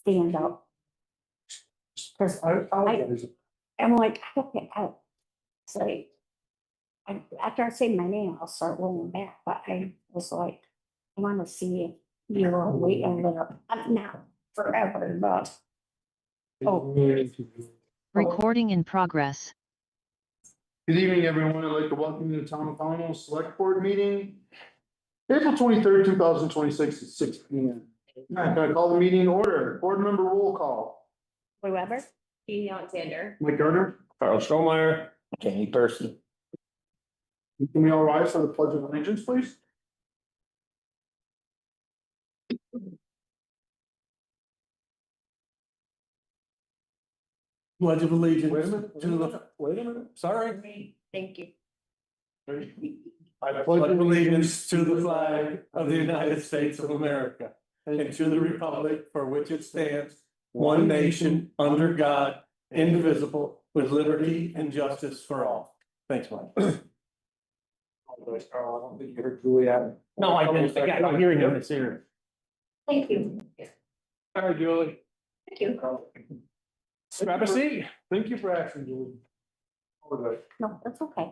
stand up. Cause I'm like, okay, I say, after I say my name, I'll start rolling back, but I was like, I wanna see you wait a little, not forever, but. Oh, Recording in progress. Good evening, everyone. I'd like to welcome you to the Town of Pownal Select Board Meeting, April 23rd, 2026 at 6 p.m. I'm gonna call the meeting in order. Board member roll call. Roy Weber, Katie Alexander. Mike Gardner. Carl Strohmeyer, Kenny Person. Can we all rise for the pledge of allegiance, please? Pledge of allegiance Wait a minute, to the, wait a minute. sorry. Thank you. I pledge allegiance to the flag of the United States of America and to the republic for which it stands, one nation, under God, indivisible, with liberty and justice for all. Thanks, Mike. Carl, I don't think you heard Juliet. No, I didn't. I got hearing in this ear. thank you. All right, Julie. Thank you. Grab a seat. Thank you for asking, Julie. All right. No, that's okay.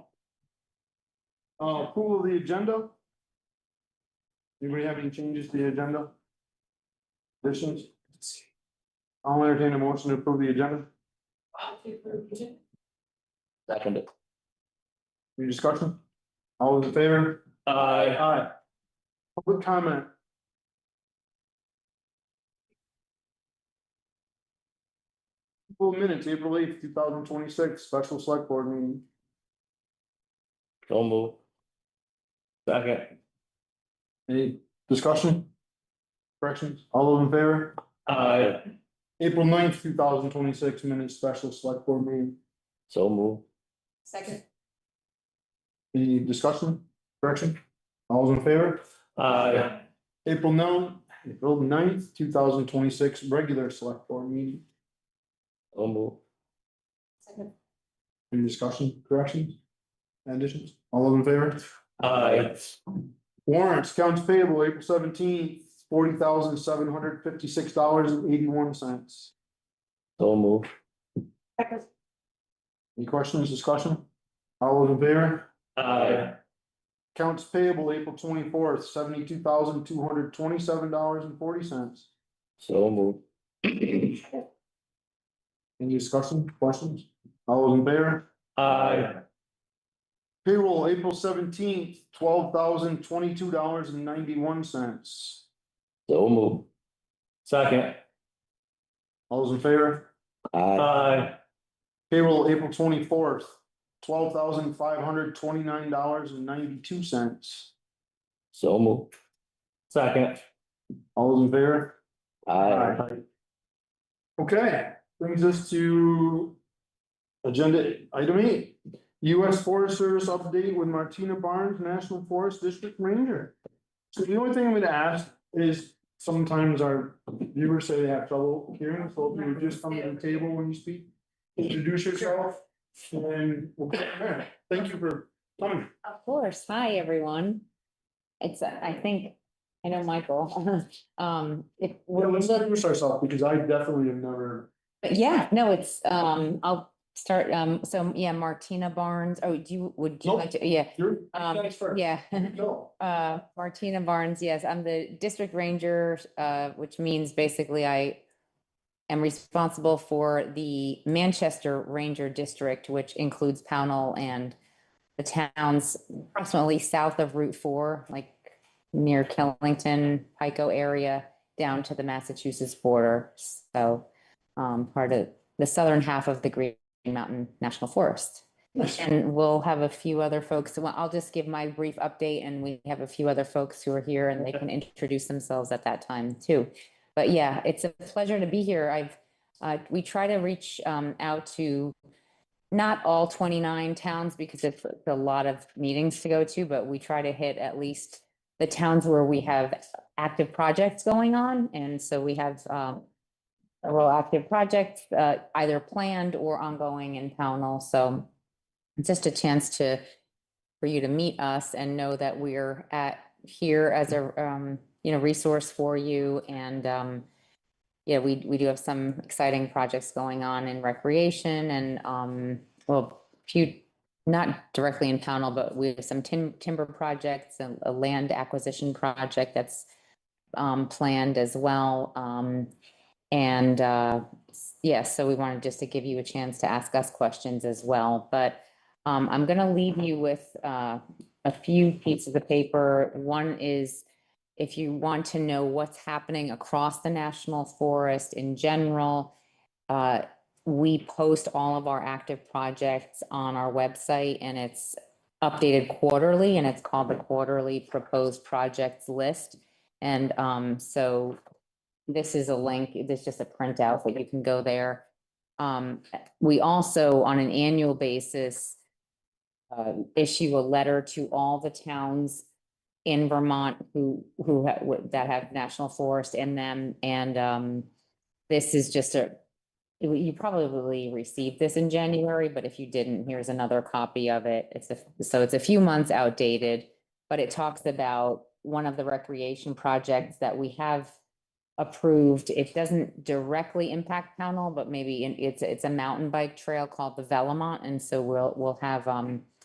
Approval of the agenda. Anybody have any changes to the agenda? Additions? I'll entertain a motion to approve the agenda. Second. Any discussion? All those in favor? Aye. Public comment. Full minutes, April 8th, 2026, special select board meeting. So move. Second. Any discussion? Corrections? All those in favor? Aye. April 9th, 2026 minutes, special select board meeting. So move. Second. Any discussion? Correction? All those in favor? Aye. April 9th, 2026 regular select board meeting. So move. Second. Any discussion, corrections? Additions? All those in favor? Aye. Warrants, accounts payable, April 17th, $40,756.81. So move. Any questions, discussion? All those in favor? Aye. Accounts payable, April 24th, $72,227.40. So move. Any discussion, questions? All those in favor? Aye. Payroll, April 17th, $12,022.91. So move. Second. All those in favor? Aye. Payroll, April 24th, $12,529.92. So move. Second. All those in favor? Aye. Okay, brings us to agenda item 8. U.S. Forest Service update with Martina Barnes, National Forest District Ranger. So the only thing I'm gonna ask is sometimes our viewers say they have trouble hearing, so if you would just come to the table when you speak, introduce yourself, and we'll go from there. Thank you for coming. Of course. Hi, everyone. It's, I think, I know Michael. If Well, we're, let's introduce ourselves, because I definitely have never. yeah, no, it's, I'll start, so, yeah, Martina Barnes. Oh, would you Nope. like to, yeah. You're, thanks first. Yeah. Go. Martina Barnes, yes, I'm the district ranger, which means basically I am responsible for the Manchester Ranger District, which includes Pownal and the towns approximately south of Route 4, like near Killington, Pico area, down to the Massachusetts border. So part of the southern half of the Green Mountain National Forest. Nice. And we'll have a few other folks. So I'll just give my brief update, and we have a few other folks who are here and they can introduce themselves at that time too. But yeah, it's a pleasure to be here. We try to reach out to not all 29 towns because it's a lot of meetings to go to, but we try to hit at least the towns where we have active projects going on. And so we have several active projects, either planned or ongoing in Pownal. So it's just a chance for you to meet us and know that we're here as a resource for you, and yeah, we do have some exciting projects going on in recreation and, well, few, not directly in Pownal, but we have some timber projects and a land acquisition project that's planned as well. And yeah, so we wanted just to give you a chance to ask us questions as well. But I'm gonna leave you with a few pieces of paper. One is if you want to know what's happening across the national forest in general, we post all of our active projects on our website and it's updated quarterly and it's called the quarterly proposed projects list. And so this is a link, this is just a printout, but you can go there. We also, on an annual basis, issue a letter to all the towns in Vermont that have national forest in them. And this is just you probably received this in January, but if you didn't, here's another copy of it. So it's a few months outdated, but it talks about one of the recreation projects that we have approved. It doesn't directly impact Pownal, but maybe it's a mountain bike trail called the Velemont. And so we'll have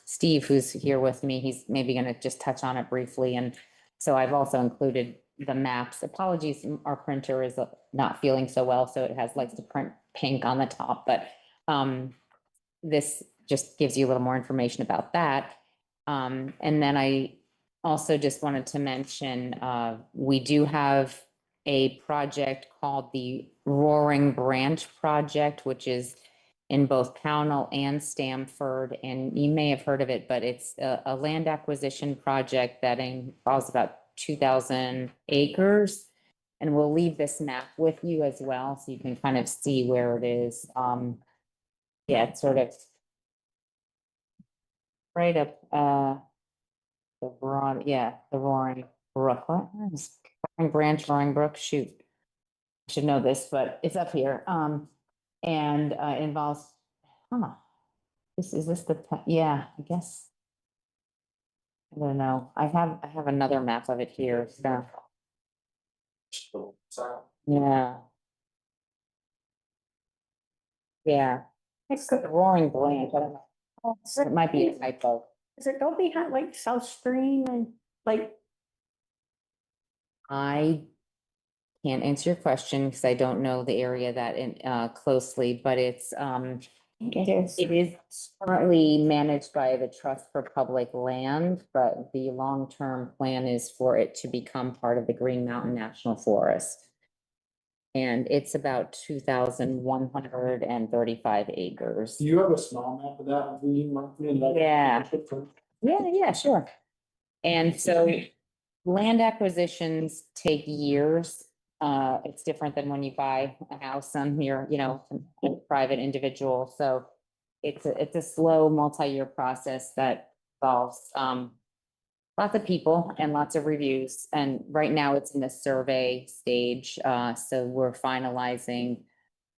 Steve, who's here with me, he's maybe gonna just touch on it briefly. And so I've also included the maps. Apologies, our printer is not feeling so well, so it likes to print pink on the top, but this just gives you a little more information about that. And then I also just wanted to mention, we do have a project called the Roaring Branch Project, which is in both Pownal and Stamford, and you may have heard of it, but it's a land acquisition project that involves about 2,000 acres. And we'll leave this map with you as well, so you can kind of see where it is. Yeah, it's sort of right up, the Roaring Brook. What is Roaring Branch, Roaring Brook? Shoot. I should know this, but it's up here. And it involves, is this yeah, I guess. I don't know. I have another map of it here, so. Yeah. Yeah, it's the Roaring Branch. I don't know. It might be a typo. Does it go behind like South Stream and like, I can't answer your question because I don't know the area that closely, but it's it is? it is currently managed by the Trust for Public Land, but the long-term plan is for it to become part of the Green Mountain National Forest. And it's about 2,135 acres. Do you have a small map of that? Yeah. Yeah, sure. And so land acquisitions take years. It's different than when you buy a house on your, a private individual. So it's a slow multi-year process that involves lots of people and lots of reviews. And right now it's in the survey stage. So we're finalizing,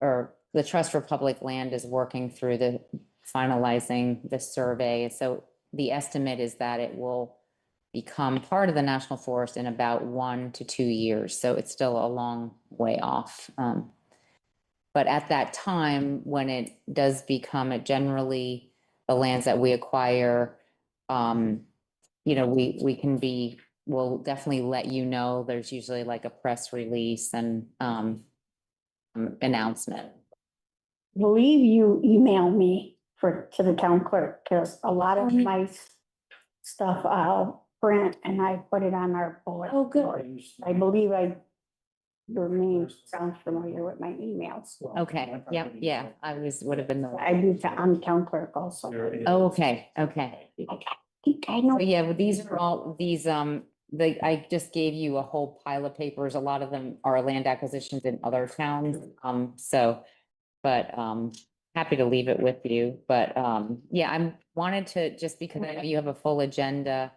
or the Trust for Public Land is working through finalizing the survey. So the estimate is that it will become part of the national forest in about 1 to 2 years. So it's still a long way off. But at that time, when it does become generally the lands that we acquire, we'll definitely let you know. There's usually like a press release and announcement. I believe you emailed me to the town clerk, because a lot of my stuff I'll print and I put it on our bulletin. Oh, good. I believe your name sounds familiar with my emails. Okay, yep, yeah, would have been I do, I'm town clerk also. Oh, okay. I think I know. So yeah, but these are all, I just gave you a whole pile of papers. A lot of them are land acquisitions in other towns. But happy to leave it with you. But yeah, I wanted to, just because I know you have a full agenda.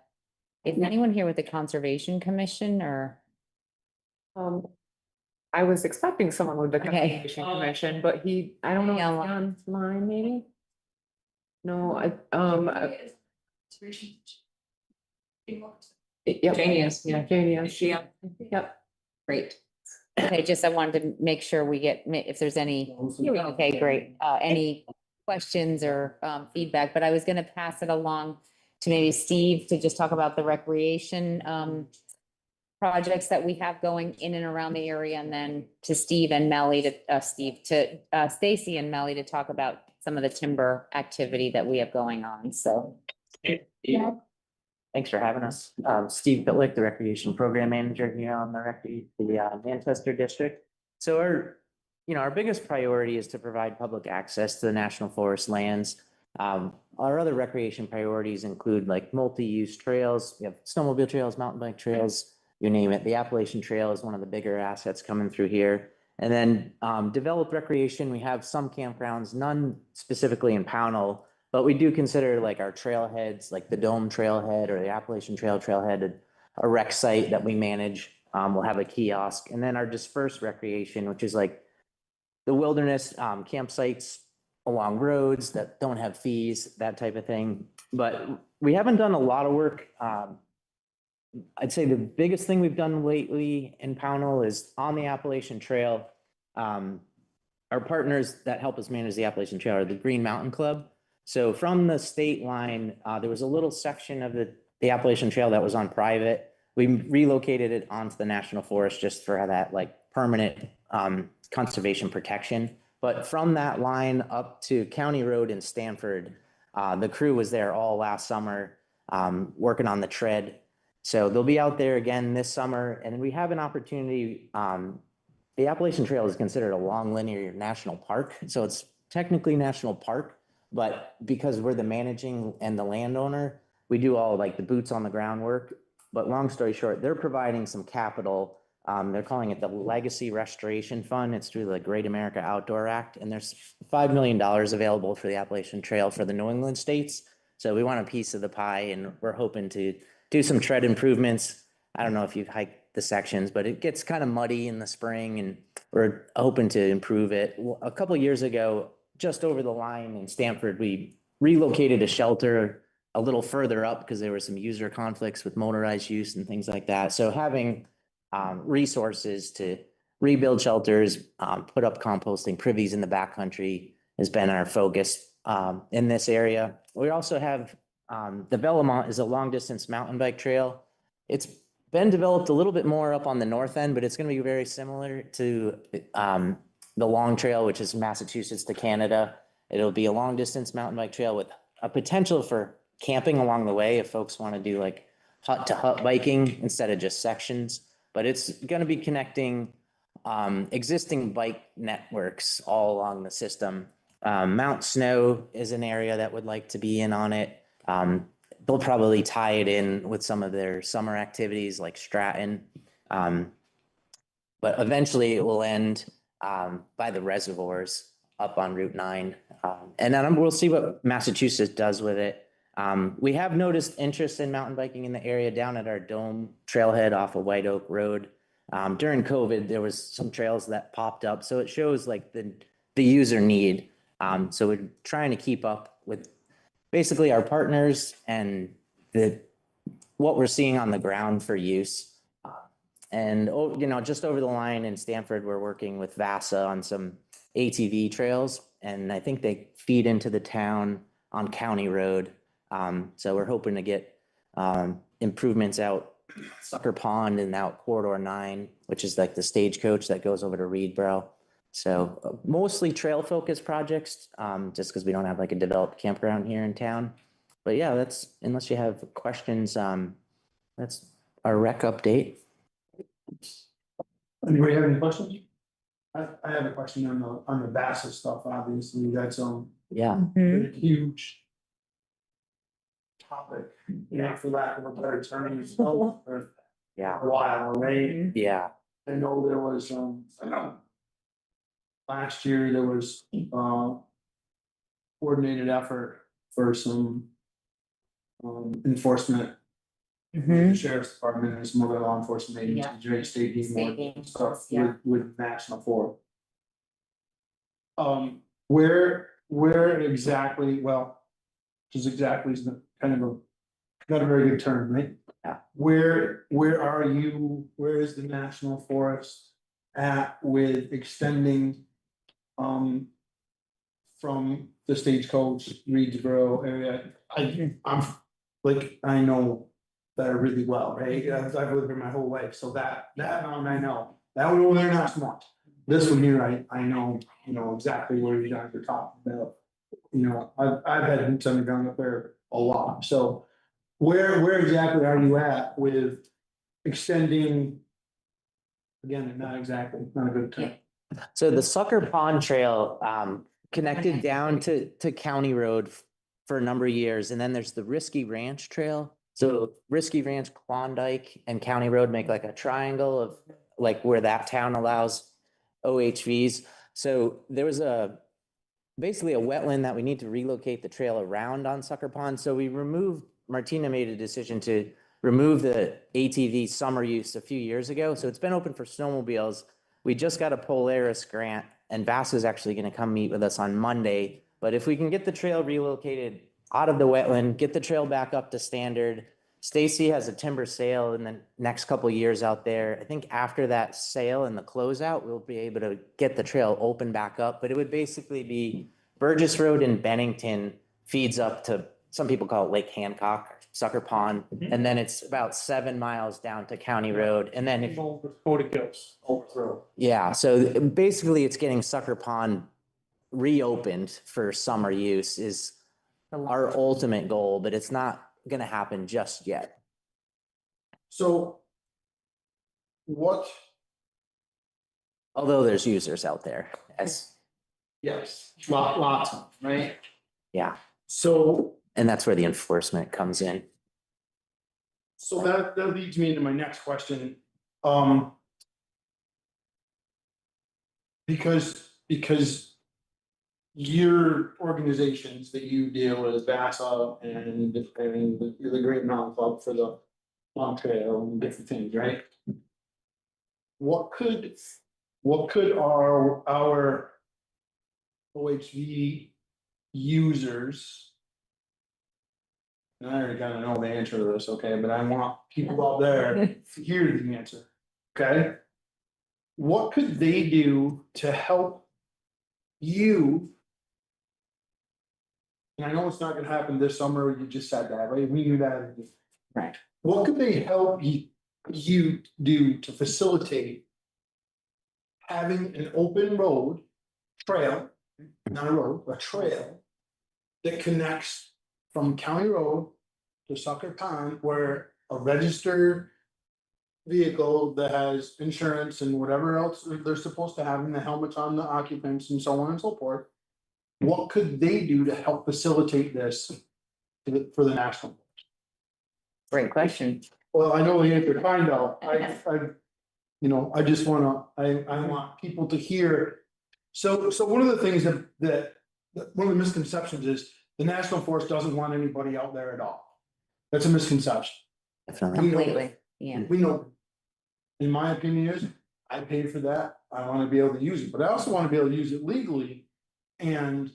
Is anyone here with the Conservation Commission or? I was expecting someone with the Okay. Conservation Commission, but I don't know, Yeah, if he's on line maybe? No, yep. Janie is, yeah. Janie is. Is she Yep. Great. Okay, just I wanted to make sure we get, if there's any, okay, great, any questions or feedback, but I was gonna pass it along to maybe Steve to just talk about the recreation projects that we have going in and around the area, and then to Steve and Melly to Stacy and Melly to talk about some of the timber activity that we have going on, so. Thanks for having us. Steve Bitlick, the Recreation Program Manager here on the Manchester District. So our biggest priority is to provide public access to the National Forest lands. Our other recreation priorities include like multi-use trails. We have snowmobile trails, mountain bike trails, you name it. The Appalachian Trail is one of the bigger assets coming through here. And then developed recreation, we have some campgrounds, none specifically in Pownal, but we do consider like our trailheads, like the Dome Trailhead or the Appalachian Trailhead, a rec site that we manage. We'll have a kiosk. And then our dispersed recreation, which is like the wilderness campsites along roads that don't have fees, that type of thing. But we haven't done a lot of work. I'd say the biggest thing we've done lately in Pownal is on the Appalachian Trail. Our partners that help us manage the Appalachian Trail are the Green Mountain Club. So from the state line, there was a little section of the Appalachian Trail that was on private. We relocated it onto the National Forest just for that like permanent conservation protection. But from that line up to County Road in Stanford, the crew was there all last summer working on the tread. So they'll be out there again this summer, and we have an opportunity. The Appalachian Trail is considered a long linear national park, so it's technically national park, but because we're the managing and the landowner, we do all like the boots on the ground work. But long story short, they're providing some capital. They're calling it the Legacy Restoration Fund. It's through the Great America Outdoor Act, and there's $5 million available for the Appalachian Trail for the New England states. So we want a piece of the pie, and we're hoping to do some tread improvements. I don't know if you've hiked the sections, but it gets kind of muddy in the spring, and we're hoping to improve it. A couple of years ago, just over the line in Stanford, we relocated a shelter a little further up because there were some user conflicts with motorized use and things like that. So having resources to rebuild shelters, put up composting privies in the backcountry has been our focus in this area. We also have the Velemont is a long distance mountain bike trail. It's been developed a little bit more up on the north end, but it's going to be very similar to the Long Trail, which is Massachusetts to Canada. It'll be a long distance mountain bike trail with a potential for camping along the way if folks want to do like hut to hut biking instead of just sections. But it's going to be connecting existing bike networks all along the system. Mount Snow is an area that would like to be in on it. They'll probably tie it in with some of their summer activities like Stratton. But eventually it will end by the reservoirs up on Route 9. And then we'll see what Massachusetts does with it. We have noticed interest in mountain biking in the area down at our Dome Trailhead off of White Oak Road. During COVID, there was some trails that popped up. So it shows like the user need. So we're trying to keep up with basically our partners and what we're seeing on the ground for use. And just over the line in Stanford, we're working with VASA on some ATV trails, and I think they feed into the town on County Road. So we're hoping to get improvements out Sucker Pond and out Corridor 9, which is like the stagecoach that goes over to Reedboro. So mostly trail focused projects, just because we don't have like a developed campground here in town. But yeah, that's, unless you have questions, that's our rec update. Anybody have any questions? I have a question on the Bassett stuff, obviously, that's Yeah, a huge topic, for lack of a better term, for yeah, a while, right? yeah, I know there was, last year there was, coordinated effort for some, enforcement. The sheriff's department and some other law enforcement agencies, right, state State more games, stuff yeah. with National Forest. Where exactly, well, just exactly is kind of not a very good term, right? Yeah. Where are you, where is the National Forest at with extending, from the Stagecoach, Reedsboro area. I'm, like, I know that really well, right? I've lived there my whole life, so that one I know. That one over there, not so much. This one here, I know, exactly where you guys are talking about. I've had boots on the ground up there a lot, so where exactly are you at with extending? Again, not exactly, not a good term. So the Sucker Pond Trail connected down to County Road for a number of years, and then there's the Risky Ranch Trail. So Risky Ranch, Klondike, and County Road make like a triangle of like where that town allows OHVs. So there was basically a wetland that we need to relocate the trail around on Sucker Pond. So Martina made a decision to remove the ATV summer use a few years ago. So it's been open for snowmobiles. We just got a Polaris grant, and Vass is actually going to come meet with us on Monday. But if we can get the trail relocated out of the wetland, get the trail back up to standard. Stacy has a timber sale in the next couple of years out there. I think after that sale and the closeout, we'll be able to get the trail open back up. But it would basically be Burgess Road in Bennington feeds up to, some people call it Lake Hancock, or Sucker Pond. And then it's about 7 miles down to County Road. And then if, Overthrow. yeah, so basically it's getting Sucker Pond reopened for summer use is our ultimate goal, but it's not going to happen just yet. So. What? Although there's users out there, Yes, lots of, right? yeah, So, and that's where the enforcement comes in. so that leads me into my next question. Because your organizations that you deal with, VASA and the Great Mountain Club for the Long Trail and different things, right? What could our OHV users? And I already kind of know the answer to this, okay, but I want people out there to hear the answer, okay? What could they do to help you? And I know it's not gonna happen this summer, you just said that, right? We knew that. Right. What could they help you do to facilitate having an open road, trail, not a road, a trail that connects from County Road to Sucker Pond, where a registered vehicle that has insurance and whatever else they're supposed to have, and the helmets on the occupants and so on and so forth. What could they do to help facilitate this for the national? Great question. Well, I know the answer, kind of, I just wanna, I want people to hear. So one of the things that one of the misconceptions is the National Forest doesn't want anybody out there at all. That's a misconception. Definitely. Completely, yeah. We know. In my opinion is, I paid for that, I wanna be able to use it, but I also wanna be able to use it legally. And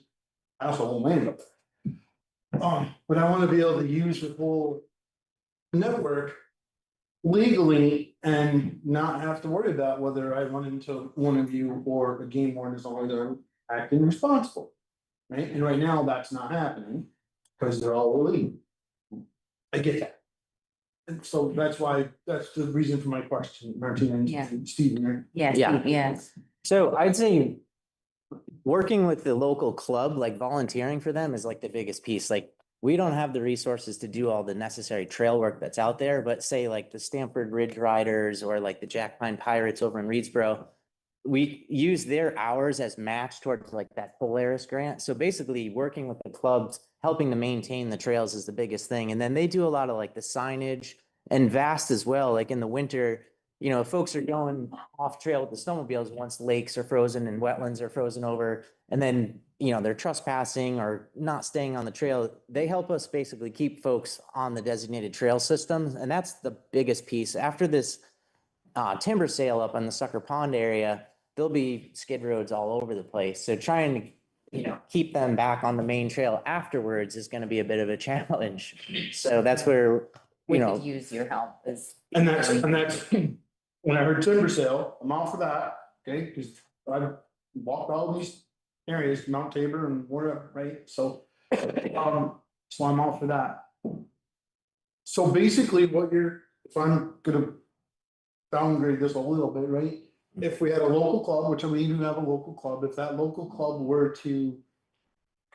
I also own land up there. But I wanna be able to use the whole network legally and not have to worry about whether I run into one of you or a game warden, as long as I'm acting responsible. Right, and right now that's not happening, because they're all illegal. I get that. And so that's the reason for my question, Martina Yeah. and Stephen, right? Yes, Yeah. yes. So I'd say working with the local club, like volunteering for them is like the biggest piece. Like we don't have the resources to do all the necessary trail work that's out there, but say like the Stanford Ridge Riders or like the Jack Pine Pirates over in Reedsboro, we use their hours as match towards like that Polaris grant. So basically working with the clubs, helping to maintain the trails is the biggest thing. And then they do a lot of like the signage and Vast as well. Like in the winter, you know, folks are going off trail with the snowmobiles once lakes are frozen and wetlands are frozen over. And then, you know, they're trespassing or not staying on the trail. They help us basically keep folks on the designated trail systems. And that's the biggest piece. After this timber sale up on the Sucker Pond area, there'll be skid roads all over the place. So trying to, you know, keep them back on the main trail afterwards is going to be a bit of a challenge. So that's where, We you could know, use your help as. And that's, when I heard timber sale, I'm all for that, okay, cause I've walked all these areas, Mount Tabor and wherever, right, so. So I'm all for that. So basically what you're, if I'm gonna downgrade this a little bit, right? If we had a local club, which we do have a local club, if that local club were to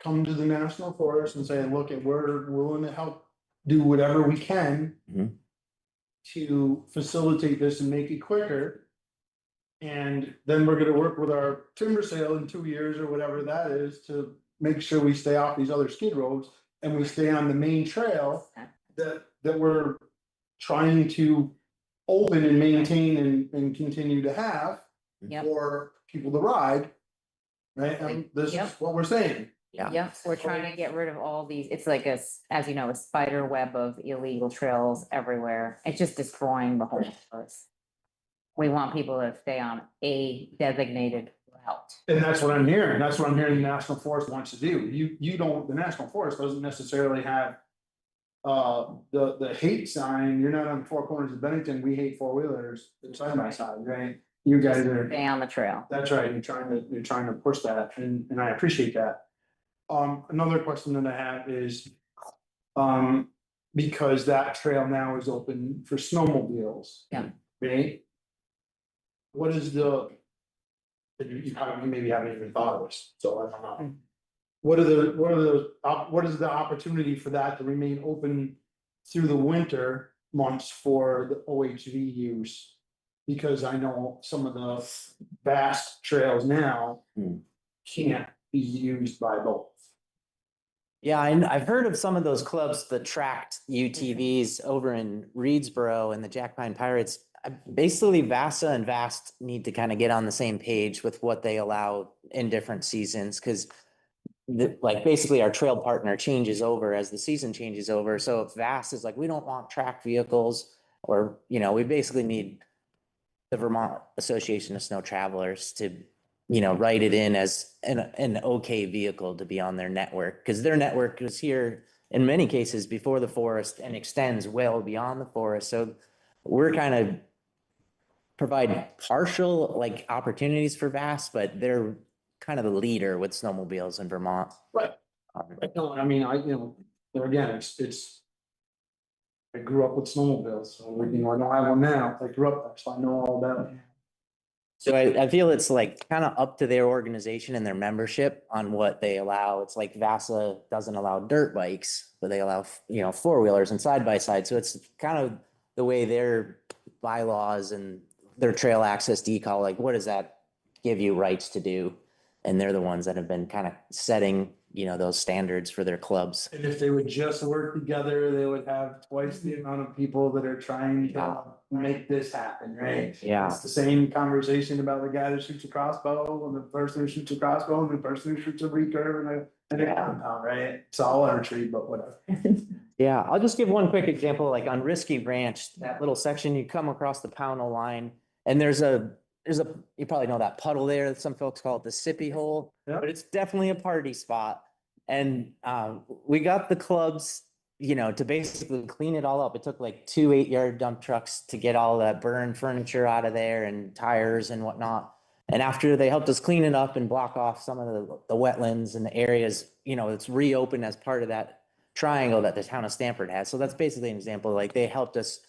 come to the national forest and say, look, we're willing to help do whatever we can Mhm. to facilitate this and make it quicker. And then we're gonna work with our timber sale in 2 years or whatever that is to make sure we stay off these other skid roads and we stay on the main trail that we're trying to open and maintain and continue to have Yep. for people to ride. Right, and this is Yep. what we're saying. Yeah. Yep, we're trying to get rid of all these, it's like as you know, a spider web of illegal trails everywhere. It's just destroying the whole forest. We want people to stay on a designated route. And that's what I'm hearing, that's what I'm hearing the National Forest wants to do, you don't, the National Forest doesn't necessarily have. The hate sign, you're not on the four corners of Bennington, we hate four-wheelers, side by side, right? You guys are, Stay on the trail. that's right, you're trying to push that, and I appreciate that. Another question that I have is. Because that trail now is open for snowmobiles. Yeah. Right? What is the? You maybe haven't even thought of this, so I don't know. What is the opportunity for that to remain open through the winter months for the OHV use? Because I know some of the vast trails now can't be used by both. Yeah, I've heard of some of those clubs, the tracked UTVs over in Reedsboro and the Jack Pine Pirates. Basically, VASA and VAST need to kind of get on the same page with what they allow in different seasons, because like basically our trail partner changes over as the season changes over. So if VAST is like, we don't want tracked vehicles, or, we basically need the Vermont Association of Snow Travelers to, write it in as an okay vehicle to be on their network, because their network is here in many cases before the forest and extends well beyond the forest. So we're kind of provide partial like opportunities for VAST, but they're kind of the leader with snowmobiles in Vermont. Right. No, I mean, again, it's. I grew up with snowmobiles, so I don't have one now, I grew up there, so I know all about it. So I feel it's like kind of up to their organization and their membership on what they allow. It's like VASA doesn't allow dirt bikes, but they allow, four-wheelers and side-by-side. So it's kind of the way their bylaws and their trail access decal, like what does that give you rights to do? And they're the ones that have been kind of setting, those standards for their clubs. And if they would just work together, they would have twice the amount of people that are trying to make this happen, right? Yeah. It's the same conversation about the guy that shoots a crossbow and the person who shoots a crossbow and the person who shoots a recurve and a compound, right? It's all archery, but whatever. Yeah, I'll just give one quick example, like on Risky Branch, that little section, you come across the Pownal line and there's a, you probably know that puddle there, some folks call it the sippy hole, Yeah. but it's definitely a party spot. And we got the clubs, to basically clean it all up. It took like 2 8-yard dump trucks to get all that burned furniture out of there and tires and whatnot. And after they helped us clean it up and block off some of the wetlands and the areas, it's reopened as part of that triangle that the town of Stamford has. So that's basically an example, like they helped us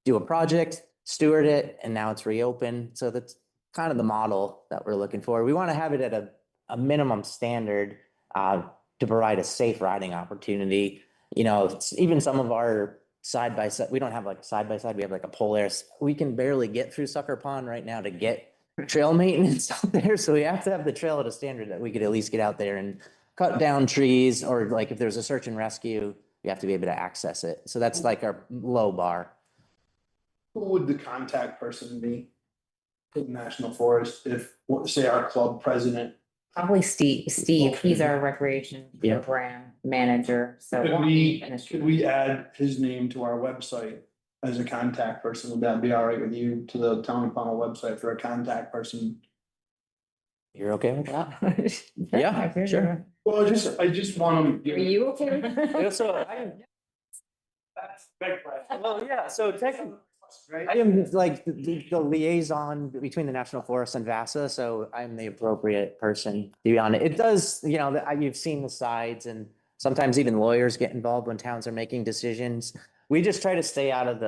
do a project, steward it, and now it's reopened. So that's kind of the model that we're looking for. We want to have it at a minimum standard to provide a safe riding opportunity. Even some of our side-by-side, we don't have like side-by-side, we have like a Polaris. We can barely get through Sucker Pond right now to get trail maintenance out there. So we have to have the trail at a standard that we could at least get out there and cut down trees, or like if there's a search and rescue, we have to be able to access it. So that's like our low bar. Who would the contact person be for the National Forest if, say, our club president? Probably Steve, he's our recreation Yeah. program manager, so. Could we add his name to our website as a contact person? Would that be all right with you, to the town of Pownal website for a contact person? You're okay with that? Yeah, sure. Well, I just want Are to. you okay with that? Yeah, so well, yeah, so technically, right? I am like the liaison between the National Forest and VASA, so I'm the appropriate person to be on it. It does, you know, you've seen the sides and sometimes even lawyers get involved when towns are making decisions. We just try to stay out of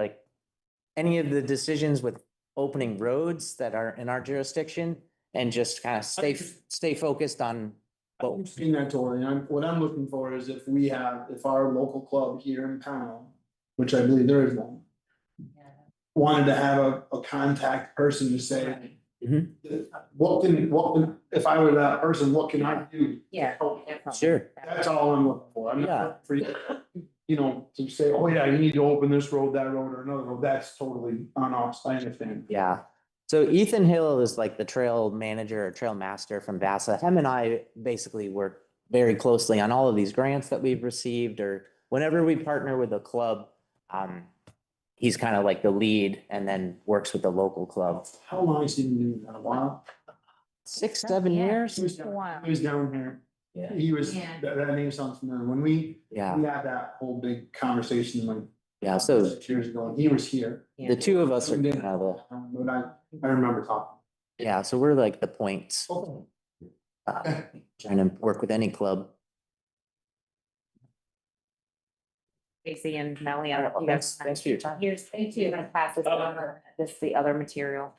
any of the decisions with opening roads that are in our jurisdiction and just kind of stay focused on. I've seen that, Tori, and what I'm looking for is if our local club here in Pownal, which I believe there is one, wanted to have a contact person to say, Mhm. if I were that person, what can I do? Yeah. Sure. That's all I'm looking for. I'm not looking for you know, to say, oh yeah, you need to open this road, that road, or another road. That's totally on us. I understand. Yeah. So Ethan Hill is like the trail manager or trail master from VASA. Him and I basically work very closely on all of these grants that we've received, or whenever we partner with a club, he's kind of like the lead and then works with the local club. How long has he been doing that? A while? 6, 7 years? He was down here. Yeah. He was, Yeah. that name sounds familiar. When we had that whole big conversation like Yeah. So 6 years ago, and he was here. the two of us are kind of But I remember talking. yeah. So we're like the points, trying to work with any club. Stacy and Melly, I don't know. Thanks for your time. Here's, thank you. I'm gonna pass this on. This is the other material.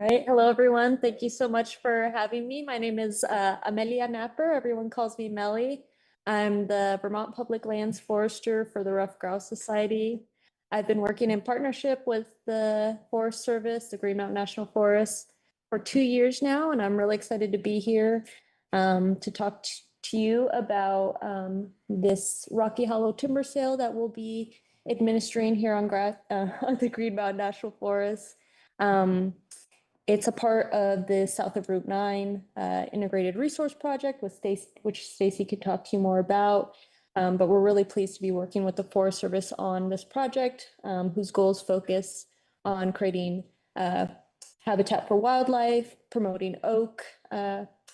All right, hello everyone. Thank you so much for having me. My name is Amelia Napper. Everyone calls me Melly. I'm the Vermont Public Lands Forester for the Rough Grouse Society. I've been working in partnership with the Forest Service, the Green Mountain National Forest, for 2 years now, and I'm really excited to be here to talk to you about this Rocky Hollow timber sale that we'll be administering here on the Green Mountain National Forest. It's a part of the South of Route 9 Integrated Resource Project with which Stacy could talk to you more about. But we're really pleased to be working with the Forest Service on this project, whose goals focus on creating habitat for wildlife, promoting oak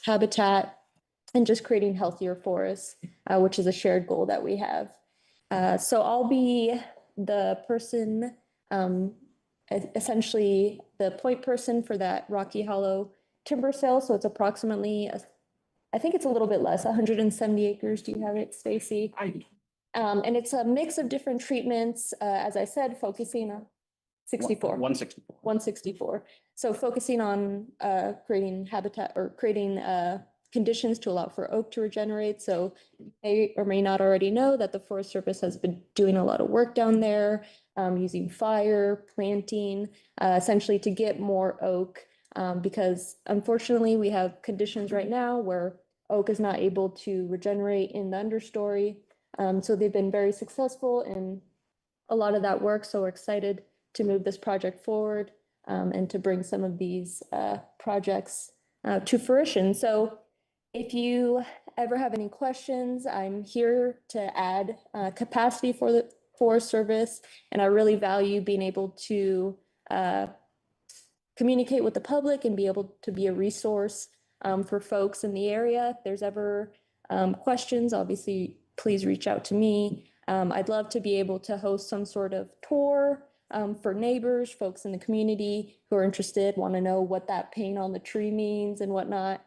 habitat, and just creating healthier forests, which is a shared goal that we have. So I'll be the person essentially the point person for that Rocky Hollow timber sale. So it's approximately, I think it's a little bit less, 170 acres. Do you have it, Stacy? And it's a mix of different treatments, as I said, focusing on 64. 164. 164. So focusing on creating habitat or creating conditions to allow for oak to regenerate. So you may or may not already know that the Forest Service has been doing a lot of work down there, using fire, planting, essentially to get more oak, because unfortunately we have conditions right now where oak is not able to regenerate in the understory. So they've been very successful in a lot of that work. So we're excited to move this project forward and to bring some of these projects to fruition. So if you ever have any questions, I'm here to add capacity for the Forest Service, and I really value being able to communicate with the public and be able to be a resource for folks in the area. If there's ever questions, obviously, please reach out to me. I'd love to be able to host some sort of tour for neighbors, folks in the community who are interested, want to know what that paint on the tree means and whatnot.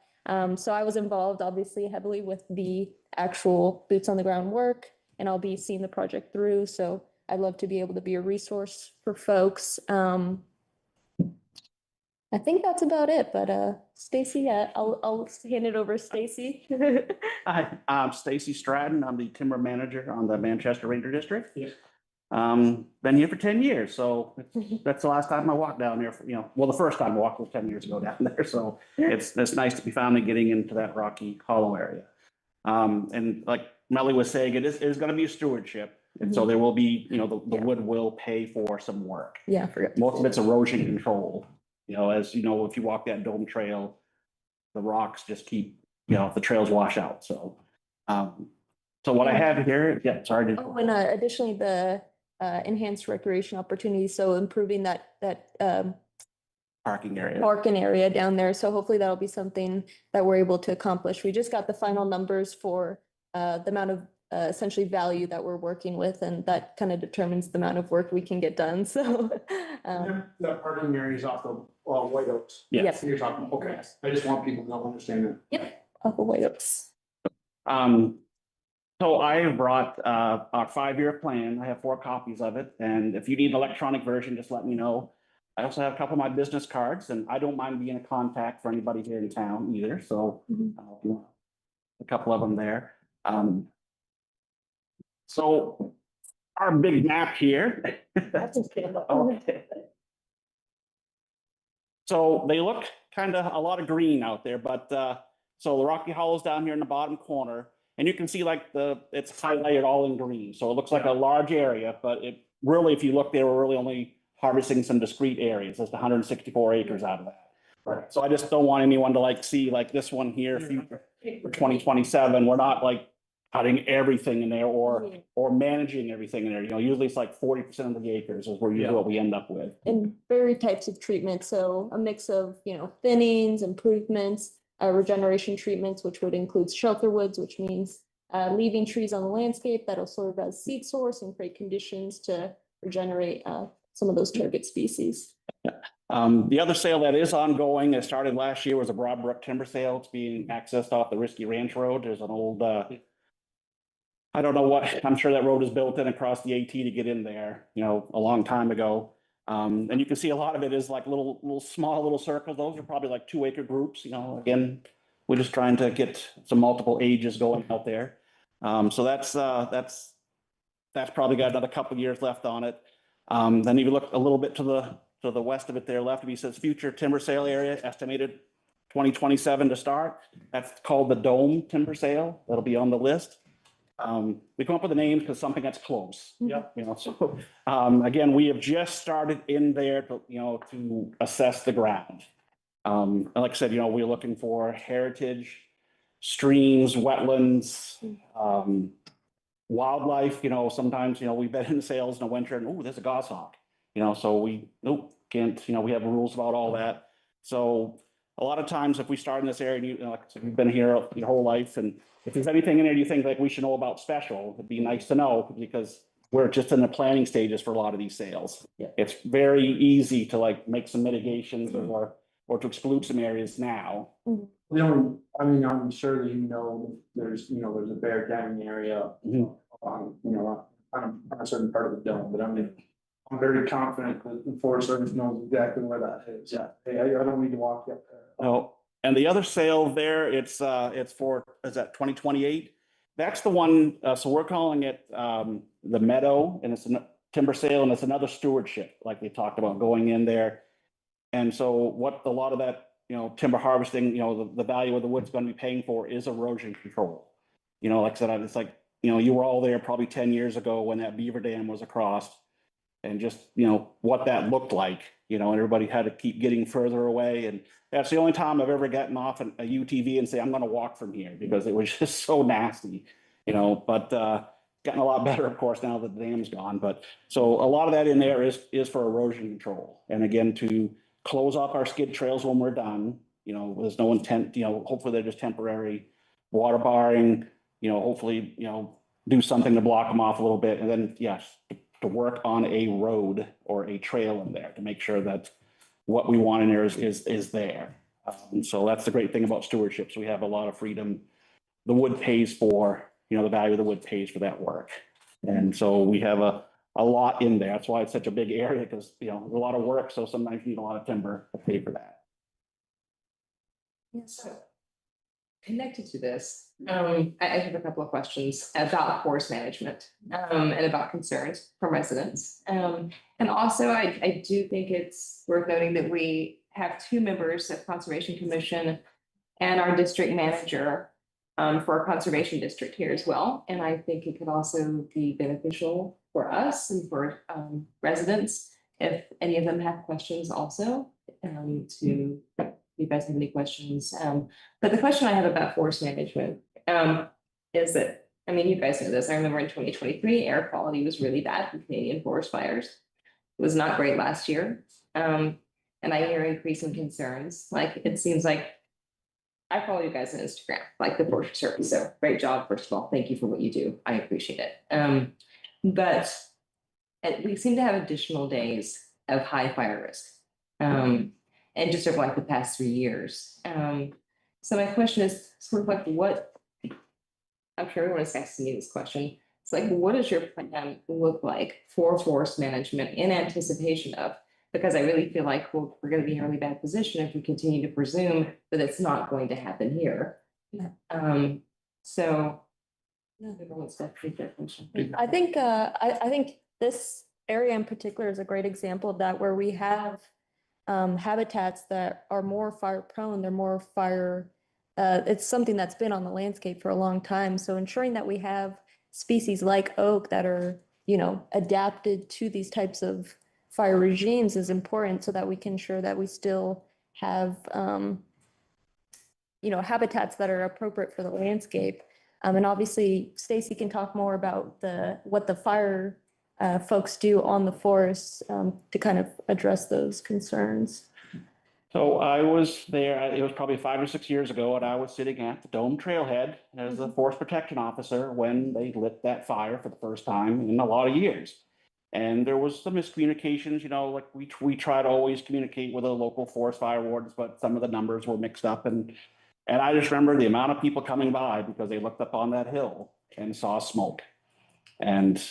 So I was involved obviously heavily with the actual boots on the ground work, and I'll be seeing the project through. So I'd love to be able to be a resource for folks. I think that's about it, but Stacy, I'll hand it over to Stacy. Hi, I'm Stacy Stratton. I'm the timber manager on the Manchester Ranger District. Been here for 10 years, so that's the last time I walked down there. Well, the first time I walked was 10 years ago down there. So it's nice to be finally getting into that Rocky Hollow area. And like Melly was saying, it is going to be a stewardship, and so there will be, the wood will pay for some work. Yeah, I forgot. Most of it's erosion control. As you know, if you walk that dome trail, the rocks just keep, the trails wash out. So, what I have here, sorry. Oh, and additionally, the enhanced recreation opportunities, so improving that Parking area. parking area down there. So hopefully that'll be something that we're able to accomplish. We just got the final numbers for the amount of essentially value that we're working with, and that kind of determines the amount of work we can get done. So, That parking area is off the, White Oaks. yes, You're talking, okay, I just want people to understand that. off of White Oaks. So I brought our 5-year plan. I have 4 copies of it, and if you need an electronic version, just let me know. I also have a couple of my business cards, and I don't mind being a contact for anybody here in town either, so a couple of them there. So our big map here. Okay. So they look kind of a lot of green out there, but so the Rocky Hollow's down here in the bottom corner, and you can see like it's highlighted all in green. So it looks like a large area, but it really, if you look there, we're really only harvesting some discrete areas. There's 164 acres out of that. Right. So I just don't want anyone to like see like this one here for 2027. We're not like cutting everything in there or managing everything in there. You know, usually it's like 40% of the acres is where usually what we end up with. And varied types of treatment. So a mix of, thinnings, improvements, regeneration treatments, which would include shelter woods, which means leaving trees on the landscape that'll serve as seed source and create conditions to regenerate some of those target species. The other sale that is ongoing, that started last year, was a Broadbrook timber sale. It's being accessed off the Risky Ranch Road. There's an old, I don't know what, I'm sure that road is built in across the AT to get in there, a long time ago. And you can see a lot of it is like small little circles. Those are probably like 2-acre groups, again, we're just trying to get some multiple ages going out there. So that's probably got another couple of years left on it. Then if you look a little bit to the west of it there, left of you says future timber sale area, estimated 2027 to start. That's called the Dome Timber Sale. That'll be on the list. We come up with the names because something that's close. Yep. So again, we have just started in there to assess the ground. And like I said, we're looking for heritage, streams, wetlands, wildlife. Sometimes we've been in sales in the winter and there's a goshawk. So we can't. We have rules about all that. So a lot of times, if we start in this area, and you've been here your whole life, and if there's anything in there you think like we should know about special, it'd be nice to know, because we're just in the planning stages for a lot of these sales. Yeah. It's very easy to like make some mitigations or to exclude some areas now. I'm sure that there's a bear canning area on a certain part of the dome, but I'm very confident that the Forest Service knows exactly where that is. Yeah. Hey, I don't need to walk up there. Oh, and the other sale there, it's for, is that 2028? That's the one, so we're calling it the Meadow, and it's a timber sale, and it's another stewardship, like we talked about, going in there. And so what a lot of that, timber harvesting, the value of the wood's going to be paying for is erosion control. Like I said, it's like, you were all there probably 10 years ago when that beaver dam was across, and just, what that looked like, and everybody had to keep getting further away. And that's the only time I've ever gotten off a UTV and say, I'm going to walk from here, because it was just so nasty, but gotten a lot better, of course, now that the dam's gone. But so a lot of that in there is for erosion control. And again, to close off our skid trails when we're done, there's no intent, hopefully they're just temporary water barring, hopefully, do something to block them off a little bit. And then, yes, to work on a road or a trail in there to make sure that what we want in there is there. So that's the great thing about stewardship. So we have a lot of freedom. The wood pays for, the value of the wood pays for that work. And so we have a lot in there. That's why it's such a big area, because, there's a lot of work. So sometimes you need a lot of timber to pay for that. So connected to this, I have a couple of questions about forest management and about concerns from residents. And also, I do think it's worth noting that we have 2 members of Conservation Commission and our district manager for our conservation district here as well. And I think it could also be beneficial for us and for residents if any of them have questions also, to you guys have any questions. But the question I have about forest management is that, you guys know this. I remember in 2023, air quality was really bad from Canadian forest fires. It was not great last year. And I hear increasing concerns. Like, it seems like I follow you guys on Instagram, like the Forestry Service, so great job, first of all, thank you for what you do, I appreciate it. But we seem to have additional days of high fire risk. And just over like the past 3 years. So my question is sort of like what, I'm sure everyone is asking me this question. It's like, what does your plan look like for forest management in anticipation of? Because I really feel like we're gonna be in a really bad position if we continue to presume that it's not going to happen here. So. Everyone's got a different question. I think, I think this area in particular is a great example of that, where we have habitats that are more fire prone, they're more fire, it's something that's been on the landscape for a long time. So ensuring that we have species like oak that are, you know, adapted to these types of fire regimes is important, so that we can ensure that we still have, you know, habitats that are appropriate for the landscape. And obviously Stacy can talk more about what the fire folks do on the forests to kind of address those concerns. So I was there, it was probably 5 or 6 years ago, and I was sitting at the Dome Trailhead as a forest protection officer when they lit that fire for the first time in a lot of years. And there was some miscommunications, you know, like we try to always communicate with the local forest fire wardens, but some of the numbers were mixed up. And I just remember the amount of people coming by because they looked up on that hill and saw smoke. And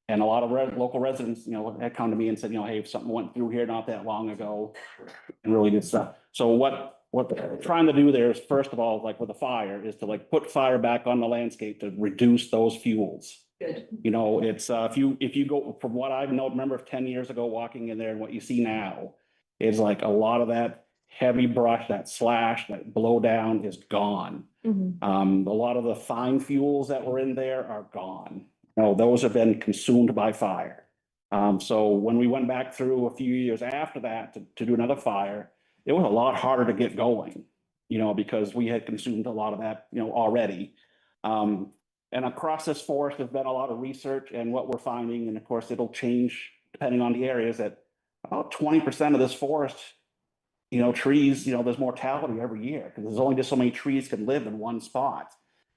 a lot of local residents, you know, had come to me and said, you know, hey, if something went through here not that long ago and really good stuff. So what they're trying to do there is, first of all, like with the fire, is to like put fire back on the landscape to reduce those fuels. Good. You know, it's if you go from what I know, remember 10 years ago walking in there, and what you see now is like a lot of that heavy brush, that slash, that blow down is gone. Mm-hmm. A lot of the fine fuels that were in there are gone. No, those have been consumed by fire. So when we went back through a few years after that to do another fire, it was a lot harder to get going, you know, because we had consumed a lot of that, you know, already. And across this forest, there's been a lot of research, and what we're finding, and of course it'll change depending on the area, is that about 20% of this forest, you know, trees, you know, there's mortality every year because there's only just so many trees can live in one spot.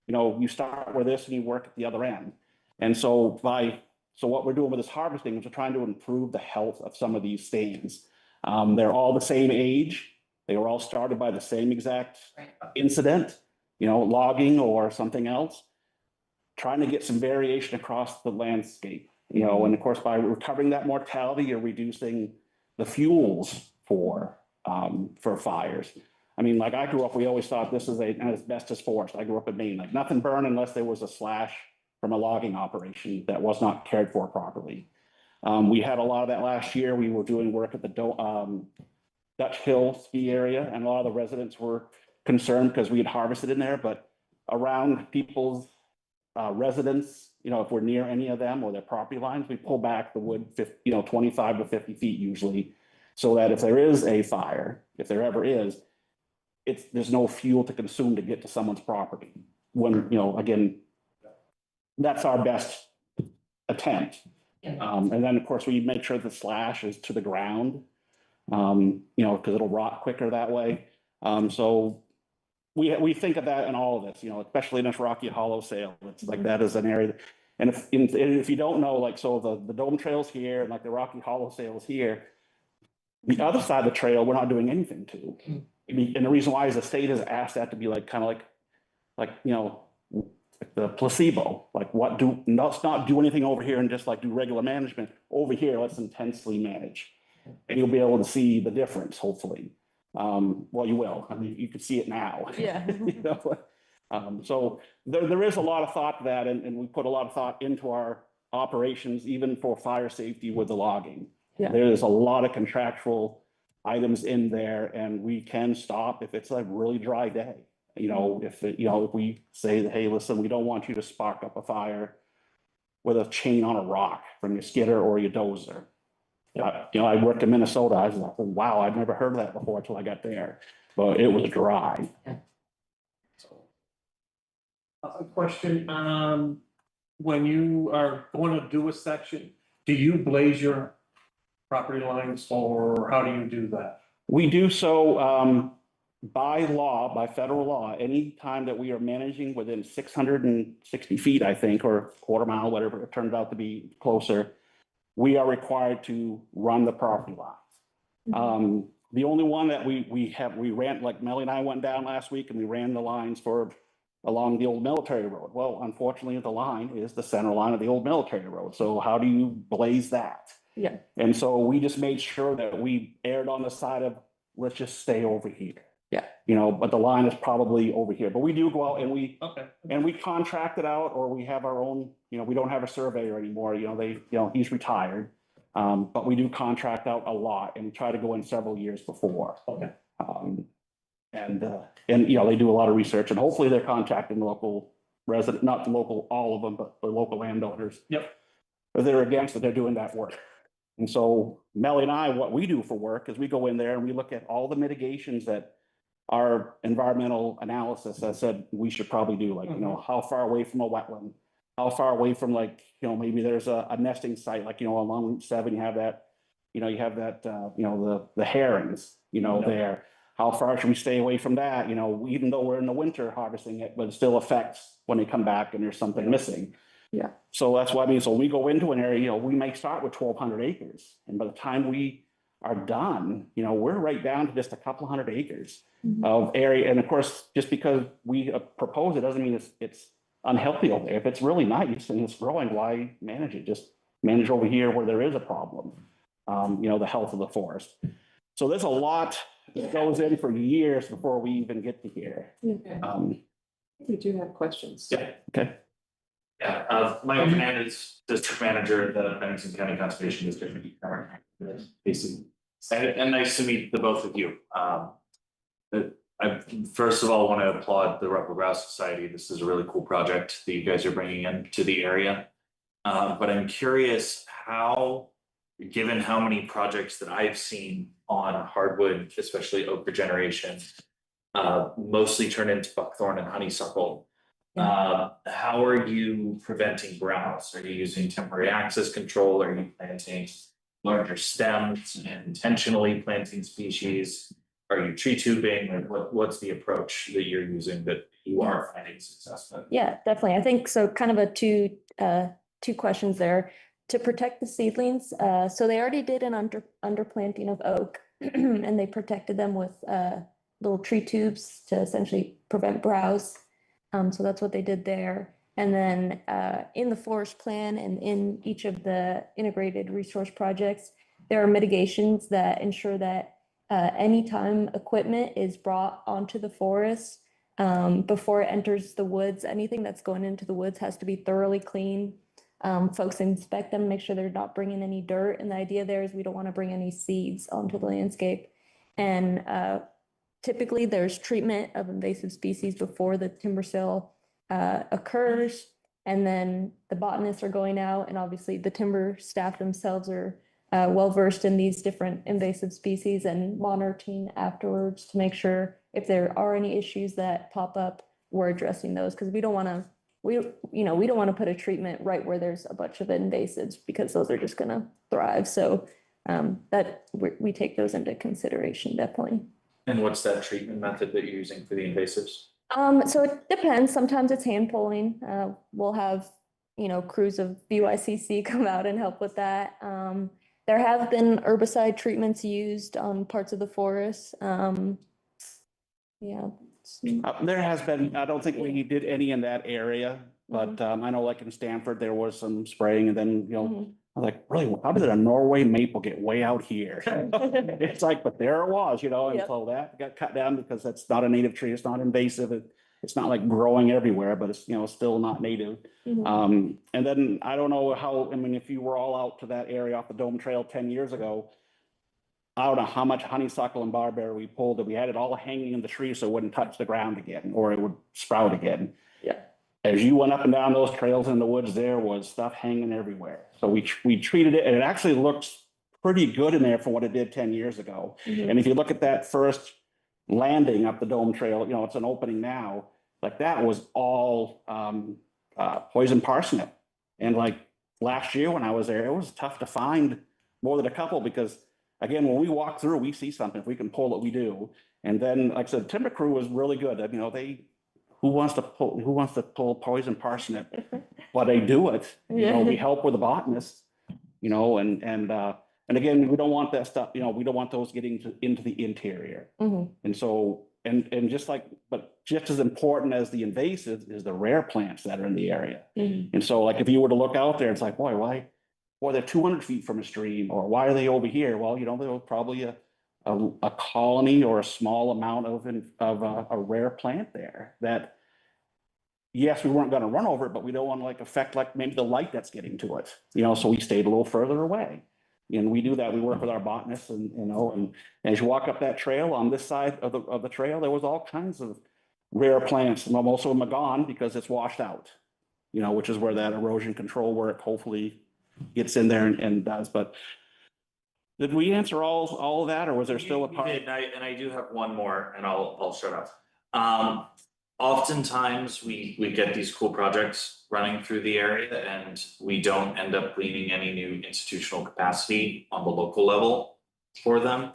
You know, you start with this and you work at the other end. And so what we're doing with this harvesting is we're trying to improve the health of some of these stands. They're all the same age. They were all started by the same exact incident, you know, logging or something else, trying to get some variation across the landscape, you know, and of course, by recovering that mortality, you're reducing the fuels for fires. I mean, like I grew up, we always thought this is an asbestos forest. I grew up in Maine, like nothing burned unless there was a slash from a logging operation that was not cared for properly. We had a lot of that last year. We were doing work at the Dutch Hill ski area, and a lot of the residents were concerned because we had harvested in there, but around people's residents, you know, if we're near any of them or their property lines, we pull back the wood, 25 to 50 feet usually, so that if there is a fire, if there ever is, there's no fuel to consume to get to someone's property. When, you know, again, that's our best attempt. And then, of course, we make sure the slash is to the ground, you know, because it'll rot quicker that way. So we think of that in all of this, you know, especially in this Rocky Hollow sale. It's like that is an area. And if you don't know, like, so the Dome Trail's here, and like the Rocky Hollow sale is here. The other side of the trail, we're not doing anything to. And the reason why is the state has asked that to be like, kind of like, you know, the placebo, like let's not do anything over here and just like do regular management. Over here, let's intensely manage. And you'll be able to see the difference, hopefully. Well, you will. I mean, you can see it now. Yeah. You know? So there is a lot of thought to that, and we put a lot of thought into our operations, even for fire safety with the logging. Yeah. There is a lot of contractual items in there, and we can stop if it's a really dry day. You know, if we say that, hey, listen, we don't want you to spark up a fire with a chain on a rock from your skidder or your dozer. You know, I worked in Minnesota. I was like, oh, wow, I'd never heard of that before until I got there. But it was dry. A question, when you are going to do a section, do you blaze your property lines, or how do you do that? We do so, by law, by federal law, any time that we are managing within 660 feet, I think, or quarter mile, whatever it turns out to be closer, we are required to run the property lines. The only one that we ran, like Melly and I went down last week and we ran the lines for along the old military road. Well, unfortunately, the line is the center line of the old military road. So how do you blaze that? Yeah. And so we just made sure that we erred on the side of, let's just stay over here. Yeah. You know, but the line is probably over here, but we do go out and Okay. we contract it out, or we have our own, you know, we don't have a surveyor anymore, you know, he's retired. But we do contract out a lot and we try to go in several years before. Okay. And, you know, they do a lot of research and hopefully they're contacting local resident, not the local, all of them, but the local landowners. Yep. If they're against it, they're doing that work. And so Melly and I, what we do for work is we go in there and we look at all the mitigations that our environmental analysis has said we should probably do, like, you know, how far away from a wetland, how far away from, like, you know, maybe there's a nesting site, like, you know, along Route 7, you have that, you know, you know, the herons, you know, there. How far should we stay away from that? You know, even though we're in the winter harvesting it, but it still affects when they come back and there's something missing. Yeah. So that's what I mean. So we go into an area, you know, we may start with 1,200 acres. And by the time we are done, you know, we're right down to just a couple hundred acres of area. And of course, just because we propose it doesn't mean it's unhealthy over there. If it's really nice and it's growing, why manage it? Just manage over here where there is a problem. You know, the health of the forest. So there's a lot that goes in for years before we even get to here. We do have questions. Yeah. Okay. Yeah, Michael Fernandez, District Manager of the Bennington County Conservation District. And nice to meet the both of you. I first of all want to applaud the Ruffalo Grouse Society. This is a really cool project that you guys are bringing into the area. But I'm curious how, given how many projects that I've seen on hardwood, especially oak regeneration, mostly turn into buckthorn and honeysuckle. How are you preventing browse? Are you using temporary access control? Are you planting larger stems and intentionally planting species? Are you tree tubing? Or what's the approach that you're using that you are finding success with? Yeah, definitely. I think so. Kind of a two questions there. To protect the seedlings, so they already did an underplanting of oak, and they protected them with little tree tubes to essentially prevent browse. So that's what they did there. And then in the forest plan and in each of the integrated resource projects, there are mitigations that ensure that anytime equipment is brought onto the forest, before it enters the woods, anything that's going into the woods has to be thoroughly clean. Folks inspect them, make sure they're not bringing any dirt. And the idea there is we don't want to bring any seeds onto the landscape. And typically there's treatment of invasive species before the timber sale occurs. And then the botanists are going out, and obviously the timber staff themselves are well-versed in these different invasive species and monitoring afterwards to make sure if there are any issues that pop up, we're addressing those, because we don't want to, we don't want to put a treatment right where there's a bunch of invasives, because those are just going to thrive. So that we take those into consideration, definitely. And what's that treatment method that you're using for the invasives? So it depends. Sometimes it's hand pulling. We'll have, crews of BYCC come out and help with that. There have been herbicide treatments used on parts of the forest. Yeah. There has been, I don't think we did any in that area, but I know like in Stanford, there was some spraying, and then, I was like, really, how did a Norway maple get way out here? It's like, but there it was, and so that got cut down because that's not a native tree. It's not invasive. It's not like growing everywhere, but it's, still not native. And then I don't know how, if you were all out to that area off the Dome Trail 10 years ago, I don't know how much honeysuckle and barberry we pulled, that we had it all hanging in the tree so it wouldn't touch the ground again, or it would sprout again. Yeah. As you went up and down those trails in the woods, there was stuff hanging everywhere. So we treated it, and it actually looks pretty good in there for what it did 10 years ago. And if you look at that first landing up the Dome Trail, it's an opening now, like that was all poison parsnip. And like last year when I was there, it was tough to find more than a couple, because again, when we walk through, we see something, if we can pull it, we do. And then, like I said, timber crew was really good. You know, who wants to pull poison parsnip? But they do it. You know, we help with the botanists, you know, and again, we don't want that stuff, you know, we don't want those getting into the interior. And so, and just like, but just as important as the invasives is the rare plants that are in the area. And so like, if you were to look out there, it's like, boy, they're 200 feet from a stream, or why are they over here? Well, you know, there was probably a colony or a small amount of a rare plant there that, yes, we weren't gonna run over it, but we don't want to like affect like maybe the light that's getting to it, you know, so we stayed a little further away. And we do that, we work with our botanists and, you know, and as you walk up that trail on this side of the trail, there was all kinds of rare plants, and most of them are gone because it's washed out, you know, which is where that erosion control work hopefully gets in there and does, but did we answer all of that, or was there still a part? You did, and I do have one more, and I'll shut up. Oftentimes we get these cool projects running through the area, and we don't end up gleaning any new institutional capacity on the local level for them.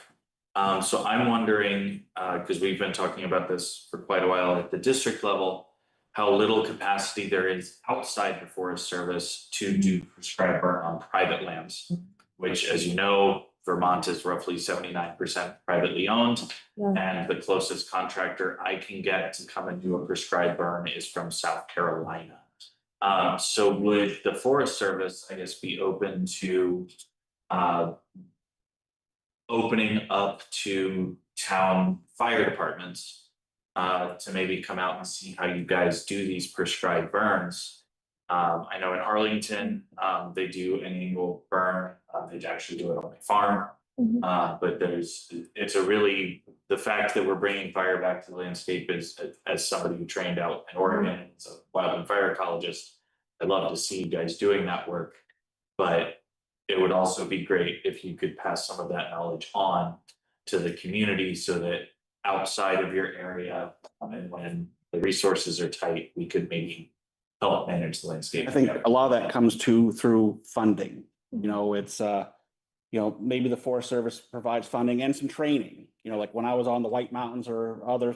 So I'm wondering, because we've been talking about this for quite a while at the district level, how little capacity there is outside the Forest Service to do prescribed burn on private lands, which, as you know, Vermont is roughly 79% privately owned. And the closest contractor I can get to come and do a prescribed burn is from South Carolina. So would the Forest Service, I guess, be open to opening up to town fire departments to maybe come out and see how you guys do these prescribed burns? I know in Arlington, they do an annual burn, they actually do it on my farm. But it's a really, the fact that we're bringing fire back to the landscape is, as somebody who trained out in Oregon, as a wildland fire ecologist, I'd love to see you guys doing that work. But it would also be great if you could pass some of that knowledge on to the community so that outside of your area, and when the resources are tight, we could maybe help manage the landscape. I think a lot of that comes through funding. You know, it's you know, maybe the Forest Service provides funding and some training. You know, like when I was on the White Mountains or other,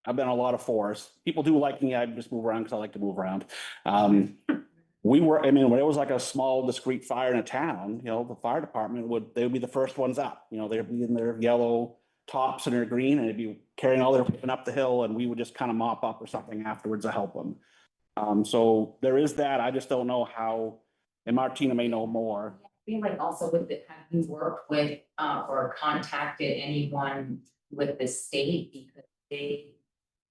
I've been in a lot of forests. People do like me. I just move around because I like to move around. I mean, when it was like a small discrete fire in a town, you know, the fire department they would be the first ones up. You know, they'd be in their yellow tops and their green, and they'd be carrying all their equipment up the hill, and we would just kind of mop up or something afterwards to help them. So there is that. I just don't know how, and Martina may know more. I feel like also with the, have you worked with or contacted anyone with the state, because they,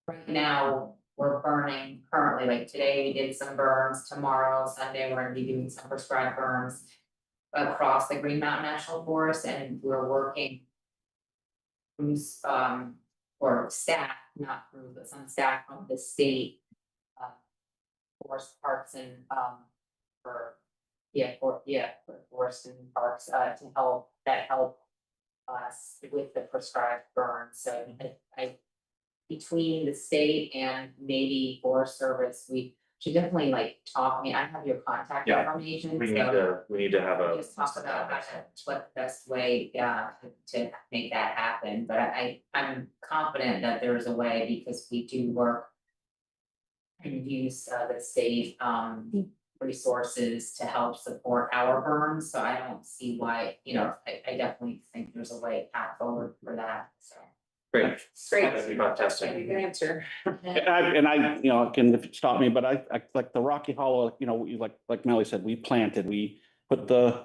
right now, we're burning currently, like today we did some burns, tomorrow, Sunday, we're gonna be doing some prescribed burns across the Green Mountain National Forest, and we're working crews, or staff, not crews, but some staff from the state forest parks and for forest and parks to help us with the prescribed burn. So I between the state and maybe Forest Service, we should definitely like talk. I mean, I have your contact information. We need to have a. Just talk about what the best way to make that happen, but I'm confident that there is a way, because we do work and use the state resources to help support our burns, so I don't see why, you know, I definitely think there's a way path forward for that, so. Great. Great. About testing. Good answer. And I, you know, can stop me, but I like the Rocky Hollow, you know, like Melly said, we put the,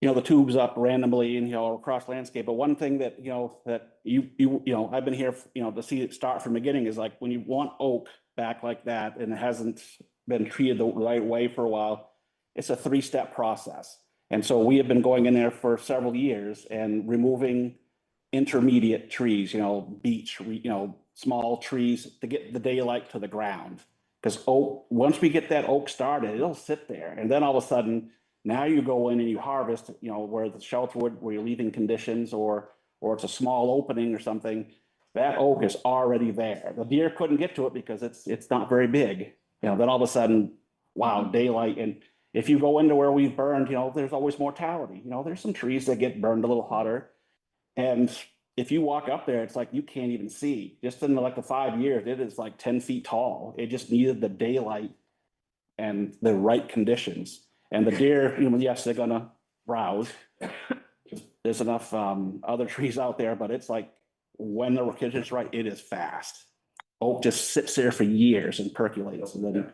you know, the tubes up randomly and, you know, across landscape. But one thing that, you know, that you know, I've been here, you know, to see it start from the beginning is like when you want oak back like that and it hasn't been treated the right way for a while, it's a 3-step process. And so we have been going in there for several years and removing intermediate trees, you know, beech, you know, small trees to get the daylight to the ground. Because oak, once we get that oak started, it'll sit there. And then all of a sudden, now you go in and you harvest, you know, where the shelterwood, where you're leaving conditions or it's a small opening or something, that oak is already there. The deer couldn't get to it because it's not very big. You know, then all of a sudden, wow, daylight. if you go into where we've burned, there's always mortality. There's some trees that get burned a little hotter. And if you walk up there, it's like you can't even see. Just in like the 5 years, it is like 10 feet tall. It just needed the daylight and the right conditions. And the deer, yes, they're gonna browse. There's enough other trees out there, but it's like when the conditions right, it is fast. Oak just sits there for years and percolates, and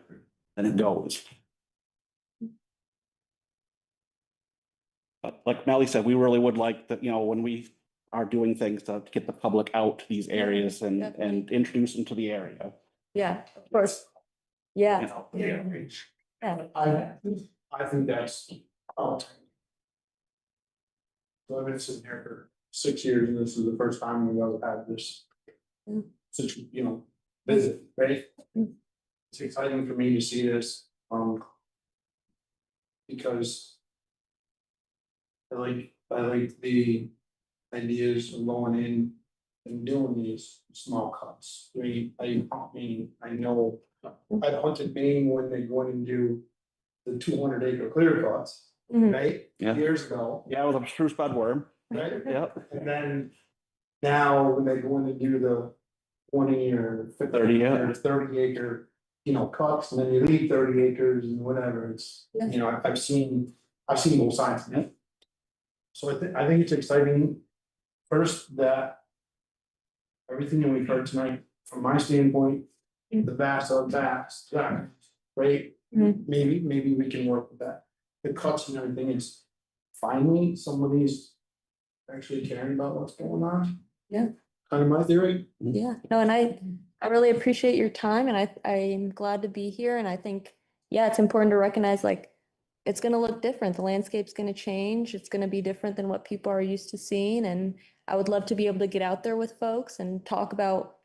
then it goes. But like Melly said, we really would like that, when we are doing things to get the public out to these areas and definitely. introduce them to the area. Yeah, of course. Yeah, Yeah. yeah, I think that's. So I've been sitting here for 6 years and this is the first time we've ever had this. Mm. Such, visit, right? Mm. It's exciting for me to see this, because. I like the ideas of going in and doing these small cuts. I know, I've hunted Maine when they go in and do the 200-acre clear cuts, Mhm. right? Yeah. Years ago, Yeah, with a spruce budworm. right? Yep. And then now when they go in and do the 20 or 30, yeah. 30-acre, cuts, and then you leave 30 acres and whatever, it's, Yeah. I've seen both sides. Yeah. So I think it's exciting, first, that everything that we've heard tonight, from my standpoint, the vast, right? Mhm. Maybe we can work with that. The cuts and everything is finally somebody's actually caring about what's going on. Yeah. Kind of my theory. Yeah, no, and I really appreciate your time and I'm glad to be here and I think, yeah, it's important to recognize like it's gonna look different. The landscape's gonna change. It's gonna be different than what people are used to seeing. And I would love to be able to get out there with folks and talk about,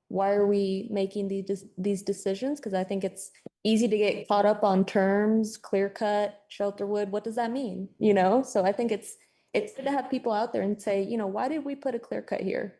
why are we making these decisions? Because I think it's easy to get caught up on terms, clear cut, shelter wood. What does that mean? So I think it's good to have people out there and say, why did we put a clear cut here?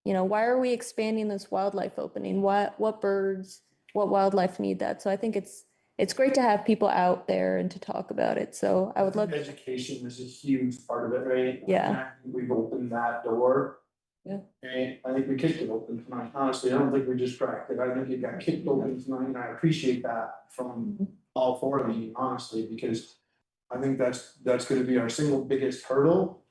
Why are we expanding this wildlife opening? What birds, what wildlife need that? So I think it's great to have people out there and to talk about it. So I would love. Education is a huge part of it, right? Yeah. And I think we've opened that door. Yeah. And I think we kicked it open tonight. Honestly, I don't think we just cracked it. I think it got kicked open tonight, and I appreciate that from all four of you, honestly, because I think that's gonna be our single biggest hurdle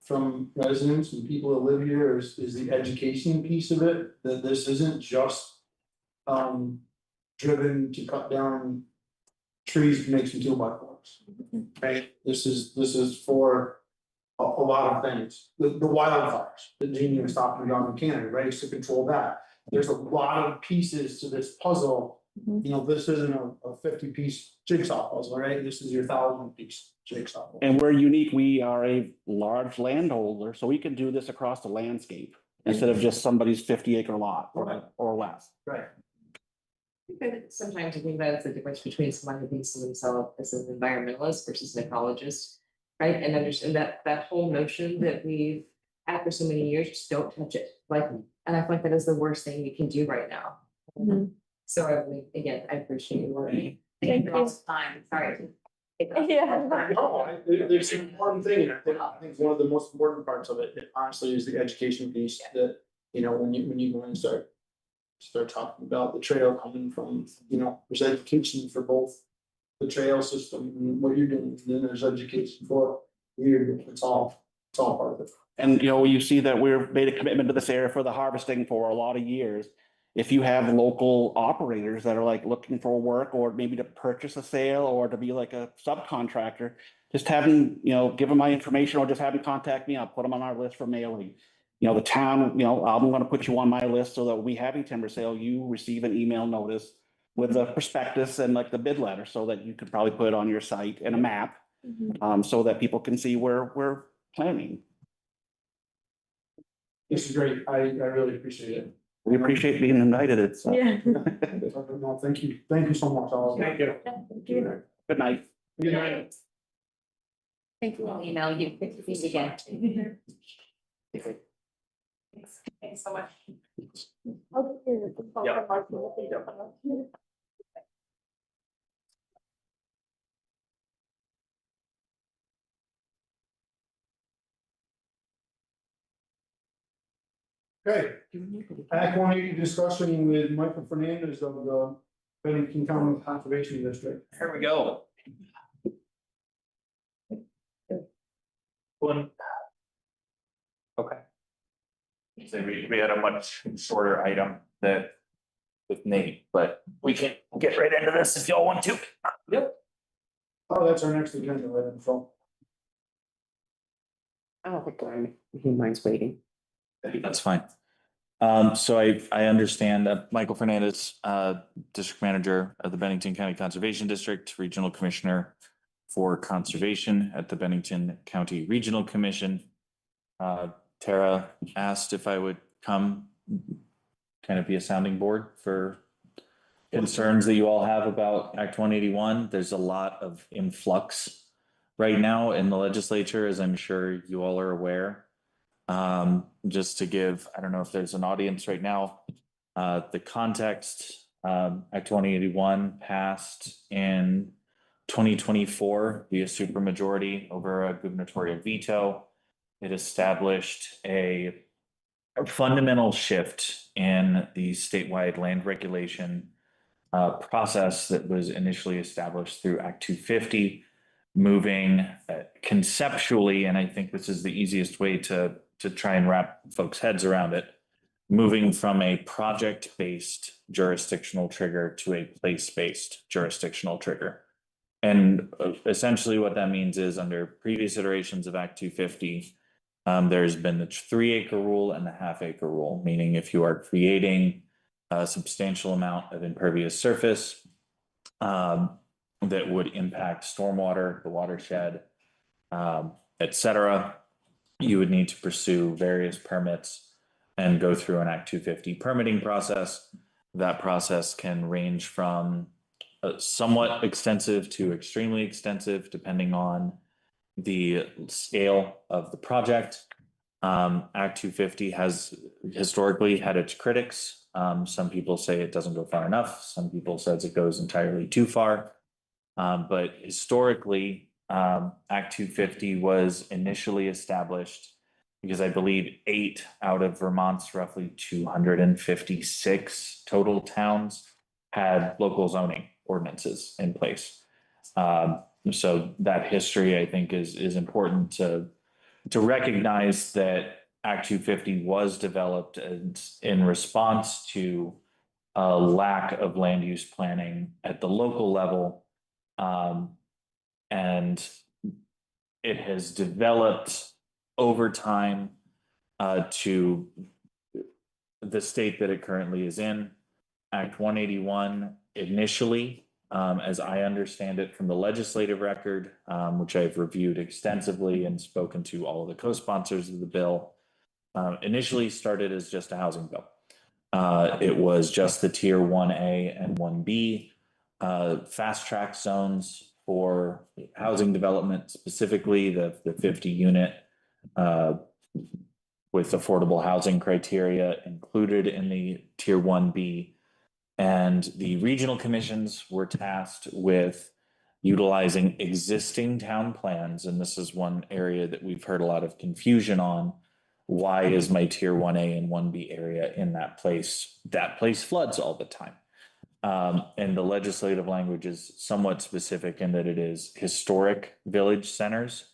from residents and people that live here is the education piece of it, that this isn't just driven to cut down trees to make some 2x4s. Right, this is for a lot of things, the wildfires that Jeannie was talking about in Canada, right, to control that. There's a lot of pieces to this puzzle, this isn't a 50-piece jigsaw puzzle, right, this is your 1,000-piece jigsaw puzzle. And we're unique. We are a large landholder, so we can do this across the landscape instead of just somebody's 50-acre lot or less. Right. Sometimes I think that it's the difference between someone who thinks of themselves as an environmentalist versus an ecologist, right? And understand that whole notion that we've had for so many years, just don't touch it. And I feel like that is the worst thing we can do right now. Mhm. So I appreciate your work. Thank you. Time, sorry. Yeah. No, there's an important thing, and I think one of the most important parts of it, honestly, is the education piece that, when you go and start talking about the trail coming from, there's education for both the trail system and what you're doing, and then there's education for you, it's all part of it. And, you see that we've made a commitment to this area for the harvesting for a lot of years. If you have local operators that are like looking for work or maybe to purchase a sale or to be like a subcontractor, just having, give them my information or just have them contact me. I'll put them on our list for mailing. The town, I'm gonna put you on my list so that when we have a timber sale, you receive an email notice with the prospectus and like the bid letter so that you could probably put it on your site and a map, so that people can see where we're planning. This is great, I really appreciate it. We appreciate being invited. It's Yeah. No, thank you so much, all of you. Thank you. Thank you. good night. Good night. Thank you. I'll email you again. Thanks so much. Okay. Okay, Act 180 discussion with Michael Fernandez of the Bennington County Conservation District. Here we go. One. Okay. So we had a much shorter item that with Nate, but we can get right into this if y'all want to. Yep. Oh, that's our next agenda item, so. Oh, darn, he minds waiting. That's fine. So I understand that Michael Fernandez, District Manager of the Bennington County Conservation District, Regional Commissioner for Conservation at the Bennington County Regional Commission. Tara asked if I would come kind of be a sounding board for concerns that you all have about Act 181. There's a lot of influx right now in the legislature, as I'm sure you all are aware. Just to give, I don't know if there's an audience right now, the context, Act 181 passed in 2024 via supermajority over a gubernatorial veto. It established a fundamental shift in the statewide land regulation process that was initially established through Act 250, moving conceptually, and I think this is the easiest way to try and wrap folks' heads around it, moving from a project-based jurisdictional trigger to a place-based jurisdictional trigger. And essentially what that means is under previous iterations of Act 250, there's been the 3-acre rule and the half-acre rule, meaning if you are creating a substantial amount of impervious surface that would impact stormwater, the watershed, et cetera, you would need to pursue various permits and go through an Act 250 permitting process. That process can range from somewhat extensive to extremely extensive, depending on the scale of the project. Act 250 has historically had its critics. Some people say it doesn't go far enough. Some people says it goes entirely too far. But historically, Act 250 was initially established because I believe 8 out of Vermont's roughly 256 total towns had local zoning ordinances in place. So that history, I think, is important to recognize that Act 250 was developed in response to a lack of land use planning at the local level. And it has developed over time to the state that it currently is in. Act 181 initially, as I understand it from the legislative record, which I've reviewed extensively and spoken to all of the co-sponsors of the bill, initially started as just a housing bill. It was just the tier 1A and 1B fast track zones for housing development, specifically the 50 unit with affordable housing criteria included in the tier 1B. And the regional commissions were tasked with utilizing existing town plans. And this is one area that we've heard a lot of confusion on. Why is my tier 1A and 1B area in that place? That place floods all the time. And the legislative language is somewhat specific in that it is historic village centers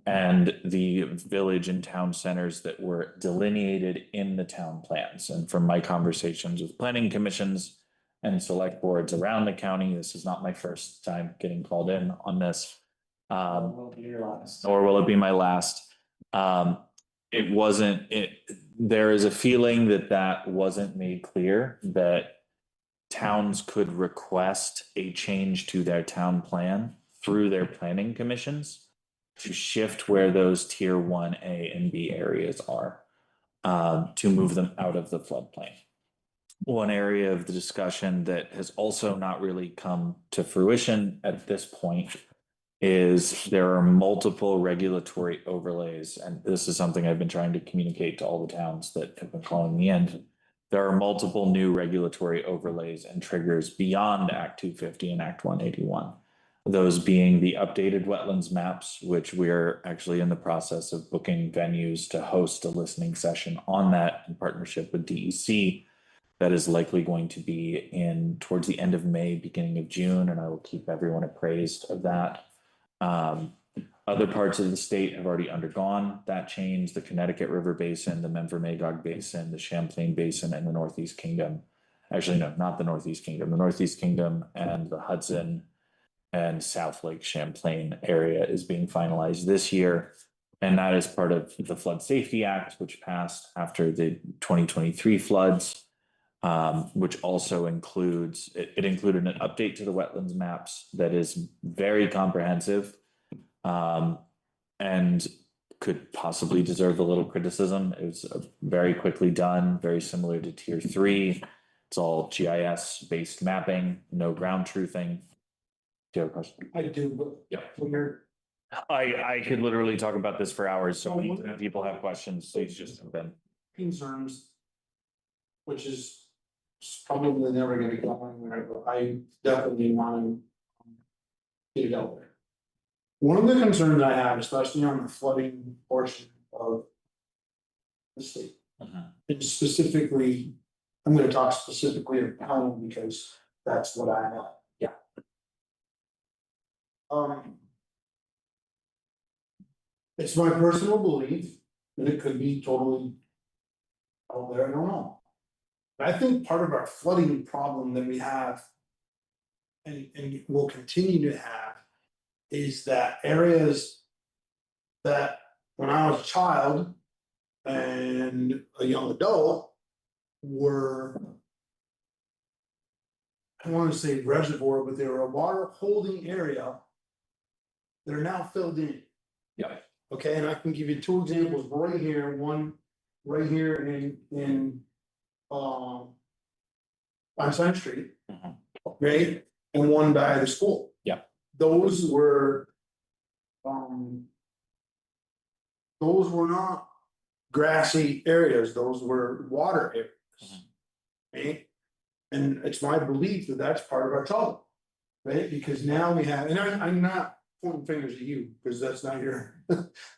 and the village and town centers that were delineated in the town plans. And from my conversations with planning commissions and select boards around the county, this is not my first time getting called in on this. Nor will it be my last. It wasn't, there is a feeling that wasn't made clear, that towns could request a change to their town plan through their planning commissions to shift where those tier 1A and B areas are, to move them out of the floodplain. One area of the discussion that has also not really come to fruition at this point is there are multiple regulatory overlays, and this is something I've been trying to communicate to all the towns that have been calling me in. There are multiple new regulatory overlays and triggers beyond Act 250 and Act 181. Those being the updated wetlands maps, which we're actually in the process of booking venues to host a listening session on that in partnership with DEC. That is likely going to be towards the end of May, beginning of June, and I will keep everyone appraised of that. Other parts of the state have already undergone that change: the Connecticut River Basin, the Menfor-Magog Basin, the Champlain Basin, and the Northeast Kingdom. Actually, no, not the Northeast Kingdom. The Northeast Kingdom and the Hudson and South Lake Champlain area is being finalized this year. And that is part of the Flood Safety Act, which passed after the 2023 floods. Which also includes, it included an update to the wetlands maps that is very comprehensive. And could possibly deserve a little criticism. It was very quickly done, very similar to Tier 3. It's all GIS-based mapping, no ground truthing. Do you have a question? I do, but. Yeah. When you're, I could literally talk about this for hours, so if people have questions, please just jump in. concerns, which is probably never gonna go anywhere, but I definitely want to get it out there. One of the concerns I have, especially on the flooding portion of the state, and specifically, I'm gonna talk specifically of Pownal because that's what I know. Yeah. It's my personal belief that it could be totally out there, I don't know. But I think part of our flooding problem that we have and will continue to have is that areas that when I was a child and a young adult were, I want to say reservoir, but they were a water holding area that are now filled in. Yeah. Okay, and I can give you two examples right here, one right here in Einstein Street. Right, and one by the school. Yeah. Those were not grassy areas, those were water areas. Right, and it's my belief that that's part of our trouble. Right, because now we have, and I'm not pointing fingers at you, because that's not your,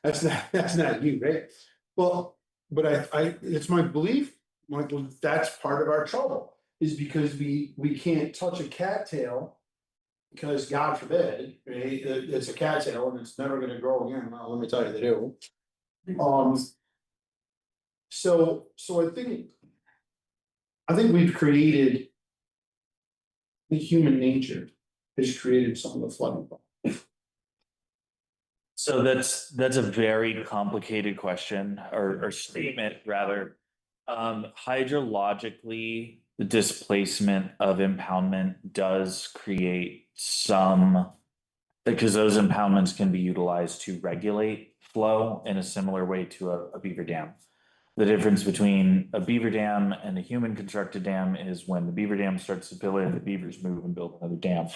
that's not you, right? Well, but I, it's my belief, Michael, that's part of our trouble, is because we can't touch a cattail. Because God forbid, right, it's a cattail and it's never gonna grow again, well, let me tell you, they do. So I think we've created. The human nature has created some of the flooding. So that's a very complicated question or statement rather. Hydrologically, the displacement of impoundment does create some, because those impoundments can be utilized to regulate flow in a similar way to a beaver dam. The difference between a beaver dam and a human constructed dam is when the beaver dam starts to fill in, the beavers move and build another dam.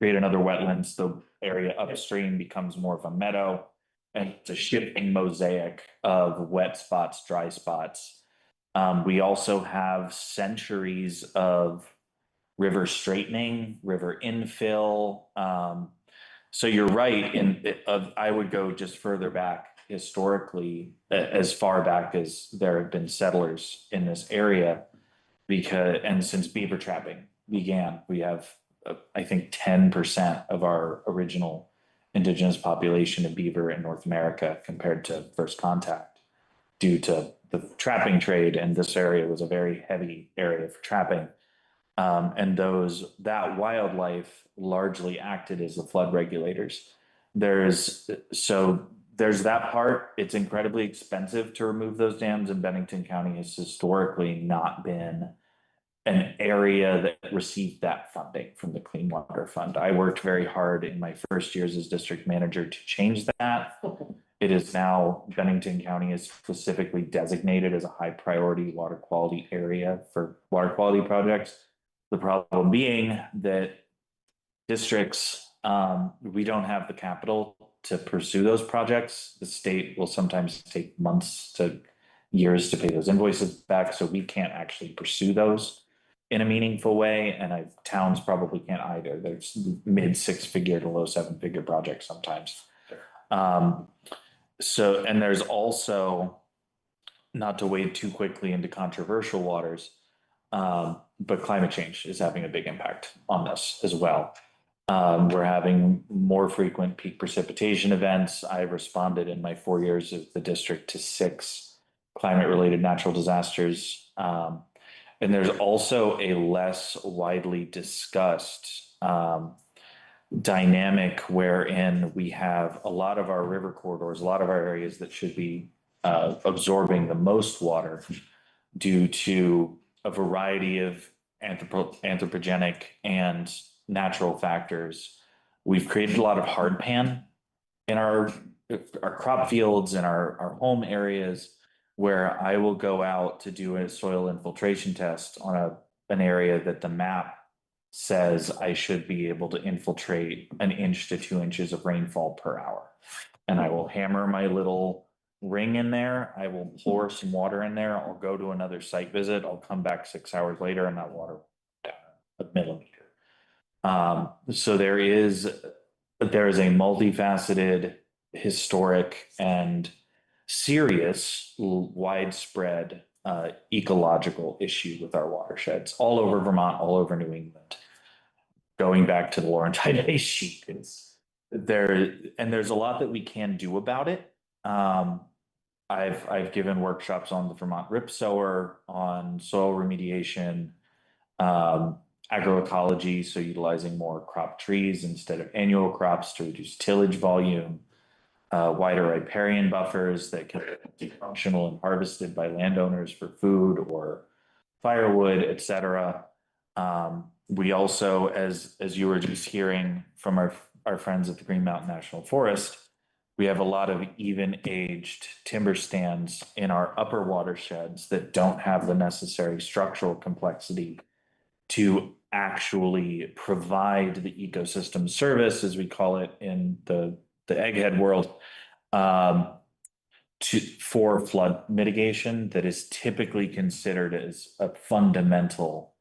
Create another wetlands, the area upstream becomes more of a meadow. And it's a shifting mosaic of wet spots, dry spots. We also have centuries of river straightening, river infill. So you're right, I would go just further back historically, as far back as there have been settlers in this area. And since beaver trapping began, we have I think 10% of our original indigenous population of beaver in North America compared to first contact, due to the trapping trade, and this area was a very heavy area for trapping. And that wildlife largely acted as the flood regulators. There's that part. It's incredibly expensive to remove those dams, and Bennington County has historically not been an area that received that funding from the Clean Water Fund. I worked very hard in my first years as district manager to change that. It is now, Bennington County is specifically designated as a high priority water quality area for water quality projects. The problem being that districts, we don't have the capital to pursue those projects. The state will sometimes take months to years to pay those invoices back, so we can't actually pursue those. in a meaningful way, and towns probably can't either. There's mid 6-figure to low 7-figure projects sometimes. So, and there's also, not to wade too quickly into controversial waters, but climate change is having a big impact on this as well. We're having more frequent peak precipitation events. I responded in my 4 years of the district to 6 climate-related natural disasters. And there's also a less widely discussed dynamic wherein we have a lot of our river corridors, a lot of our areas that should be absorbing the most water due to a variety of anthropogenic and natural factors. We've created a lot of hard pan in our crop fields and our home areas, where I will go out to do a soil infiltration test on an area that the map says I should be able to infiltrate 1 inch to 2 inches of rainfall per hour. And I will hammer my little ring in there. I will pour some water in there. I'll go to another site visit. I'll come back 6 hours later and that water down 1 millimeter. So there is a multifaceted, historic, and serious, widespread ecological issue with our watersheds all over Vermont, all over New England. Going back to the Laurentide ice sheet, there's a lot that we can do about it. I've given workshops on the Vermont rip sower, on soil remediation, agroecology, so utilizing more crop trees instead of annual crops to reduce tillage volume, wider riparian buffers that can be functional and harvested by landowners for food or firewood, etc. We also, as you were just hearing from our friends at the Green Mountain National Forest, we have a lot of even-aged timber stands in our upper watersheds that don't have the necessary structural complexity to actually provide the ecosystem service, as we call it in the egghead world, for flood mitigation that is typically considered as a fundamental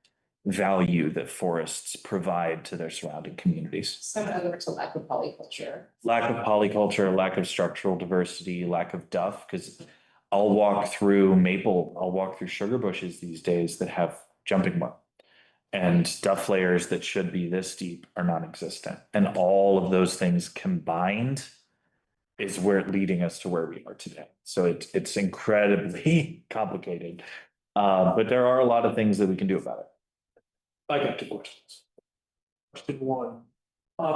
value that forests provide to their surrounding communities. So in other words, a lack of polyculture. Lack of polyculture, lack of structural diversity, lack of duff, because I'll walk through sugar bushes these days that have jumping mud. And duff layers that should be this deep are non-existent. And all of those things combined is where it's leading us to where we are today. So it's incredibly complicated. But there are a lot of things that we can do about it. I got 2 questions. Question 1,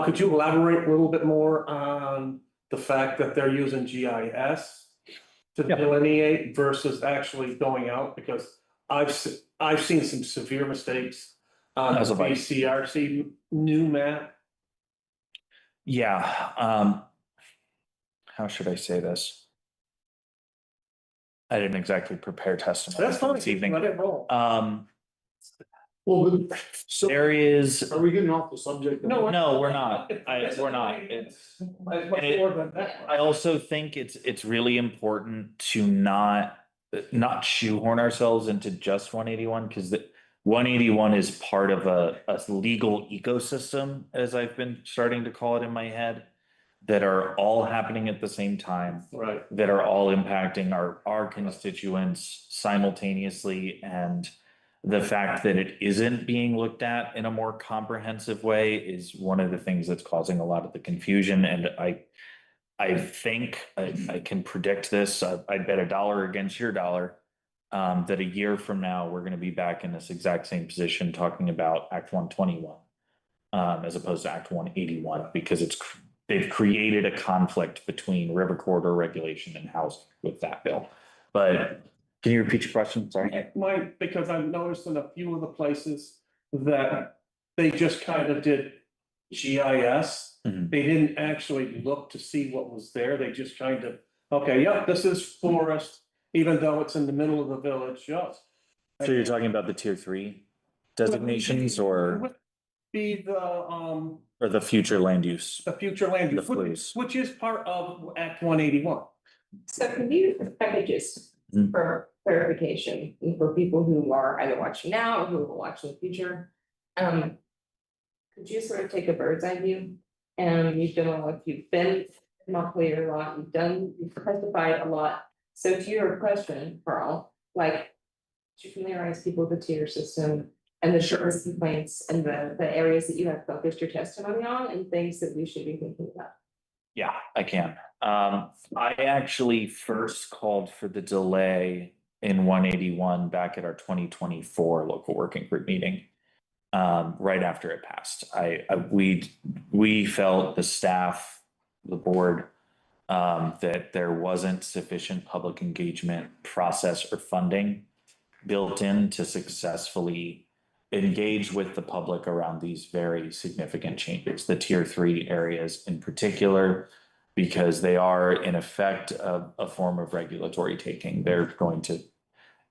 could you elaborate a little bit more on the fact that they're using GIS to delineate versus actually going out? Because I've seen some severe mistakes on the VCRC new map. Yeah. How should I say this? I didn't exactly prepare testimony That's fine. this evening. Let it roll. Well, so There is. are we getting off the subject? No, we're not. We're not. I also think it's really important to not shoehorn ourselves into just 181, because the 181 is part of a legal ecosystem, as I've been starting to call it in my head, that are all happening at the same time, Right. that are all impacting our constituents simultaneously. And the fact that it isn't being looked at in a more comprehensive way is one of the things that's causing a lot of the confusion. And I think I can predict this. I'd bet $1 against your dollar that a year from now, we're going to be back in this exact same position talking about Act 121 as opposed to Act 181, because they've created a conflict between river corridor regulation and housing with that bill. But can you repeat your question? Sorry. Because I've noticed in a few of the places that they just kind of did GIS. Mhm. They didn't actually look to see what was there. They just kind of, okay, yep, this is forest, even though it's in the middle of the village, yes. So you're talking about the tier 3 designations or Be or the future land use? the future land use, The FLUs. which is part of Act 181. So can you, if I could just, Mhm. for clarification for people who are either watching now or who will watch in the future. Could you sort of take a bird's eye view? You've done a lot, you've been in Montpelier a lot, you've testified a lot. So to your question, Carl, like, to familiarize people with the tier system and the shortlist complaints and the areas that you have focused your testimony on and things that we should be thinking about. Yeah, I can. I actually first called for the delay in 181 back at our 2024 local working group meeting. Right after it passed, we felt, the staff, the board, that there wasn't sufficient public engagement process or funding built in to successfully engage with the public around these very significant changes, the tier 3 areas in particular, because they are in effect a form of regulatory taking. They're going to,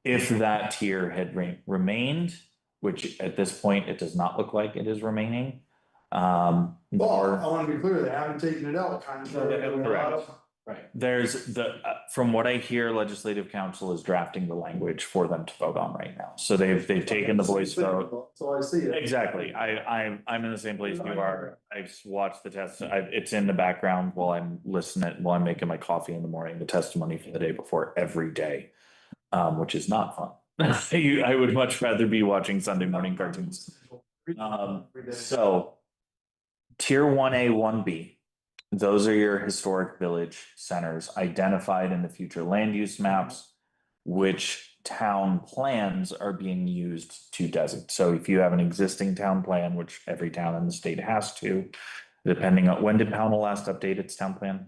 if that tier had remained, which at this point, it does not look like it is remaining. Well, I want to be clear, they haven't taken it out, kind of. Correct. Right. There's from what I hear, legislative council is drafting the language for them to vote on right now. So they've taken the voice vote. So I see it. Exactly. I'm in the same place you are. I've watched the test. It's in the background while I'm listening, while I'm making my coffee in the morning, the testimony for the day before every day, which is not fun. I would much rather be watching Sunday morning cartoons. So tier 1A, 1B. Those are your historic village centers identified in the future land use maps, which town plans are being used to designate. So if you have an existing town plan, which every town in the state has to, depending on, when did Pownal last update its town plan?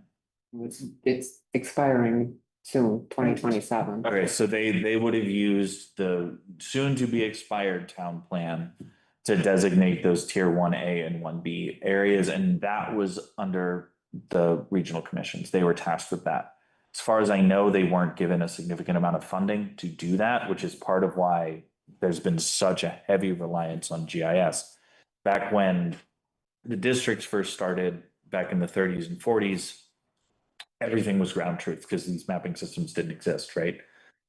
It's expiring soon, 2027. Okay, so they would have used the soon to be expired town plan to designate those tier 1A and 1B areas, and that was under the regional commissions. They were tasked with that. As far as I know, they weren't given a significant amount of funding to do that, which is part of why there's been such a heavy reliance on GIS. Back when the districts first started, back in the 30s and 40s, everything was ground truth because these mapping systems didn't exist, right?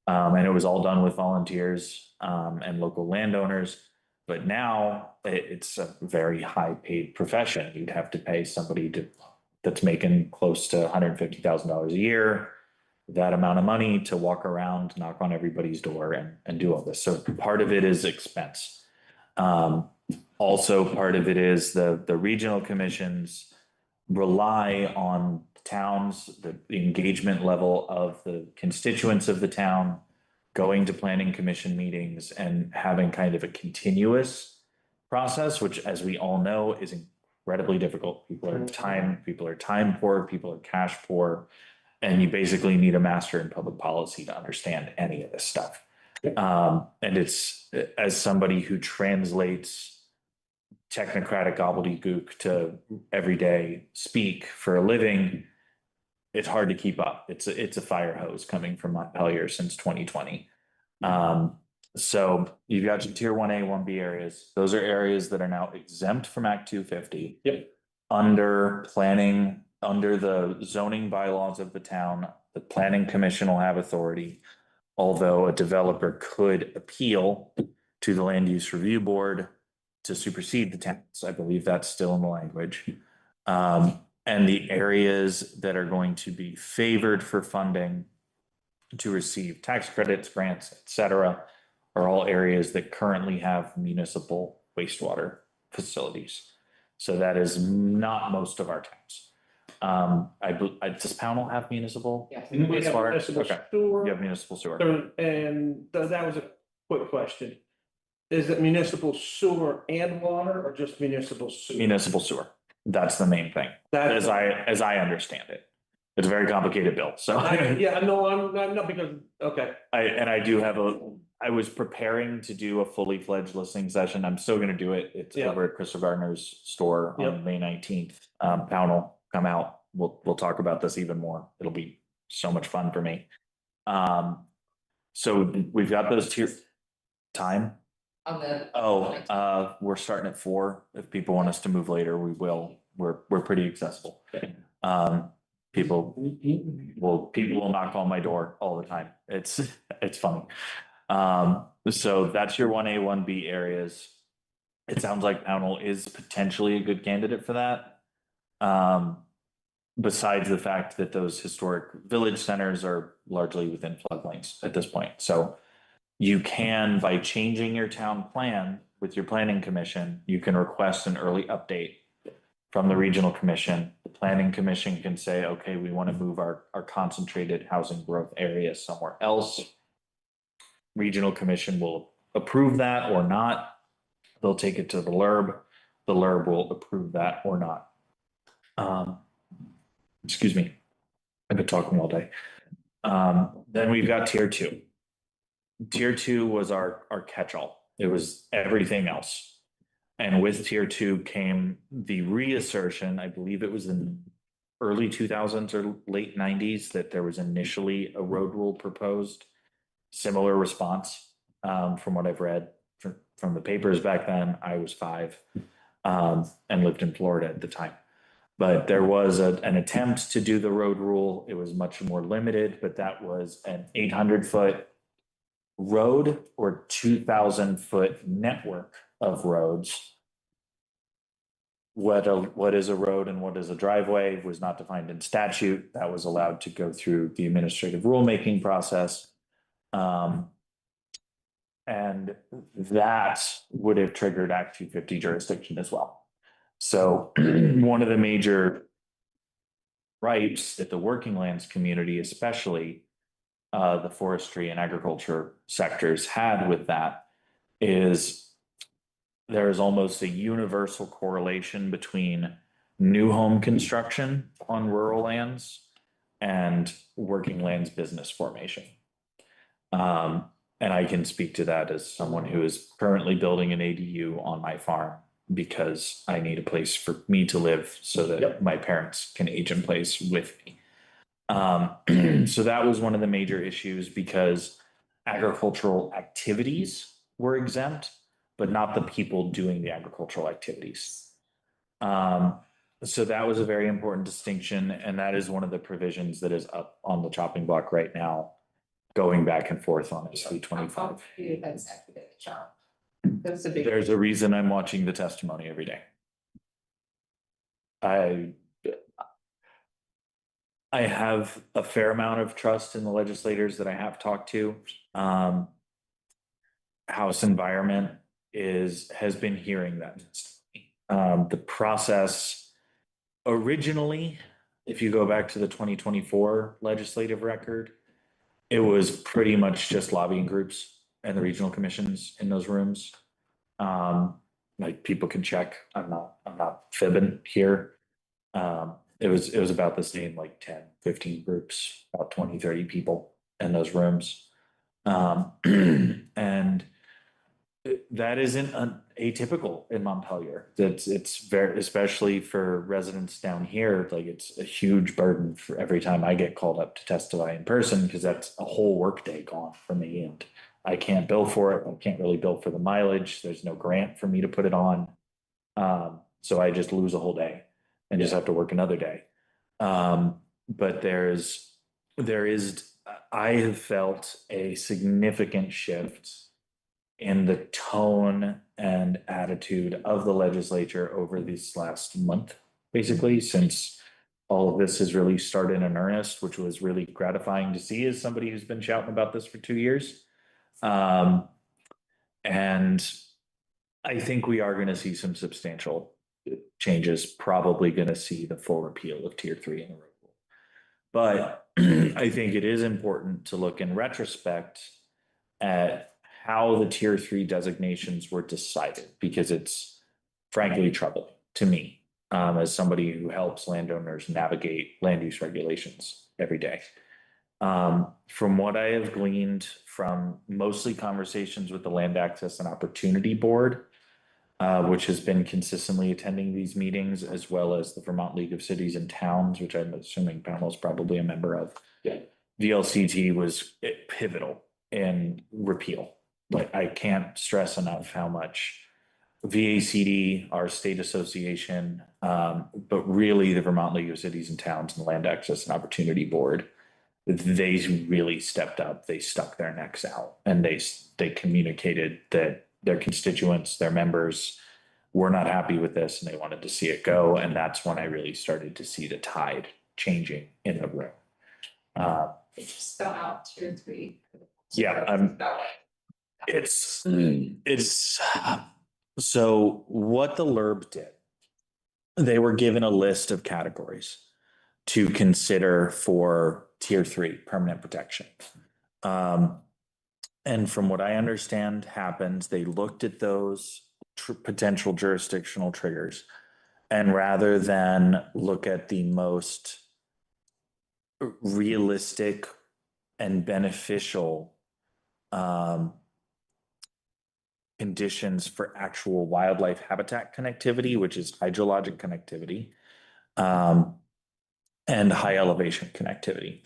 And it was all done with volunteers and local landowners. But now it's a very high paid profession. You'd have to pay somebody that's making close to $150,000 a year, that amount of money to walk around, knock on everybody's door and do all this. So part of it is expense. Also, part of it is the regional commissions rely on towns, the engagement level of the constituents of the town, going to planning commission meetings and having kind of a continuous process, which, as we all know, is incredibly difficult. People are time poor, people are cash poor, and you basically need a master in public policy to understand any of this stuff. And it's, as somebody who translates technocratic gobbledygook to everyday speak for a living, it's hard to keep up. It's a fire hose coming from Montpelier since 2020. So you've got your tier 1A, 1B areas. Those are areas that are now exempt from Act 250. Yep. Under planning, under the zoning bylaws of the town, the planning commission will have authority. Although a developer could appeal to the land use review board to supersede the towns. I believe that's still in the language. And the areas that are going to be favored for funding to receive tax credits, grants, et cetera, are all areas that currently have municipal wastewater facilities. So that is not most of our towns. Does Pownal have municipal? Yes. We have wastewater? municipal Okay. sewer. You have municipal sewer. And that was a quick question. Is it municipal sewer and water or just municipal sewer? Municipal sewer. That's the main thing, as I understand it. It's a very complicated bill, so. Yeah, no, I'm not because, okay. I was preparing to do a fully fledged listening session. I'm still gonna do it. It's Yeah. over at Christopher Gardner's store on May 19th. Pownal, come out. We'll talk about this even more. It'll be so much fun for me. So we've got those tiers. Time? On the. We're starting at 4. If people want us to move later, we will. We're pretty accessible. People will knock on my door all the time. It's funny. So that's your 1A, 1B areas. It sounds like Pownal is potentially a good candidate for that. Besides the fact that those historic village centers are largely within floodplains at this point. So you can, by changing your town plan with your planning commission, you can request an early update from the regional commission. The planning commission can say, okay, we want to move our concentrated housing growth area somewhere else. Regional commission will approve that or not. They'll take it to the LURB. The LURB will approve that or not. Excuse me. I've been talking all day. Then we've got tier 2. Tier 2 was our catch-all. It was everything else. And with tier 2 came the reassertion, I believe it was in early 2000s or late 90s, that there was initially a road rule proposed. Similar response from what I've read from the papers back then. I was 5 and lived in Florida at the time. But there was an attempt to do the road rule. It was much more limited, but that was an 800-foot road or 2,000-foot network of roads. What is a road and what is a driveway was not defined in statute. That was allowed to go through the administrative rulemaking process. And that would have triggered Act 250 jurisdiction as well. So one of the major gripes that the working lands community, especially the forestry and agriculture sectors, had with that is there is almost a universal correlation between new home construction on rural lands and working lands business formation. And I can speak to that as someone who is currently building an ADU on my farm because I need a place for me to live so that my parents can age in place with me. So that was one of the major issues because agricultural activities were exempt, but not the people doing the agricultural activities. So that was a very important distinction, and that is one of the provisions that is up on the chopping block right now, going back and forth on SB 25. There's a reason I'm watching the testimony every day. I have a fair amount of trust in the legislators that I have talked to. House Environment has been hearing that. The process originally, if you go back to the 2024 legislative record, it was pretty much just lobbying groups and the regional commissions in those rooms. Like people can check. I'm not fibbing here. It was about the same, like 10, 15 groups, about 20, 30 people in those rooms. And that isn't atypical in Montpelier. It's very, especially for residents down here, like it's a huge burden for every time I get called up to testify in person, because that's a whole workday gone for me. And I can't bill for it. I can't really bill for the mileage. There's no grant for me to put it on. So I just lose a whole day and just have to work another day. But I have felt a significant shift in the tone and attitude of the legislature over this last month, basically, since all of this has really started in earnest, which was really gratifying to see as somebody who's been shouting about this for 2 years. And I think we are going to see some substantial changes, probably going to see the full repeal of Tier 3 in the road rule. But I think it is important to look in retrospect at how the Tier 3 designations were decided, because it's frankly troubling to me as somebody who helps landowners navigate land use regulations every day. From what I have gleaned from mostly conversations with the Land Access and Opportunity Board, which has been consistently attending these meetings, as well as the Vermont League of Cities and Towns, which I'm assuming Pownal is probably a member of. Yeah. VLCT was pivotal in repeal. Like, I can't stress enough how much VACD, our state association, but really the Vermont League of Cities and Towns and Land Access and Opportunity Board, they really stepped up. They stuck their necks out and they communicated that their constituents, their members were not happy with this and they wanted to see it go. And that's when I really started to see the tide changing in the room. Spell out 2 or 3. Yeah, so what the LURB did, they were given a list of categories to consider for tier 3 permanent protection. And from what I understand happens, they looked at those potential jurisdictional triggers, and rather than look at the most realistic and beneficial conditions for actual wildlife habitat connectivity, which is hydrologic connectivity, and high elevation connectivity.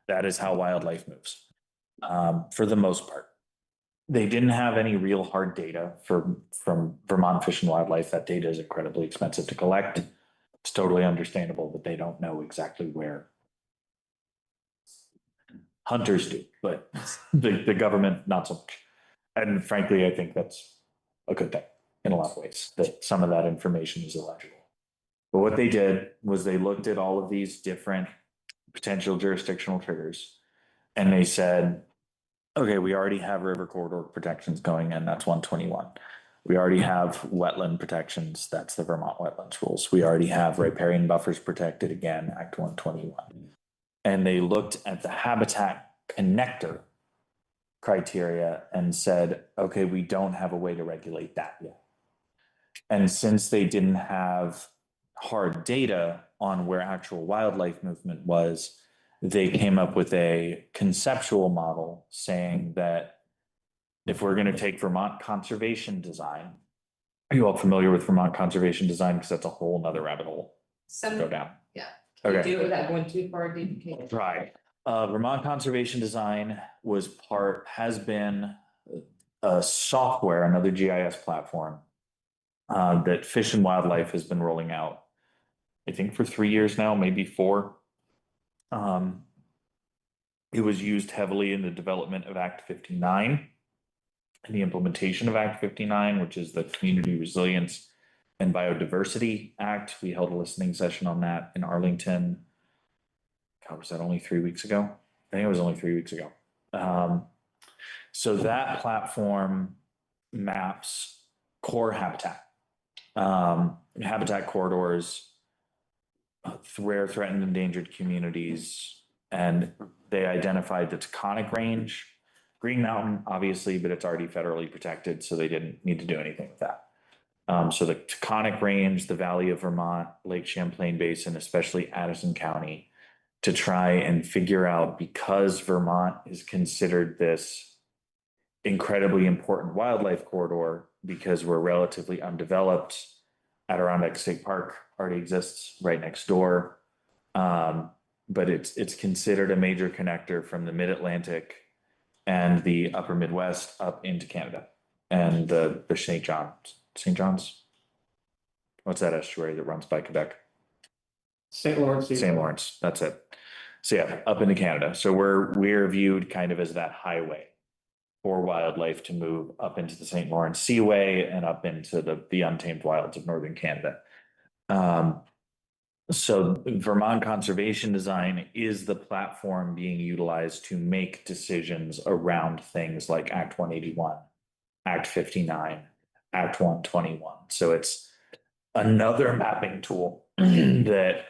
That is how wildlife moves, for the most part. They didn't have any real hard data from Vermont Fish and Wildlife. That data is incredibly expensive to collect. It's totally understandable that they don't know exactly where. Hunters do, but the government, not so much. And frankly, I think that's a good thing in a lot of ways, that some of that information is illegible. But what they did was they looked at all of these different potential jurisdictional triggers and they said, okay, we already have river corridor protections going in, that's 121. We already have wetland protections, that's the Vermont wetlands rules. We already have riparian buffers protected, again, Act 121. And they looked at the habitat connector criteria and said, okay, we don't have a way to regulate that yet. And since they didn't have hard data on where actual wildlife movement was, they came up with a conceptual model saying that if we're going to take Vermont conservation design, are you all familiar with Vermont conservation design? Because that's a whole nother rabbit hole to go down. Yeah. Okay. Do it without going too far deep. Right. Vermont conservation design has been a software, another GIS platform that Fish and Wildlife has been rolling out, I think for 3 years now, maybe 4. It was used heavily in the development of Act 59 and the implementation of Act 59, which is the Community Resilience and Biodiversity Act. We held a listening session on that in Arlington. God, was that only 3 weeks ago? I think it was only 3 weeks ago. So that platform maps core habitat, habitat corridors, rare, threatened, endangered communities, and they identified the Taconic Range, Green Mountain, obviously, but it's already federally protected, so they didn't need to do anything with that. So the Taconic Range, the Valley of Vermont, Lake Champlain Basin, especially Addison County, to try and figure out, because Vermont is considered this incredibly important wildlife corridor because we're relatively undeveloped. Adirondack State Park already exists right next door. But it's considered a major connector from the mid-Atlantic and the upper Midwest up into Canada and the St. John's. What's that estuary that runs by Quebec? St. Lawrence. St. Lawrence, that's it. So yeah, up into Canada. So we're viewed kind of as that highway for wildlife to move up into the St. Lawrence Seaway and up into the untamed wilds of northern Canada. So Vermont conservation design is the platform being utilized to make decisions around things like Act 181, Act 59, Act 121. So it's another mapping tool that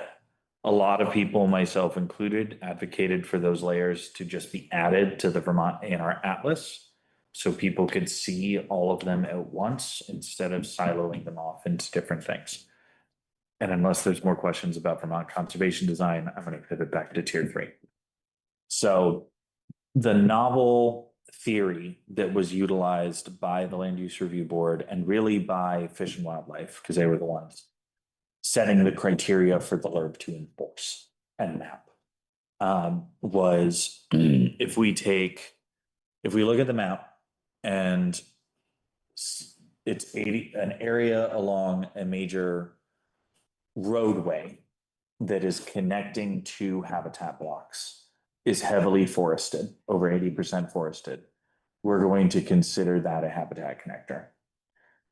a lot of people, myself included, advocated for those layers to just be added to the Vermont A&R Atlas so people could see all of them at once instead of siloing them off into different things. And unless there's more questions about Vermont conservation design, I'm going to pivot back to tier 3. So the novel theory that was utilized by the Land Use Review Board and really by Fish and Wildlife, because they were the ones setting the criteria for the LURB to enforce and map, was if we look at the map and it's an area along a major roadway that is connecting to habitat blocks is heavily forested, over 80% forested. We're going to consider that a habitat connector.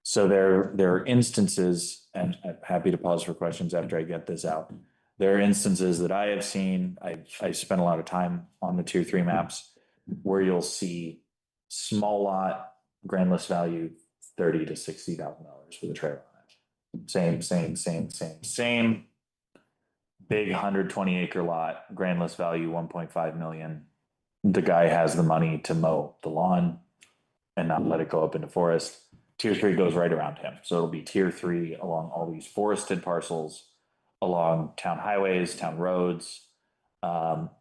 So there are instances, and I'm happy to pause for questions after I get this out. There are instances that I have seen, I spent a lot of time on the tier 3 maps, where you'll see small lot, grand list value, $30,000 to $60,000 for the trailer on it. Same. Big 120 acre lot, grand list value 1.5 million. The guy has the money to mow the lawn and not let it go up into forest. Tier 3 goes right around him. So it'll be tier 3 along all these forested parcels, along town highways, town roads.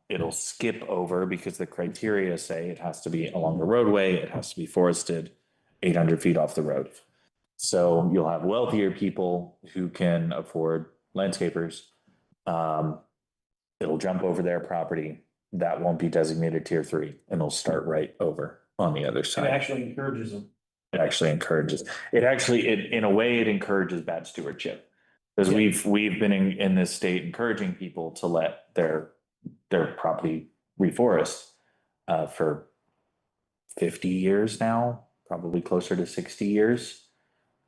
It'll skip over because the criteria say it has to be along the roadway, it has to be forested 800 feet off the road. So you'll have wealthier people who can afford landscapers. It'll jump over their property. That won't be designated tier 3, and it'll start right over on the other It side. actually encourages them. It actually encourages, in a way, it encourages bad stewardship. Because we've been in this state encouraging people to let their property reforest for 50 years now, probably closer to 60 years.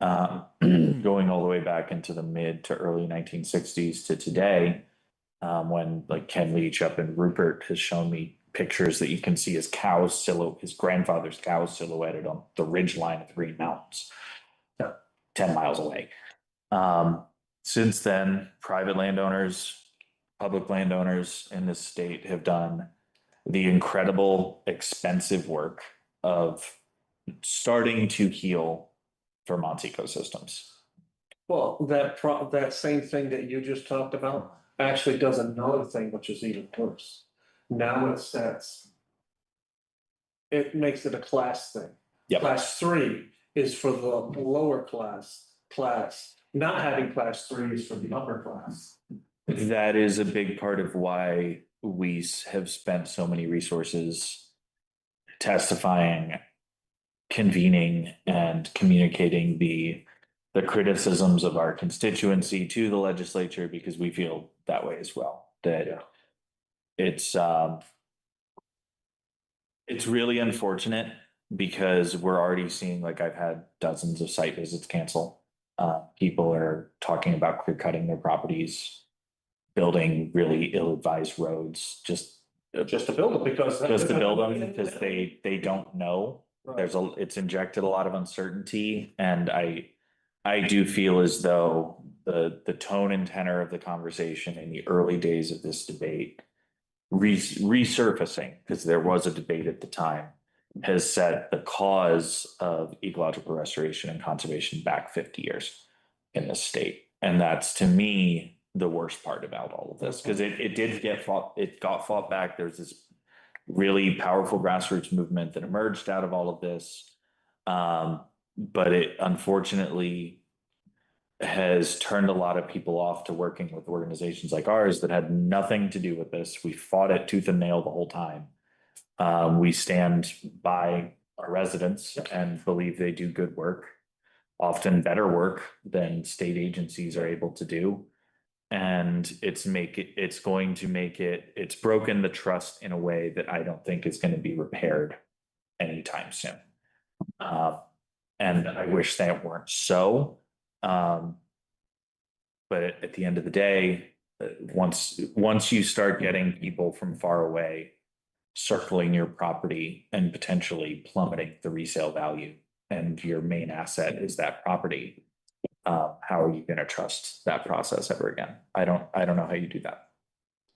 Going all the way back into the mid to early 1960s to today, when like Ken Leach up in Rupert has shown me pictures that you can see his grandfather's cows silhouetted on the ridge line of the Green Mountains, 10 miles away. Since then, private landowners, public landowners in this state have done the incredible, expensive work of starting to heal Vermont's ecosystems. Well, that same thing that you just talked about actually does another thing, which is even worse. Now it makes it a class thing. Yep. Class 3 is for the lower class. Not having class 3 is for the upper class. That is a big part of why we have spent so many resources testifying, convening, and communicating the criticisms of our constituency to the legislature, because we feel that way as well. That it's really unfortunate, because we're already seeing, like, I've had dozens of site visits cancel. People are talking about clear cutting their properties, building really ill-advised roads, just Just to build it because. to build them, because they don't know. It's injected a lot of uncertainty, and I do feel as though the tone and tenor of the conversation in the early days of this debate, resurfacing, because there was a debate at the time, has set the cause of ecological restoration and conservation back 50 years in this state. And that's, to me, the worst part about all of this, because it got fought back. There's this really powerful grassroots movement that emerged out of all of this. But it unfortunately has turned a lot of people off to working with organizations like ours that had nothing to do with this. We fought it tooth and nail the whole time. We stand by our residents and believe they do good work, often better work than state agencies are able to do. And it's broken the trust in a way that I don't think is going to be repaired anytime soon. And I wish that weren't so. But at the end of the day, once you start getting people from far away circling your property and potentially plummeting the resale value, and your main asset is that property, how are you going to trust that process ever again? I don't know how you do that.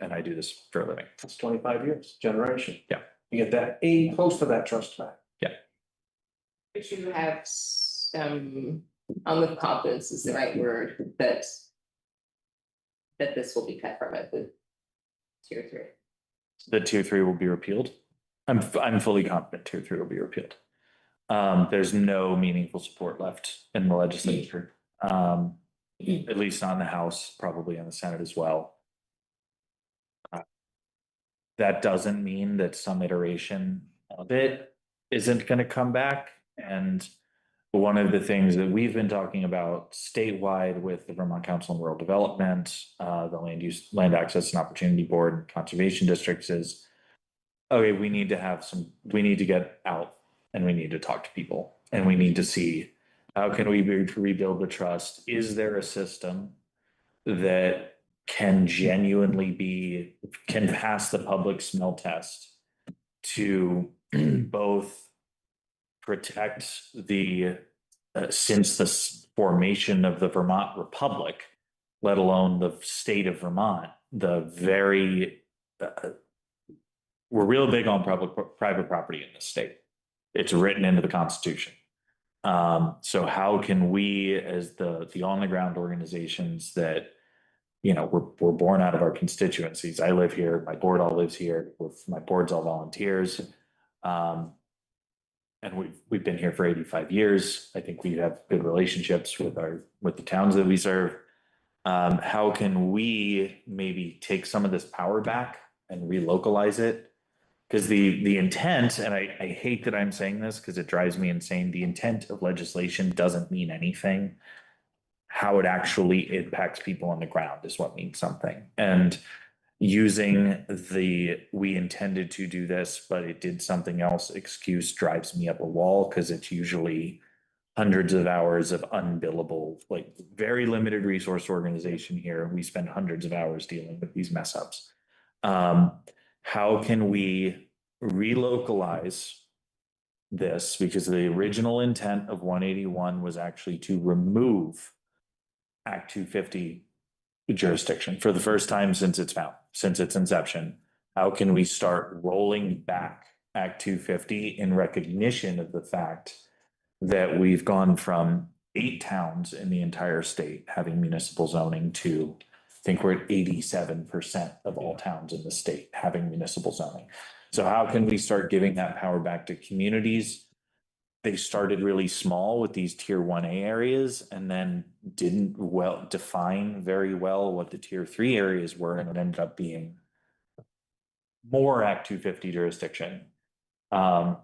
And I do this for a living. It's 25 years, generation. Yeah. You get close to that trust back. Yeah. But you have some, with confidence is the right word, that this will be cut from it, the tier 3. The tier 3 will be repealed. I'm fully confident tier 3 will be repealed. There's no meaningful support left in the legislature. At least not in the House, probably in the Senate as well. That doesn't mean that some iteration of it isn't going to come back. And one of the things that we've been talking about statewide with the Vermont Council on Rural Development, the Land Access and Opportunity Board, Conservation Districts is, okay, we need to get out and we need to talk to people and we need to see how can we rebuild the trust? Is there a system that can genuinely can pass the public smell test to both protect since the formation of the Vermont Republic, let alone the state of Vermont, we're real big on private property in this state. It's written into the Constitution. So how can we, as the on the ground organizations that, we're born out of our constituencies. I live here, my board all lives here, my board's all volunteers. And we've been here for 85 years. I think we have good relationships with the towns that we serve. How can we maybe take some of this power back and relocalize it? Because the intent, and I hate that I'm saying this because it drives me insane, the intent of legislation doesn't mean anything. How it actually impacts people on the ground is what means something. And using we intended to do this, but it did something else excuse drives me up a wall because it's usually hundreds of hours of unbillable, like very limited resource organization here. We spend hundreds of hours dealing with these mess ups. How can we relocalize this? Because the original intent of 181 was actually to remove Act 250 jurisdiction for the first time since its inception. How can we start rolling back Act 250 in recognition of the fact that we've gone from 8 towns in the entire state having municipal zoning to, I think we're at 87% of all towns in the state having municipal zoning. So how can we start giving that power back to communities? They started really small with these tier 1A areas and then didn't define very well what the tier 3 areas were, and it ended up being more Act 250 jurisdiction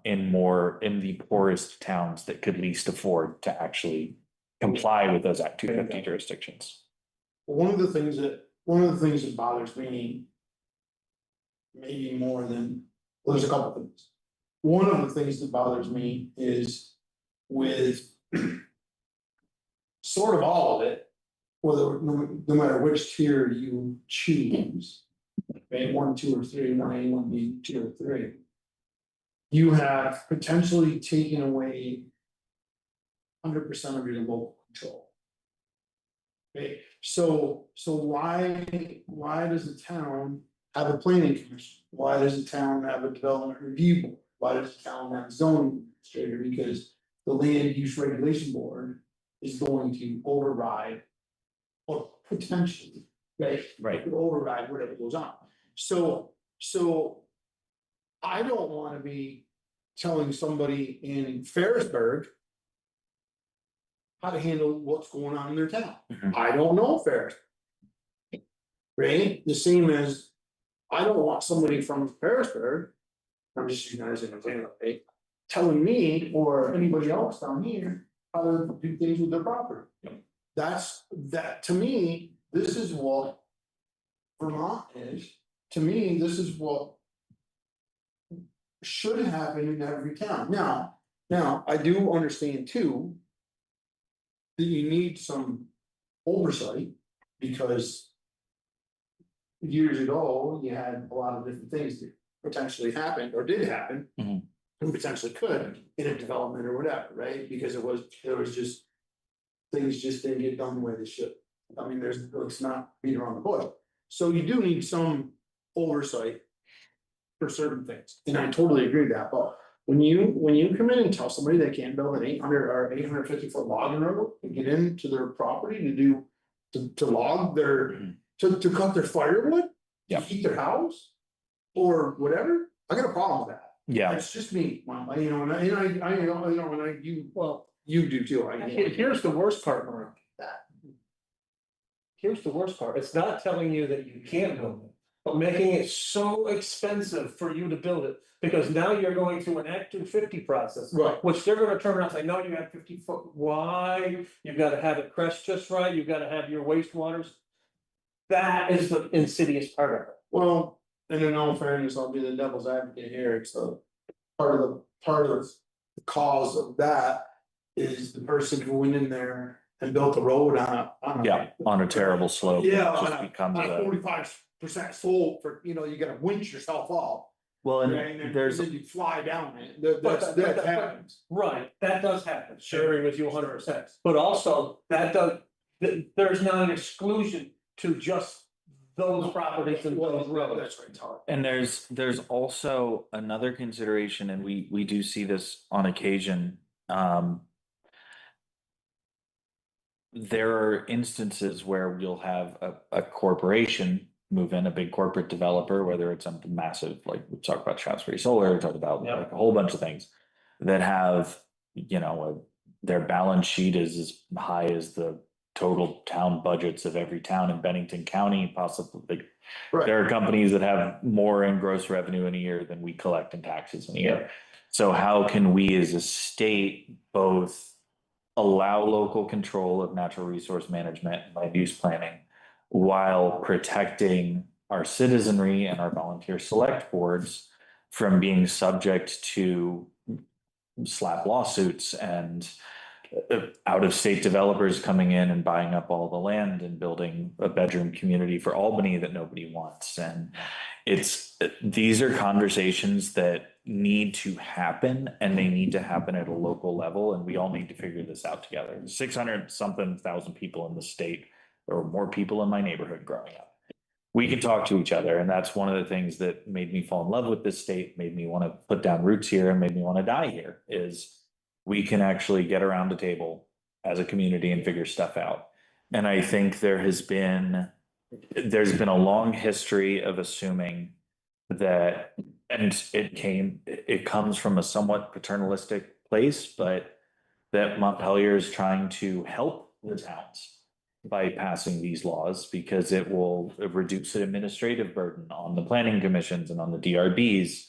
in the poorest towns that could least afford to actually comply with those Act 250 jurisdictions. One of the things that bothers me, maybe more than, well, there's a couple things. One of the things that bothers me is with sort of all of it, whether no matter which tier you choose, right, 1, 2, or 3, not anyone being 2 or 3, you have potentially taken away 100% of your local control. Okay, so why does the town have a planning commission? Why does the town have a development review board? Why does the town have a zoning administrator? Because the land use regulation board is going to override or potentially, right, override whatever goes on. So I don't want to be telling somebody in Ferrisburg how to handle what's going on in their town. I don't know Ferrisburg. Right? The same as I don't want somebody from Ferrisburg, I'm just using that as an example, right, telling me or anybody else down here how to do things with their property. That to me, this is what Vermont is. To me, this is what should happen in every town. Now, I do understand too that you need some oversight because years ago, you had a lot of different things that potentially happened or did happen. Mhm. And potentially could in a development or whatever, right? Because there was just things just didn't get done the way they should. I mean, it's not beat around the bush. So you do need some oversight for certain things, and I totally agree with that. But when you come in and tell somebody they can't build an 800 or 850-foot logging road and get into their property to log their to cut their firewood, to heat their house, or whatever, I got a problem with that. Yeah. It's just me, you know, and you do too. Here's the worst part, Mark. Here's the worst part. It's not telling you that you can't build it. but making it so expensive for you to build it, because now you're going through an Act 250 process. Right. Which they're gonna turn around and say, no, you have 50 foot wide, you've gotta have it crest just right, you've gotta have your wastewaters. That is the insidious part of it. Well, and in all fairness, I'll be the devil's advocate here, it's the part of the cause of that is the person who went in there and built a road on a. Yeah, on a terrible slope. it Yeah, just on becomes a a- 45% slope for, you gotta winch yourself up. Well, Right, and and there's, then you fly down it, that happens. Right, that does happen, sharing with you 100%, but also that does, there's not an exclusion to just those properties and those roads. That's right, Todd. and there's also another consideration, and we do see this on occasion. There are instances where we'll have a corporation move in, a big corporate developer, whether it's something massive, like we talk about Shasbury Solar, we talk about Yeah. like a whole bunch of things that have, their balance sheet is as high as the total town budgets of every town in Bennington County, possibly. Right. There are companies that have more in gross revenue in a year than we collect in taxes in a year. So how can we as a state both allow local control of natural resource management and land use planning while protecting our citizenry and our volunteer select boards from being subject to slap lawsuits and out-of-state developers coming in and buying up all the land and building a bedroom community for Albany that nobody wants. And these are conversations that need to happen, and they need to happen at a local level, and we all need to figure this out together. 600 something thousand people in the state. There were more people in my neighborhood growing up. We can talk to each other, and that's one of the things that made me fall in love with this state, made me want to put down roots here, and made me want to die here, is we can actually get around the table as a community and figure stuff out. And I think there's been a long history of assuming that, and it comes from a somewhat paternalistic place, but that Montpelier is trying to help the towns by passing these laws because it will reduce the administrative burden on the planning commissions and on the DRBs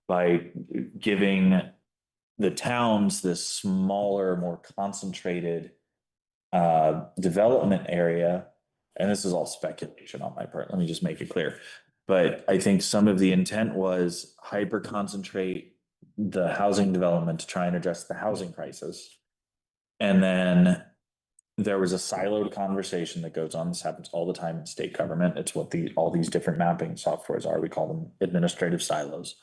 by giving the towns this smaller, more concentrated development area. And this is all speculation on my part. Let me just make it clear. But I think some of the intent was hyper concentrate the housing development to try and address the housing crisis. And then there was a siloed conversation that goes on. This happens all the time in state government. It's what all these different mapping softwares are. We call them administrative silos.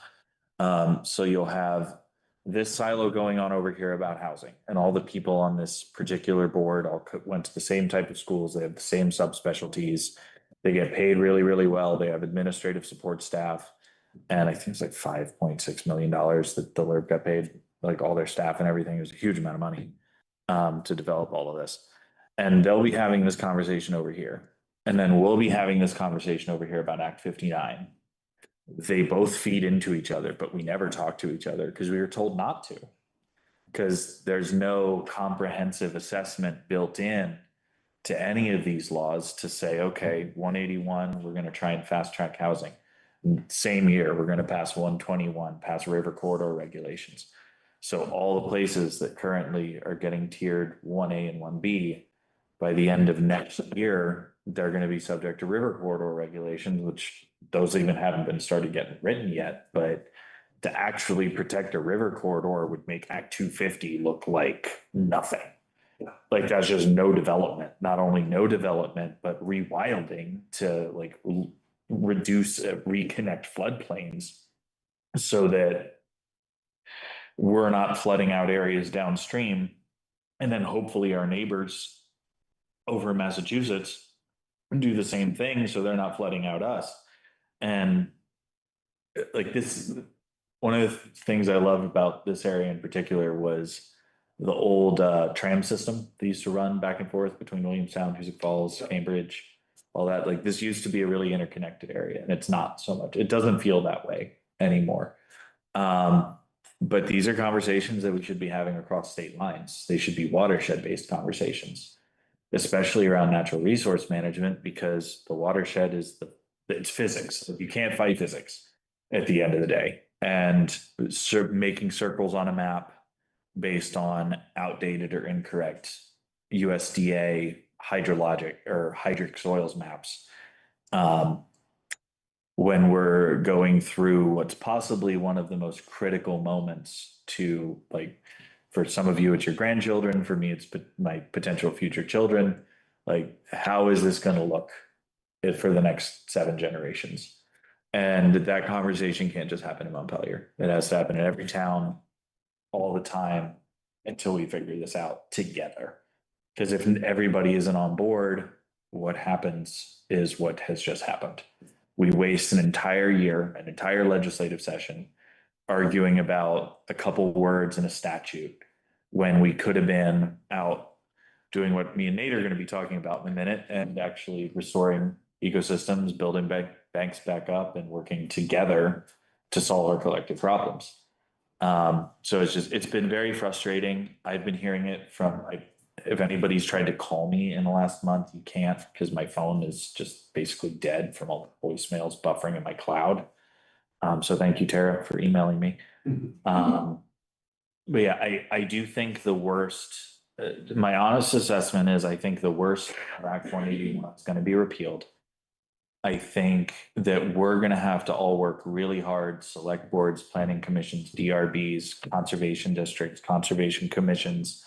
So you'll have this silo going on over here about housing, and all the people on this particular board all went to the same type of schools. They have the same subspecialties. They get paid really, really well. They have administrative support staff. And I think it's like $5.6 million that the LERB got paid, like all their staff and everything. It was a huge amount of money to develop all of this. And they'll be having this conversation over here. And then we'll be having this conversation over here about Act 59. They both feed into each other, but we never talk to each other because we were told not to. Because there's no comprehensive assessment built in to any of these laws to say, okay, 181, we're going to try and fast track housing. Same year, we're going to pass 121, pass river corridor regulations. So all the places that currently are getting tiered 1A and 1B, by the end of next year, they're going to be subject to river corridor regulations, which those even haven't been started getting written yet. But to actually protect a river corridor would make Act 250 look like nothing. Like that's just no development, not only no development, but rewilding to like reduce, reconnect floodplains so that we're not flooding out areas downstream. And then hopefully our neighbors over in Massachusetts do the same thing so they're not flooding out us. And like this, one of the things I love about this area in particular was the old tram system they used to run back and forth between Williamstown, Hoosick Falls, Cambridge, all that. Like this used to be a really interconnected area, and it's not so much. It doesn't feel that way anymore. But these are conversations that we should be having across state lines. They should be watershed-based conversations, especially around natural resource management, because the watershed is it's physics. You can't fight physics at the end of the day. And making circles on a map based on outdated or incorrect USDA hydrologic or hydric soils maps. When we're going through what's possibly one of the most critical moments to, like, for some of you, it's your grandchildren. For me, it's my potential future children. Like, how is this going to look for the next 7 generations? And that conversation can't just happen in Montpelier. It has to happen in every town all the time until we figure this out together. Because if everybody isn't on board, what happens is what has just happened. We waste an entire year, an entire legislative session, arguing about a couple words in a statute when we could have been out doing what me and Nate are going to be talking about in a minute, and actually restoring ecosystems, building banks back up, and working together to solve our collective problems. So it's been very frustrating. I've been hearing it from, like, if anybody's tried to call me in the last month, you can't, because my phone is just basically dead from all the voicemails buffering in my cloud. So thank you, Tara, for emailing me. But yeah, I do think the worst, my honest assessment is I think the worst for Act 181 is going to be repealed. I think that we're going to have to all work really hard, select boards, planning commissions, DRBs, conservation districts, conservation commissions,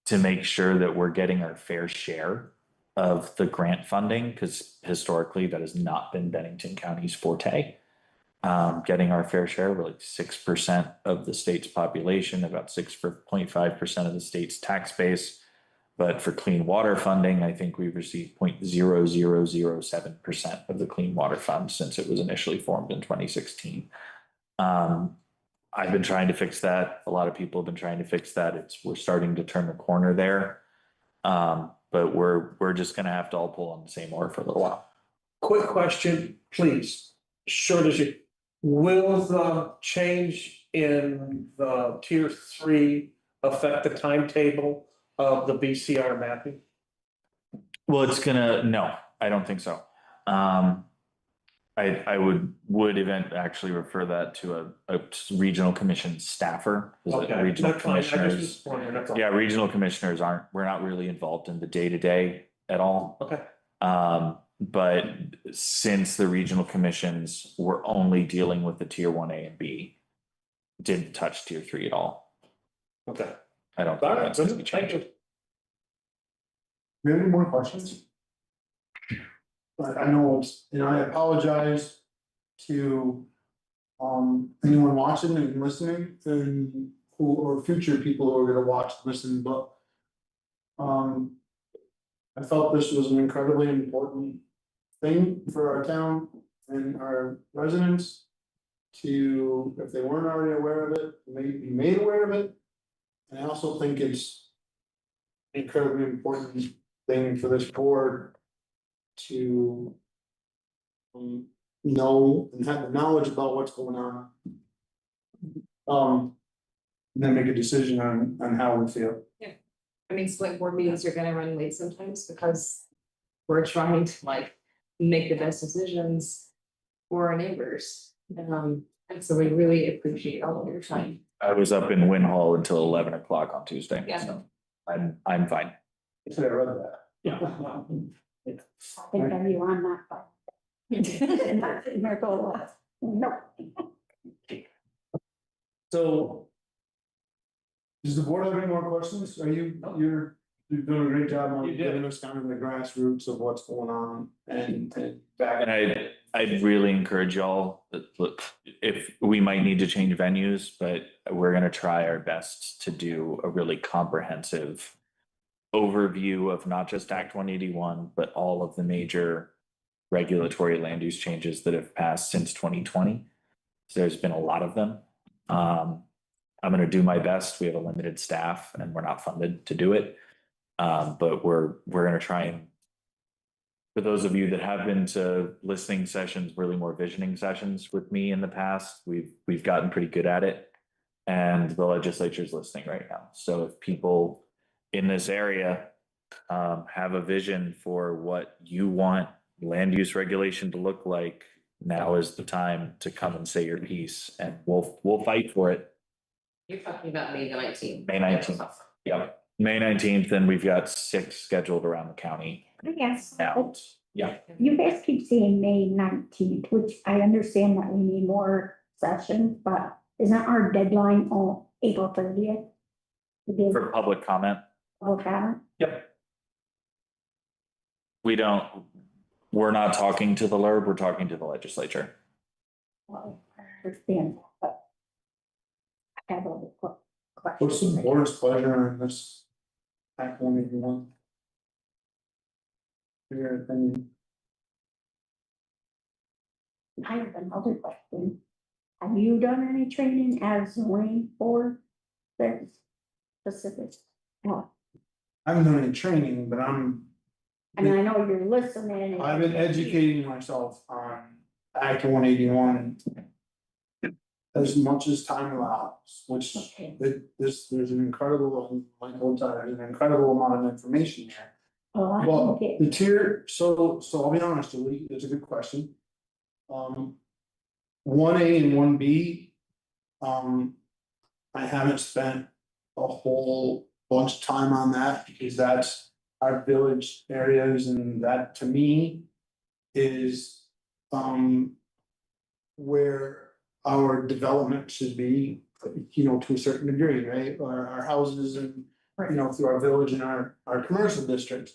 to make sure that we're getting our fair share of the grant funding, because historically that has not been Bennington County's forte. Getting our fair share, we're like 6% of the state's population, about 6.5% of the state's tax base. But for clean water funding, I think we've received 0.0007% of the clean water fund since it was initially formed in 2016. I've been trying to fix that. A lot of people have been trying to fix that. We're starting to turn the corner there. But we're just gonna have to all pull on the same oar for a little while. Quick question, please. Short as you, will the change in the tier 3 affect the timetable of the BCR mapping? Well, no, I don't think so. I would actually refer that to a regional commission staffer. Okay, Regional that's fine. I just commissioners, was wondering, that's all. yeah, regional commissioners we're not really involved in the day-to-day at all. Okay, But since the regional commissions were only dealing with the tier 1A and B, didn't touch tier 3 at all. okay. I don't All think right, that's gonna be thank changed. you. We have any more questions? I know it's, I apologize to anyone watching and listening, and or future people who are gonna watch, listen, but I felt this was an incredibly important thing for our town and our residents to, if they weren't already aware of it, be made aware of it. And I also think it's an incredibly important thing for this board to know and have the knowledge about what's going on. And then make a decision on how we feel. I mean, select board meetings are gonna run late sometimes because we're trying to make the best decisions for our neighbors. And so we really appreciate all of your time. I was up in Win Hall until 11 o'clock on Tuesday. Yeah. So I'm fine. I read that. Yeah. I think are you on that, but. And that's in there go, no. So. Does the board have any more questions? You're doing a great job on You did. giving us kind of the grassroots of what's going on and back. And I'd really encourage y'all that, look, if we might need to change venues, but we're gonna try our best to do a really comprehensive overview of not just Act 181, but all of the major regulatory land use changes that have passed since 2020. So there's been a lot of them. I'm gonna do my best. We have a limited staff and we're not funded to do it. But we're gonna try and, for those of you that have been to listening sessions, really more visioning sessions with me in the past, we've gotten pretty good at it. And the legislature is listening right now. So if people in this area have a vision for what you want land use regulation to look like, now is the time to come and say your piece, and we'll fight for it. You're talking about May 19th. May 19th. Yeah, May 19th, and we've got 6 scheduled around the county Yes. out. Yeah, You guys keep saying May 19th, which I understand that we need more sessions, but isn't our deadline on April 30th? To give for public comment. public comment? Yep. We're not talking to the LURB, we're talking to the legislature. Well, I understand, that, but I have a What's question. the board's pleasure on this? Act 181? Your opinion? I have another question. Have you done any training as zoning for this specific? No, I haven't done any training, but I mean, I know you're listening. I've been educating myself on Act 181 as much as time allows, which Okay. there's an incredible, like old times, an incredible amount of information here. Oh, I Well, think the it, tier, so I'll be honest, Julie, it's a good question. 1A and 1B, I haven't spent a whole bunch of time on that because that's our village areas, and that to me is where our development should be, to a certain degree, right? Our houses and, through our village and our commercial districts.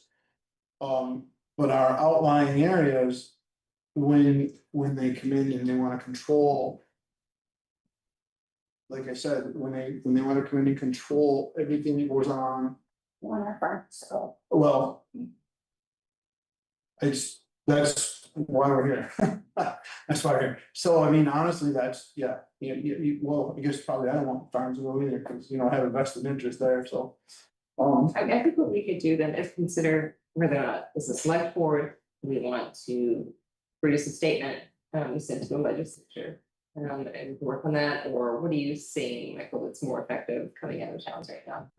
But our outlying areas, when they come in and they wanna control. Like I said, when they wanna come in and control everything that goes on, one of our, so, well. That's why we're here. That's why we're here. So I mean, honestly, that's, yeah, well, I guess probably I don't want farms to go either, because I have a vested interest there, so. I think what we could do then is consider whether or not as a select board, we want to produce a statement, sent to the legislature. And work on that, or what are you seeing, Michael, that's more effective coming out of towns right now?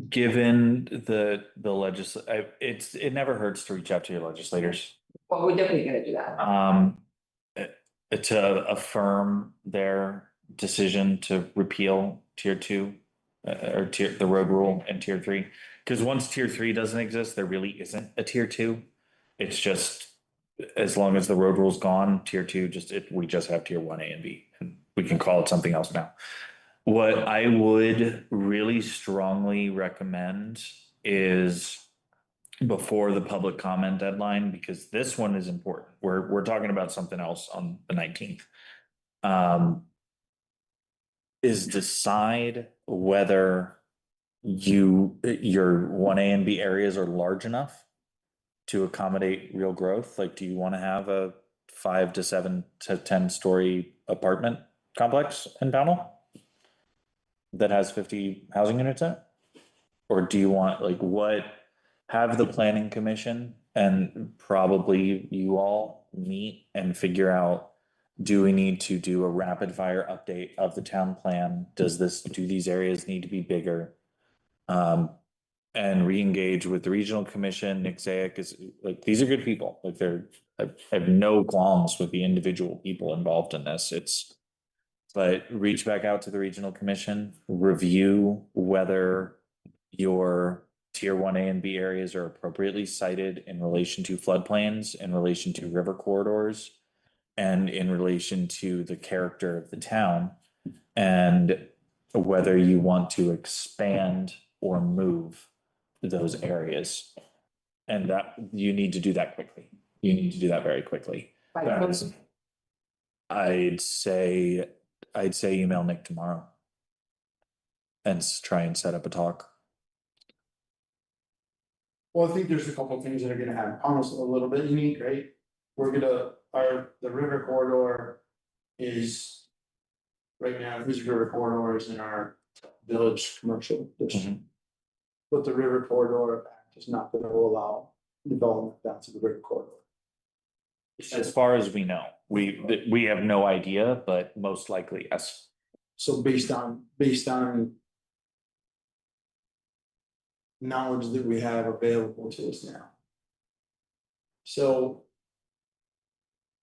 Given the it never hurts to reach out to your legislators. Well, we're definitely gonna do that. To affirm their decision to repeal tier 2. Or the road rule and tier 3, because once tier 3 doesn't exist, there really isn't a tier 2. It's just, as long as the road rule's gone, tier 2 we just have tier 1A and B, and we can call it something else now. What I would really strongly recommend is before the public comment deadline, because this one is important. We're talking about something else on the 19th. Is decide whether your 1A and B areas are large enough to accommodate real growth. Like, do you want to have a 5 to 7 to 10 story apartment complex in Pownal that has 50 housing units in it? Or do you want, have the planning commission and probably you all meet and figure out, do we need to do a rapid fire update of the town plan? Do these areas need to be bigger? And re-engage with the regional commission. Nick Zayak is these are good people. I have no qualms with the individual people involved in this. But reach back out to the regional commission, review whether your tier 1A and B areas are appropriately cited in relation to floodplains, in relation to river corridors, and in relation to the character of the town, and whether you want to expand or move those areas. And that you need to do that quickly. You need to do that very quickly. I'd say email Nick tomorrow and try and set up a talk. Well, I think there's a couple of things that are gonna happen. Pownal's a little bit unique, right? The river corridor is. Right now, this river corridor is in our village commercial district. But the river corridor act is not gonna allow development down to the river corridor. As far as we know, we have no idea, but most likely, yes. So based on knowledge that we have available to us now. So.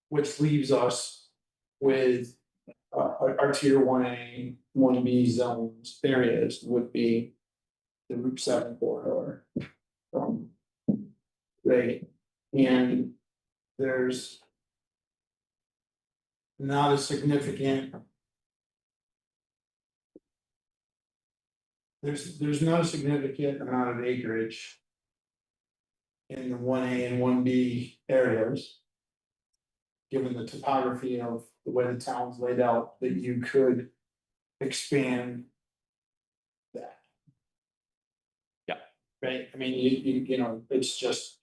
Which leaves us with our tier 1A, 1B zones areas would be the Route 7 corridor. Right, and there's not a significant. There's not a significant amount of acreage in the 1A and 1B areas. Given the topography of the way the town's laid out, that you could expand that. Yeah. Right, I mean, you know, it's just.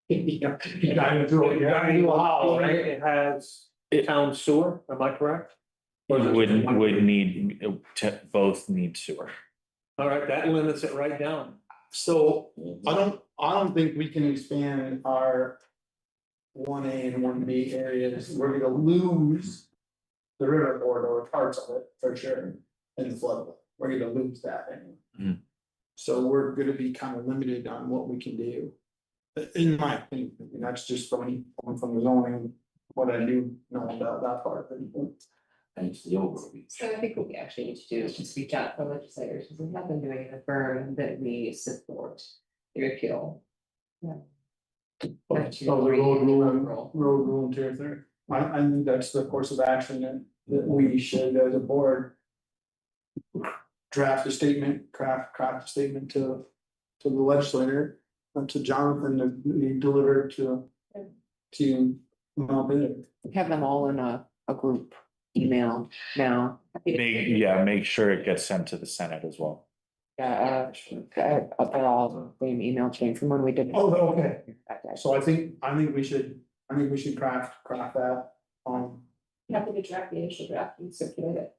You know, you gotta do it, you gotta do Wow, it. right, it has town sewer, am I correct? Or is it- Would need, both need sewer. All right, that limits it right down. So I don't think we can expand our 1A and 1B areas. We're gonna lose the river corridor, parts of it for sure, in the flood. We're gonna lose that anyway. Mhm. So we're gonna be kind of limited on what we can do. In my opinion, and that's just from the zoning, what I do know about that part of it. And it's the overview. So I think what we actually need to do is just reach out to legislators, because we have been doing it, affirm that we support the repeal. Oh, the road rule and tier 3. I think that's the course of action that we should, as a board. Draft a statement, craft a statement to the legislator, to Jonathan, to be delivered to. Mount Bennett. Have them all in a group email now. Make sure it gets sent to the Senate as well. Yeah, they're all the same email chain from when we did. Oh, okay. So I think we should craft that, Happy to draft the initial draft and circulate it.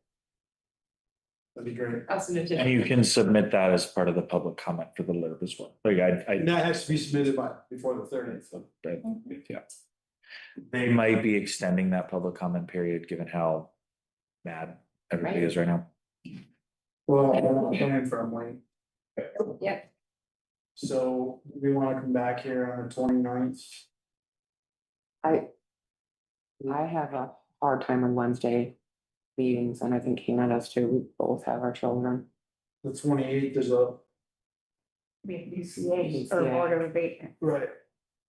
that'd be great. I'll send it to. And you can submit that as part of the public comment for the LURB as well. Like And that has to be submitted before the 30th. yeah. They might be extending that public comment period, given how mad everybody is right now. Well, I'm coming from Wayne. Yep. So we wanna come back here on the 29th. I have a hard time on Wednesday meetings, and I think Hannah does too. We both have our children. The 28th is a. BCA or Board of Abatement Right.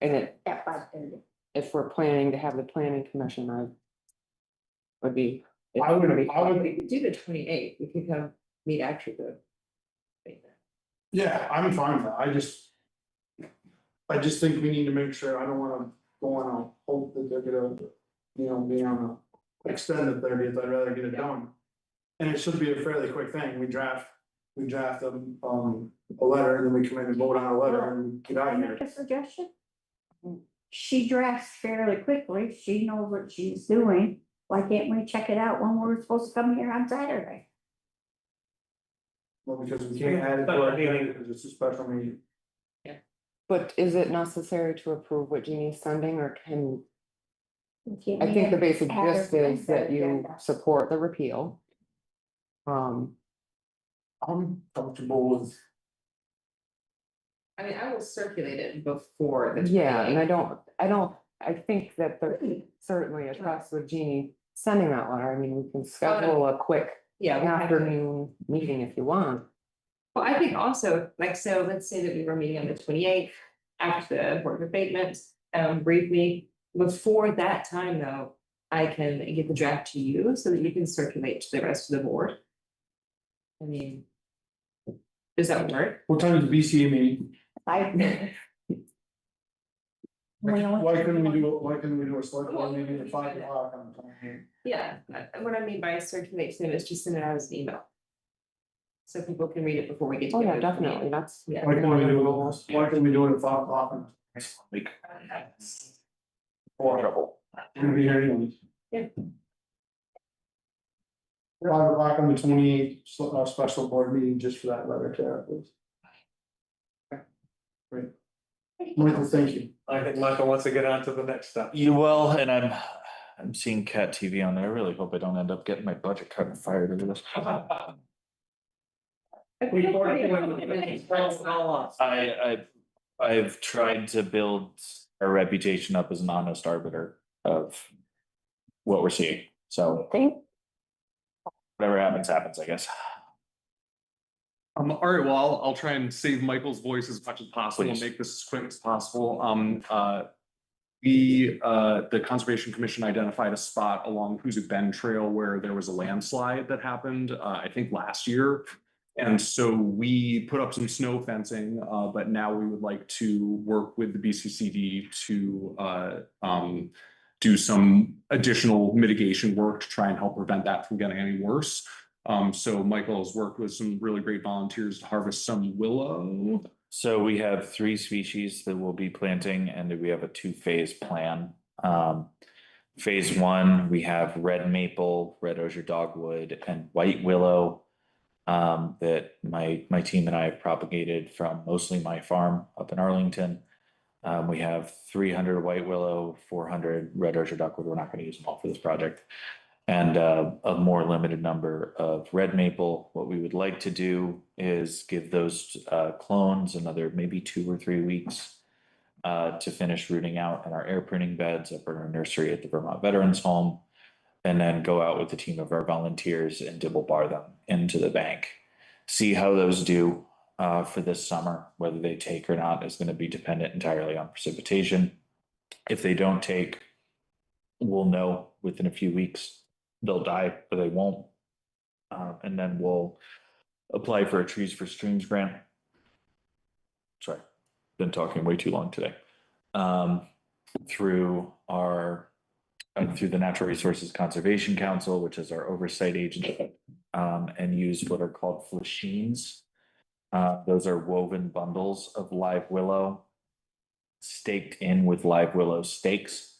And it, at 5:30. if we're planning to have the planning commission, I would be. I would We could do the 28th, we could come meet after the. Yeah, I'm fine with that, I just think we need to make sure, I don't wanna go on a hope that they're gonna, be on a extend the 30th, I'd rather get it done. And it should be a fairly quick thing, we draft a letter, and then we come in and vote on a letter and get Can out I of make here. a suggestion? She drafts fairly quickly, she knows what she's doing, why can't we check it out when we're supposed to come here on Saturday? Well, because we can't add it to our agenda, because it's a special meeting. But is it necessary to approve what Jeannie's sending, or can, Can't I we think the have- basic have her gist is that consent you agenda? support the repeal. I'm comfortable with. I mean, I will circulate it before. Yeah, and I think that there's certainly a trust with Jeannie sending that letter. I mean, we can schedule a quick Yeah. afternoon meeting if you want. Well, I think also, like, so let's say that we were meeting on the 28th after the Board of Abatements, briefly. Before that time, though, I can get the draft to you so that you can circulate to the rest of the board. I mean, does that work? What time is the BCA meeting? Why couldn't we do a select board meeting at 5 o'clock on the 28th? Yeah, what I mean by circulate to them is just send it out as an email. So people can read it before we get to. Oh, yeah, definitely. That's. Yeah. Why can't we do it at 5 o'clock on? Week. Trouble. Gonna be here anyways. Yeah. 5 o'clock on the 28th, special board meeting just for that letter, Tara, please. Great. Michael, thank you. I think Michael wants to get on to the next step. Well, and I'm seeing Cat TV on there. I really hope I don't end up getting my budget cut and fired over this. I've tried to build our reputation up as an honest arbiter of what we're seeing. So Think, Whatever happens, happens, I guess. All right, well, I'll try and save Michael's voice as much as possible and Please. make this as quick as possible. The Conservation Commission identified a spot along Hoosick Bend Trail where there was a landslide that happened, I think last year. And so we put up some snow fencing, but now we would like to work with the BCCD to do some additional mitigation work to try and help prevent that from getting any worse. So Michael has worked with some really great volunteers to harvest some willow. So we have 3 species that we'll be planting, and we have a 2-phase plan. Phase 1, we have red maple, red osier dogwood, and white willow that my team and I have propagated from mostly my farm up in Arlington. We have 300 white willow, 400 red osier dogwood. We're not going to use them all for this project. And a more limited number of red maple. What we would like to do is give those clones another maybe 2 or 3 weeks to finish rooting out in our air pruning beds up in our nursery at the Vermont Veterans Home, and then go out with a team of our volunteers and dibble bar them into the bank. See how those do for this summer. Whether they take or not is going to be dependent entirely on precipitation. If they don't take, we'll know within a few weeks. They'll die or they won't. And then we'll apply for a Trees for Streams grant. Sorry, been talking way too long today. Through the Natural Resources Conservation Council, which is our oversight agency, and use what are called flashines. Those are woven bundles of live willow staked in with live willow stakes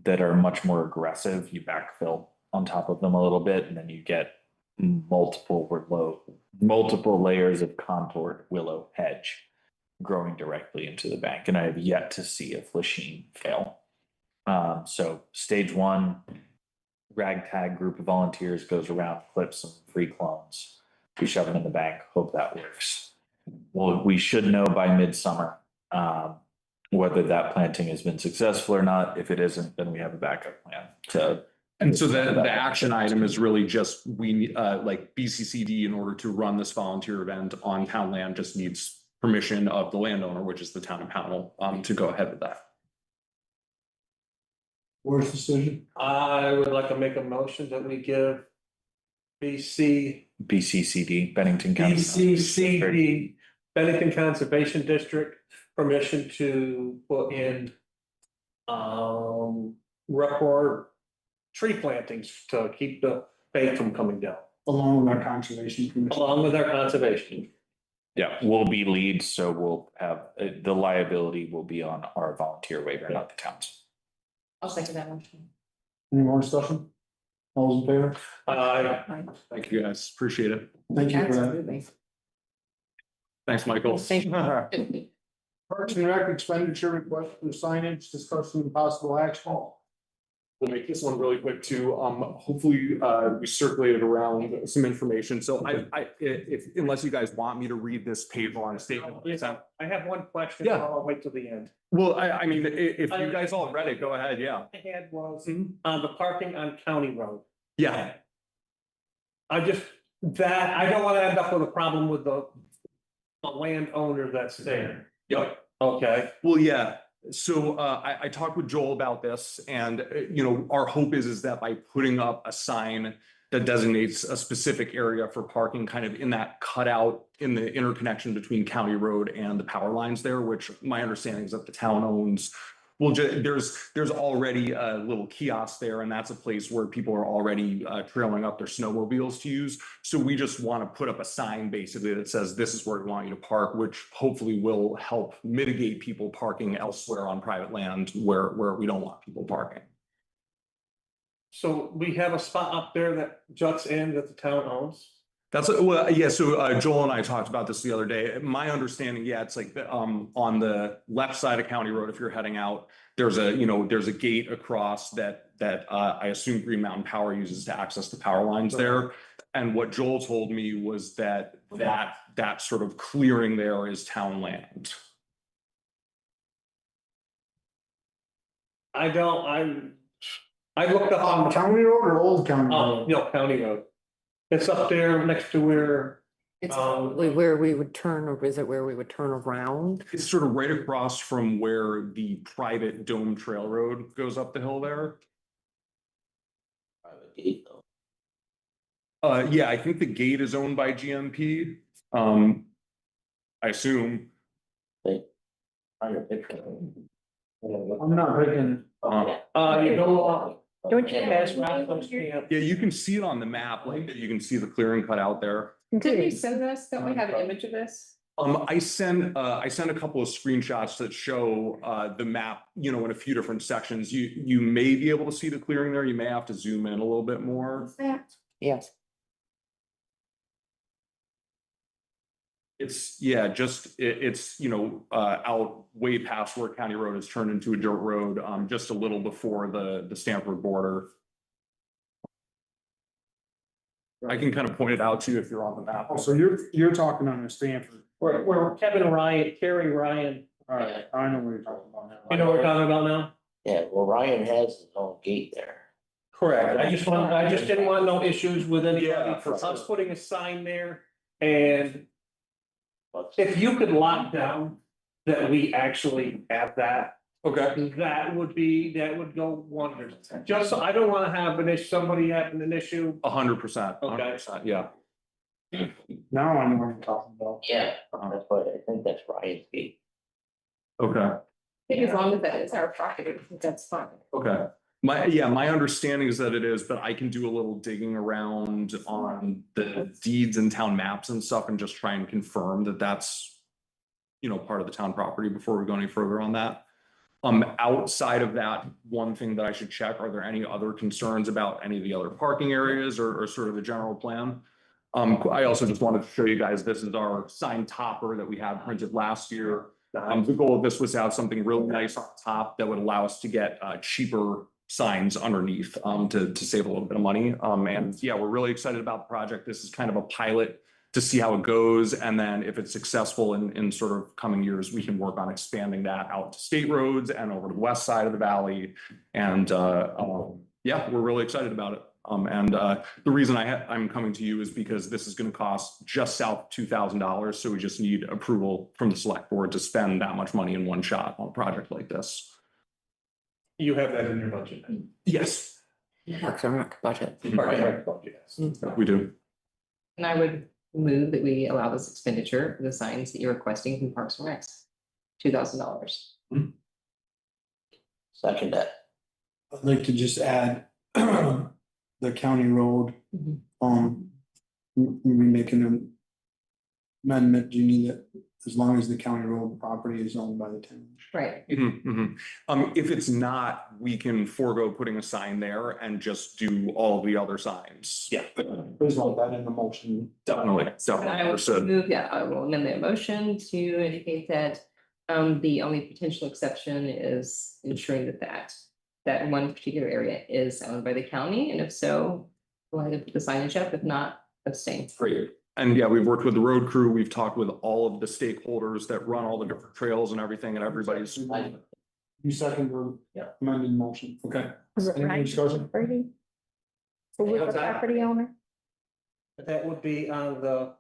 that are much more aggressive. You backfill on top of them a little bit, and then you get multiple layers of contoured willow hedge growing directly into the bank. And I have yet to see a flashine fail. So stage 1, ragtag group of volunteers goes around, clips some free clones. We shove them in the bank, hope that works. Well, we should know by midsummer whether that planting has been successful or not. If it isn't, then we have a backup plan to. And so the action item is really just like BCCD, in order to run this volunteer event on town land, just needs permission of the landowner, which is the town of Pownal, to go ahead with that. Board's decision. I would like to make a motion that we give BCCD, Bennington County. BCCD, Bennington Conservation District, permission to put in record tree plantings to keep the bank from coming down. Along with our conservation commission. Along with our conservation. Yeah, we'll be lead, so we'll have the liability will be on our volunteer waiver, not the town's. I'll second that motion. Any more discussion? All those in favor? Thank you guys, appreciate it. Thank you for that. Absolutely. Thanks, Michael. Thank you. Parks and Rec expenditure request for signage, discussion possible action. We'll make this one really quick too. Hopefully, we circulated around some information. So unless you guys want me to read this paper on a statement. I have one question. Yeah. I'll wait till the end. Well, I mean, if you guys all read it, go ahead, yeah. I had was on the parking on County Road. Yeah. I don't want to end up with a problem with the landowner that's there. Yep. Okay. Well, yeah. So I talked with Joel about this, and our hope is that by putting up a sign that designates a specific area for parking, kind of in that cutout in the interconnection between County Road and the power lines there, which my understanding is that the town owns. Well, there's already a little kiosk there, and that's a place where people are already trailing up their snowmobiles to use. So we just want to put up a sign basically that says this is where we want you to park, which hopefully will help mitigate people parking elsewhere on private land where we don't want people parking. So we have a spot up there that juts in that the town owns. Well, yeah. So Joel and I talked about this the other day. My understanding, yeah, it's like on the left side of County Road. If you're heading out, there's a gate across that that I assume Green Mountain Power uses to access the power lines there. And what Joel told me was that sort of clearing there is town land. I looked up on the, County road or old county road? no, county road. It's up there next to where, It's probably where we would turn, or is it where we would turn around? It's sort of right across from where the private Dome Trail Road goes up the hill there. Yeah, I think the gate is owned by GMP. I assume. I'm not picking. you know, Don't you past have? Rathbun's camp. Yeah, you can see it on the map, like you can see the clearing cut out there. Did you send us, don't we have an image of this? I sent a couple of screenshots that show the map, you know, in a few different sections. You may be able to see the clearing there. You may have to zoom in a little bit more. Yes. It's, yeah, it's, you know, out way past where County Road has turned into a dirt road, just a little before the Stanford border. I can kind of point it out to you if you're on the map. Oh, so you're talking on the Stanford. Where Kevin Ryan, Terry Ryan, All right, I know what you're talking about now. you know what we're talking about now? Yeah, well, Ryan has his own gate there. Correct. I just didn't want no issues with anybody Yeah, for for us sure. putting a sign there. And if you could lock down that we actually have that, Okay. that would go wonders. Just so I don't wanna have an issue, somebody having an issue. 100%. Okay. 100%. Yeah. Now I know what you're talking about. Yeah, that's what, I think that's Ryan's gate. Okay. I think as long as that is our property, that's fine. Okay. My understanding is that it is, but I can do a little digging around on the deeds and town maps and stuff and just try and confirm that that's, you know, part of the town property before we go any further on that. Outside of that, one thing that I should check, are there any other concerns about any of the other parking areas or sort of the general plan? I also just wanted to show you guys, this is our sign topper that we had printed last year. The goal of this was to have something really nice on top that would allow us to get cheaper signs underneath to save a little bit of money. And yeah, we're really excited about the project. This is kind of a pilot to see how it goes. And then if it's successful in sort of coming years, we can work on expanding that out to state roads and over to the west side of the valley. And yeah, we're really excited about it. The reason I'm coming to you is because this is going to cost just south of $2,000. So we just need approval from the select board to spend that much money in one shot on a project like this. You have that in your budget. Yes. Parks and Rec budget. We do. And I would move that we allow this expenditure for the signs that you're requesting from Parks and Recs. $2,000. Second that. I'd like to just add the county road, we making an amendment, you need it, as long as the county road property is owned by the town. Right. If it's not, we can forego putting a sign there and just do all the other signs. Yeah. Please want that in the motion. Definitely, And definitely I will understood. move, yeah, I will amend the motion to indicate that the only potential exception is ensuring that one particular area is owned by the county, and if so, we'll have to put the signage up, if not, abstain. Great. And yeah, we've worked with the road crew. We've talked with all of the stakeholders that run all the different trails and everything, and everybody's. You second the amended motion, okay. Was it Any right? discussion? Brady? Who was the How's that? property owner? That would be on the,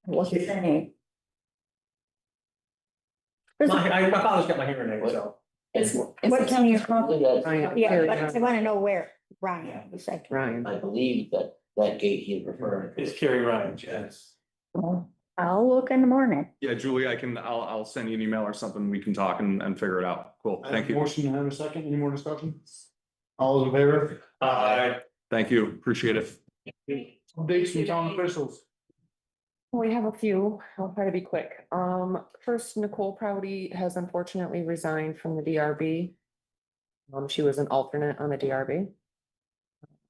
What's his name? my father's got my hearing aid, so. What county is Probably that, Yeah, but I wanna know where, Ryan, you said. Ryan. I believe that gate he's referring to. It's Kerry Ryan, yes. I'll look in the morning. Yeah, Julie, I'll send you an email or something. We can talk and figure it out. Cool. Thank you. Motion and a second, any more discussion? All those in favor? Thank you. Appreciate it. Updates from town officials. We have a few. I'll try to be quick. First, Nicole Prouty has unfortunately resigned from the DRB. She was an alternate on the DRB.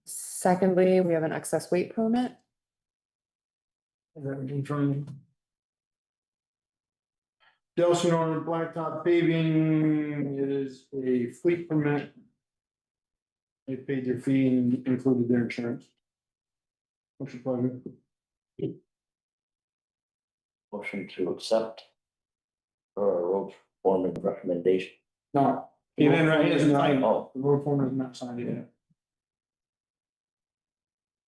Secondly, we have an excess weight permit. Delson Blacktop paving, it is a fleet permit. They paid their fee and included their insurance. What's your pleasure? Motion to accept. Or a road foreman recommendation. No. You didn't write his name. Oh, The road foreman is not signed yet.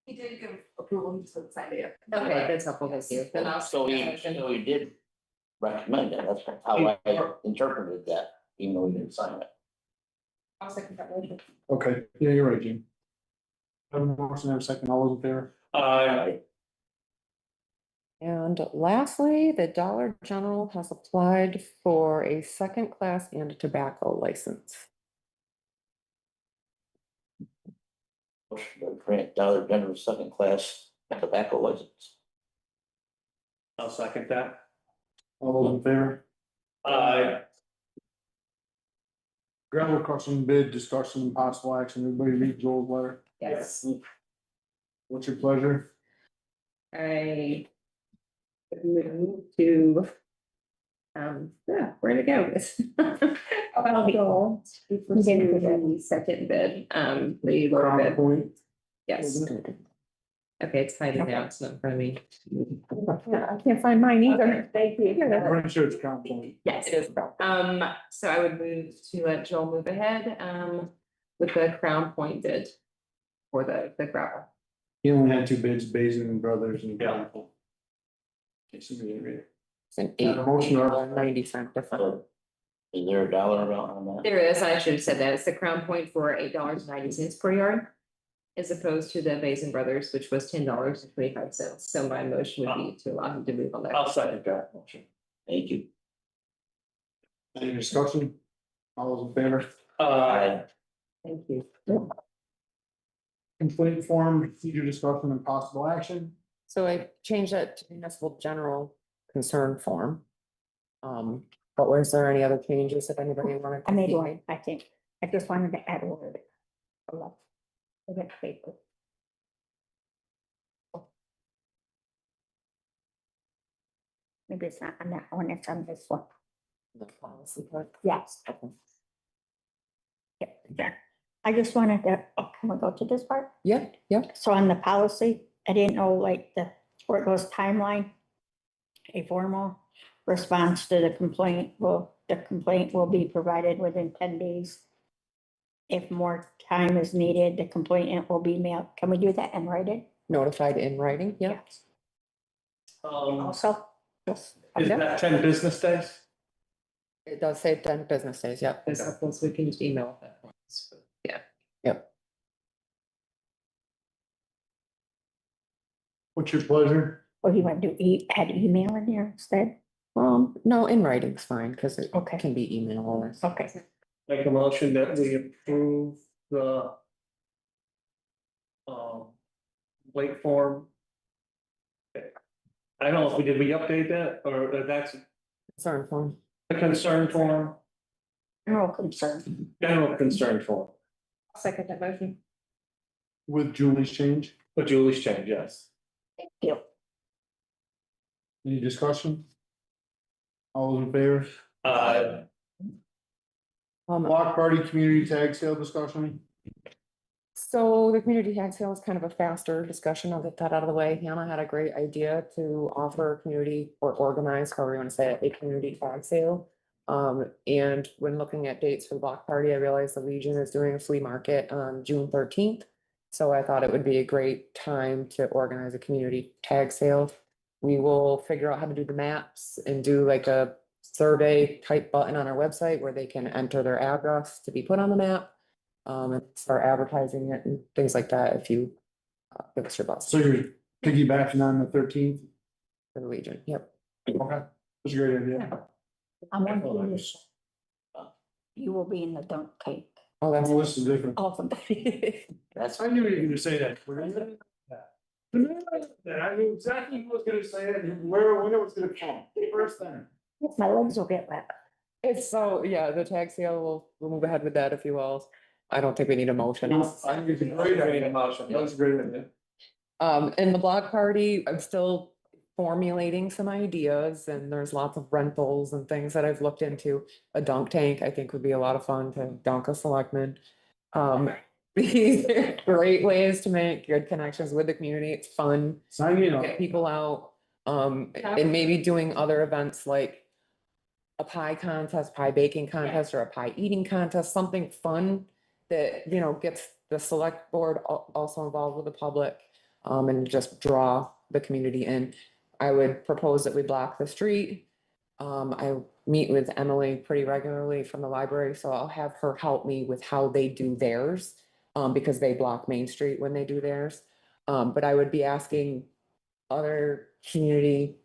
He did give approval, he said sign it. Okay, that's helpful, thank you. Then I'll. so he did recommend it, that's how I interpreted that, even though he didn't sign it. I'll second that motion. Okay, yeah, you're right, Jim. Have a motion, have a second, all those in favor? And lastly, the Dollar General has applied for a second class and a tobacco license. Motion to grant Dollar General second class tobacco license. I'll second that. All those in favor? Gravel crushing bid, discussion and possible action, everybody read Joel's letter, Yes. what's your pleasure? I would move to, yeah, where to go with? I'll go to pursue the second bid, the lower Crown bid, Point. yes. Okay, it's hiding now, it's not in front of me. Yeah, I can't find mine either. Thank you. I'm pretty sure it's Crown Point. Yes, it is. So I would move to let Joel move ahead, with the Crown Point bid for the gravel. He only had two bids, Basin Brothers and. Yeah. Okay, so we didn't read it. It's an Yeah, the motion are- $8.90 difference. Is there a dollar amount on that? There is, I should have said that, it's the Crown Point for $8.90 per yard. As opposed to the Basin Brothers, which was $10.25, so my motion would be to allow him to move on that. I'll second that motion. Thank you. Any discussion? All those in favor? Thank you. Complaint form, procedure discussion and possible action. So I changed that to municipal general concern form. But was there any other changes if anybody wanted? I made one, I think. I just wanted to add a word. I love. I got paper. Maybe it's not on that one, it's on this one. The policy part? Yes. Okay. Yeah. I just wanted to, oh, can we go to this part? Yeah, yeah. So on the policy, I didn't know like where it goes timeline. A formal response to the complaint will be provided within 10 days. If more time is needed, the complainant will be mailed. Can we do that and write it? Notified in writing, yeah. Yes. Also, yes. Is that 10 business days? It does say 10 business days, yep. So we can just email that. Yeah. Yep. What's your pleasure? Or you want to do add email in there instead? No, in writing's fine, because it Okay. can be email or. Okay. Make a motion that we approve the late form. I don't know if we update that, or that's Concern form. the concern form, No concern. general concern form, I'll second that motion. With Julie's change, but Julie's change, yes. Thank you. any discussion? All those in favor? Block party community tag sale discussion. So the community tag sale is kind of a faster discussion. I'll get that out of the way. Hannah had a great idea to offer a community or organize, however you want to say it, a community tag sale. And when looking at dates for the block party, I realized the Legion is doing a flea market on June 13th. So I thought it would be a great time to organize a community tag sale. We will figure out how to do the maps and do like a survey type button on our website where they can enter their address to be put on the map. And start advertising it and things like that if you give us your bus So you're piggybacking on the 13th? for the Legion, yep. Okay, that's a great idea. I'm one of you. You will be in the dunk tank. Oh, that's. Oh, this is different. Awesome. That's, I knew you were gonna say that. I knew exactly who was gonna say it and when it was gonna come, first thing. My legs will get wet. It's so, yeah, the tag sale, we'll move ahead with that if you will. I don't think we need a motion. I think it's a great idea. That's a great idea. In the block party, I'm still formulating some ideas and there's lots of rentals and things that I've looked into. A dunk tank, I think would be a lot of fun to dunk a selectman. These are great ways to make good connections with the community. It's fun. Sign me up. Get people out, and maybe doing other events like a pie contest, pie baking contest, or a pie eating contest, something fun that, you know, gets the select board also involved with the public, and just draw the community in. I would propose that we block the street. I meet with Emily pretty regularly from the library, so I'll have her help me with how they do theirs, because they block Main Street when they do theirs. But I would be asking other community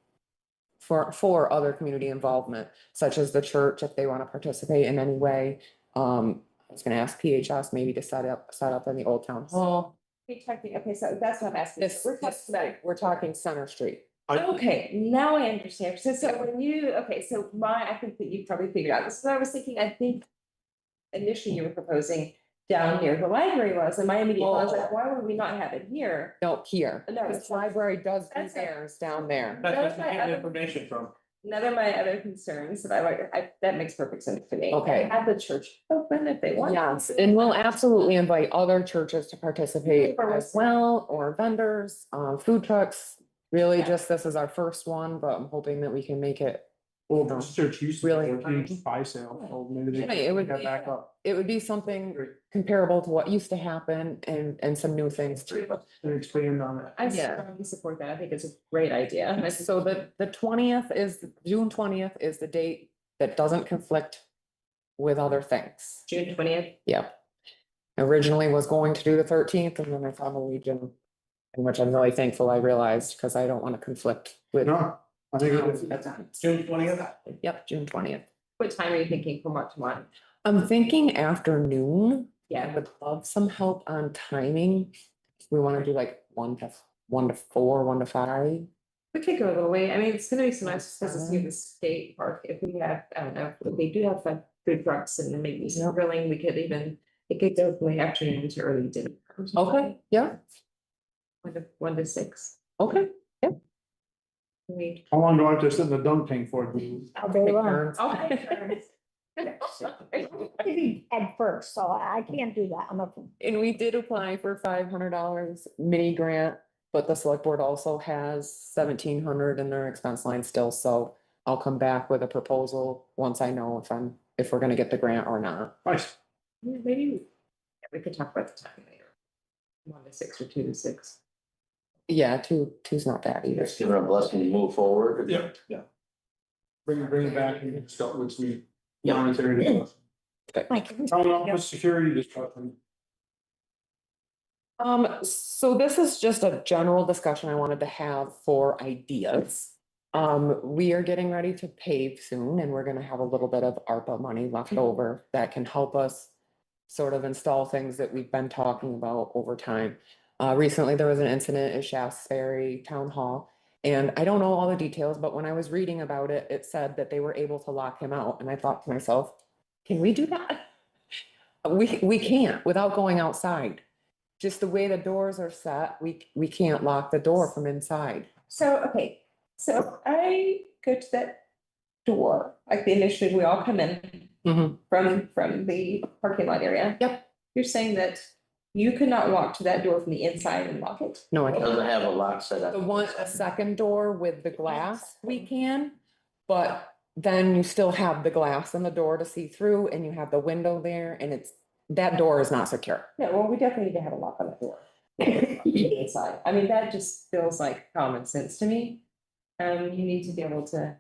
for other community involvement, such as the church, if they want to participate in any way. I was gonna ask PHS maybe to set up in the Old Town Hall. Okay, so that's what I'm asking. This, we're talking Center Street. Okay, now I understand. So when you, okay, so I think that you probably figured out, this is what I was thinking, I think. Initially you were proposing down near the library was, and my immediate thought was like, why would we not have it here? No, here. No, This library does do That's- theirs down there. That's where you get the information from. None of my other concerns that that makes perfect sense to me. Okay. Have the church open if they want. Yes, and we'll absolutely invite other churches to participate as well, or vendors, food trucks. Really, Yeah. just this is our first one, but I'm hoping that we can make it. Well, this church used to Really? be a huge pie sale, so maybe Yeah, they it would got be- back up. It would be something comparable to what used to happen, and some new things too. They expand on it. I Yeah. strongly support that. I think it's a great idea. So the 20th is, June 20th is the date that doesn't conflict with other things. June 20th. Yep. Originally was going to do the 13th, and then I found the Legion, in which I'm really thankful I realized, because I don't want to conflict with. No, I think it was. June 20th. Yep, June 20th. What time are you thinking from what to what? I'm thinking afternoon. I Yeah, would love some help on timing. We want to do like 1 to 4, 1 to 5. we could go a little way. I mean, it's gonna be so nice to see the skate park. If we have, I don't know, if they do have fun food trucks and maybe some Yep. grilling, we could even, it could go from late afternoon to early dinner. Okay, yeah, 1 to 6. okay. We. How long do I have to sit in the dunk tank for? I'll be Take wrong. turns. Maybe At first, so I can't do that. I'm a. And we did apply for $500 mini grant, but the select board also has 1,700 in their expense line still, so I'll come back with a proposal once I know if we're gonna get the grant or not. Nice. Maybe, we could talk about the time later. 1 to 6 or 2 to 6. Yeah, two's not bad either. Just give her a blessing to move forward. Yep, yeah. Bring it back and stuff, which we. Yeah. Monetary discussion. Like. Town office security discussion. So this is just a general discussion I wanted to have for ideas. We are getting ready to pave soon, and we're gonna have a little bit of ARPA money left over that can help us sort of install things that we've been talking about over time. Recently, there was an incident at Shaftesbury Town Hall, and I don't know all the details, but when I was reading about it, it said that they were able to lock him out, and I thought to myself, can we do that? We can't without going outside. Just the way the doors are set, we can't lock the door from inside. So, okay, so I go to that door, like the initiative, we all come in from the parking lot area. Yep. You're saying that you could not walk to that door from the inside and lock it? No, I It can't. doesn't have a lock set up. A second door with the glass, we can, but then you still have the glass in the door to see through, and you have the window there, and that door is not secure. No, well, we definitely need to have a lock on the door. Inside, I mean, that just feels like common sense to me. You need to be able to.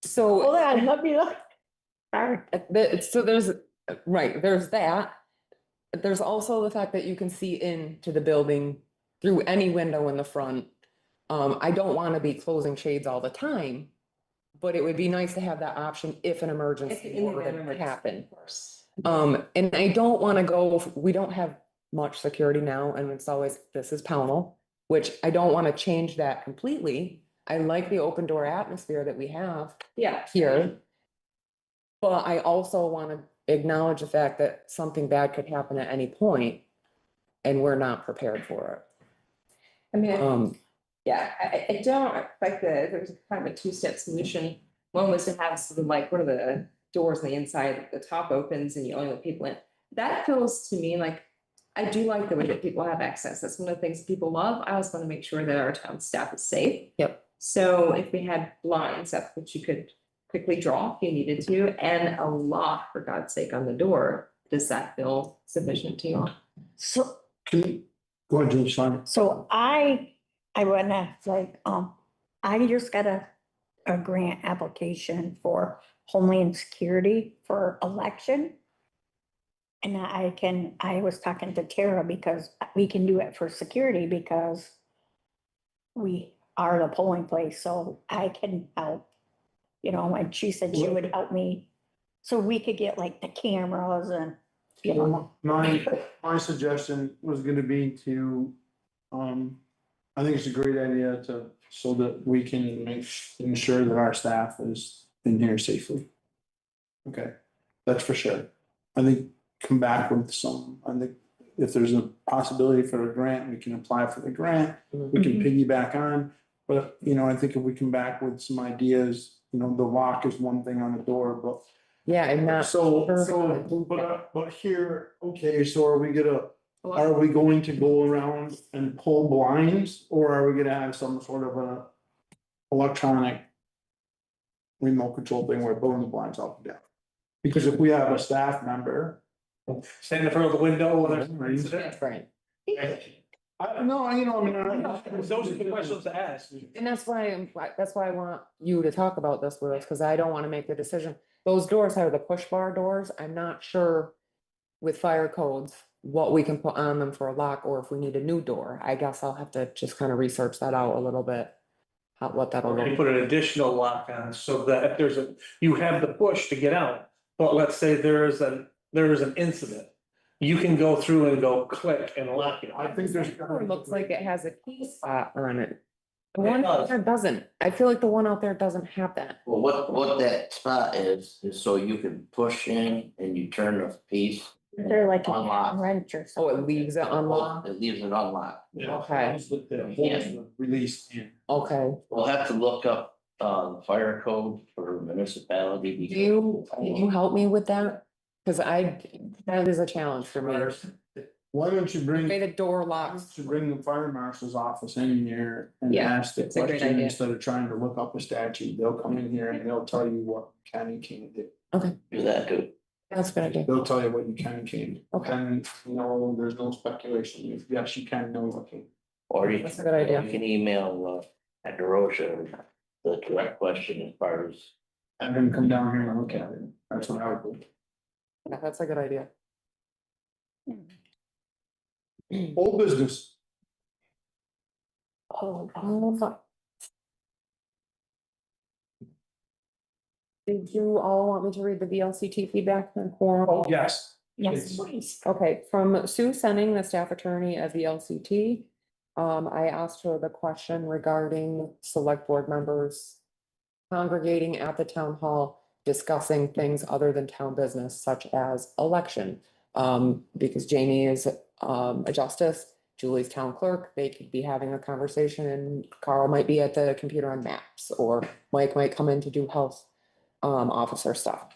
So. Hold on, let me look. Sorry. So there's that. There's also the fact that you can see into the building through any window in the front. I don't want to be closing shades all the time, but it would be nice to have that option if an emergency were to happen. And I don't want to go, we don't have much security now, and it's always, this is Pownal, which I don't want to change that completely. I like the open door atmosphere that we have Yeah. here. But I also want to acknowledge the fact that something bad could happen at any point, and we're not prepared for I mean, it. yeah, I don't like there's a kind of a 2-step solution. One was to have something like one of the doors on the inside, the top opens and you only let people in. That feels to me like I do like the way that people have access. That's one of the things people love. I also want to make sure that our town staff is safe. Yep. So if we had blinds up, which you could quickly draw if you needed to, and a lock, for God's sake, on the door, does that feel sufficient to you? So, Can you, go ahead, Jim, Simon. so I wanna like, I just got a grant application for Homeland Security for election. And I was talking to Tara because we can do it for security because we are the polling place, so I can help. You know, and she said she would help me, so we could get like the cameras and, you know. My suggestion was gonna be to, I think it's a great idea to, so that we can ensure that our staff is in here safely. Okay, that's for sure. I think come back with some, I think if there's a possibility for a grant, we can apply for the grant, we can piggyback on. But, you know, I think if we come back with some ideas, you know, the lock is one thing on the door, but. Yeah, I'm not. sure. But here, okay, so are we going to go around and pull blinds, or are we gonna have some sort of a electronic remote control thing where pulling the blinds up and down? Because if we have a staff member. Stand in front of the window when there's. That's right. No, you know, I mean, Those are the questions to ask. And that's why I want you to talk about this with us, because I don't want to make the decision. Those doors are the push bar doors. I'm not sure with fire codes what we can put on them for a lock, or if we need a new door. I guess I'll have to just kind of research that out a little bit. What that'll Or you look. put an additional lock on so that if you have the push to get out, but let's say there is an incident. You can go through and go click and lock it. I think there's. It looks like it has a key spot on it. The one out there doesn't. I feel like the one out there doesn't have that. Well, what that spot is so you can push in and you turn the piece. They're like a Unlock. wrench or Oh, something. it leaves it unlocked. It leaves it unlocked. Okay. Released in. Okay. We'll have to look up, fire code for municipality. Can you help me with that? Cause that is a challenge for me. Why don't you bring, Say why the door locks. don't you bring the fire marshal's office in here and Yeah, ask the it's a great question idea. instead of trying to look up a statute, they'll come in here and they'll tell you what you can and can't do. Do that too. That's a good idea. They'll tell you what you can and can't do. Okay. And, you know, there's no speculation, if yes, you can, no, you can't. Or you That's a good idea. can email, at DeRosa, the correct question as far as. And then come down here and look at it, that's what I would do. Yeah, that's a good idea. Old business, Oh, Did you all want me to read the VLCT feedback on quorum? oh, yes. yes, please. Okay, from Sue Senning, the staff attorney at the LCT. I asked her the question regarding select board members congregating at the town hall, discussing things other than town business such as election. Because Jamie is a justice, Julie's town clerk, they could be having a conversation and Carl might be at the computer on maps, or Mike might come in to do health officer stuff.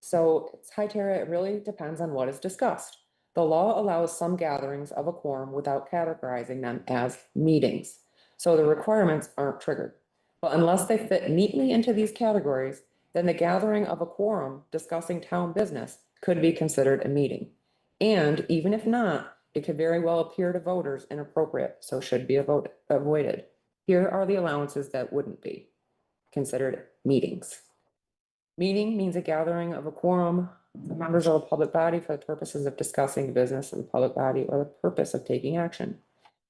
So it's hi Tara, it really depends on what is discussed. The law allows some gatherings of a quorum without categorizing them as meetings. So the requirements aren't triggered. But unless they fit neatly into these categories, then the gathering of a quorum discussing town business could be considered a meeting. And even if not, it could very well appear to voters inappropriate, so should be avoided. Here are the allowances that wouldn't be considered meetings. Meeting means a gathering of a quorum of members of a public body for the purposes of discussing the business of the public body or the purpose of taking action.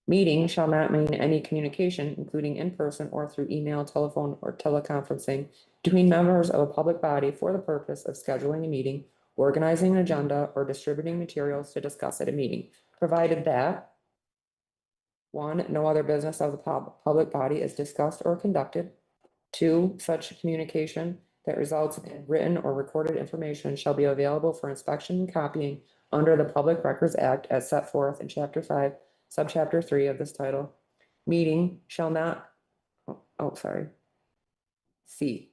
Meeting shall not mean any communication, including in person or through email, telephone, or teleconferencing between members of a public body for the purpose of scheduling a meeting, organizing an agenda, or distributing materials to discuss at a meeting, provided that 1, no other business of the public body is discussed or conducted. 2, such communication that results in written or recorded information shall be available for inspection and copying under the Public Records Act as set forth in Chapter 5, Subchapter 3 of this title. Meeting shall not,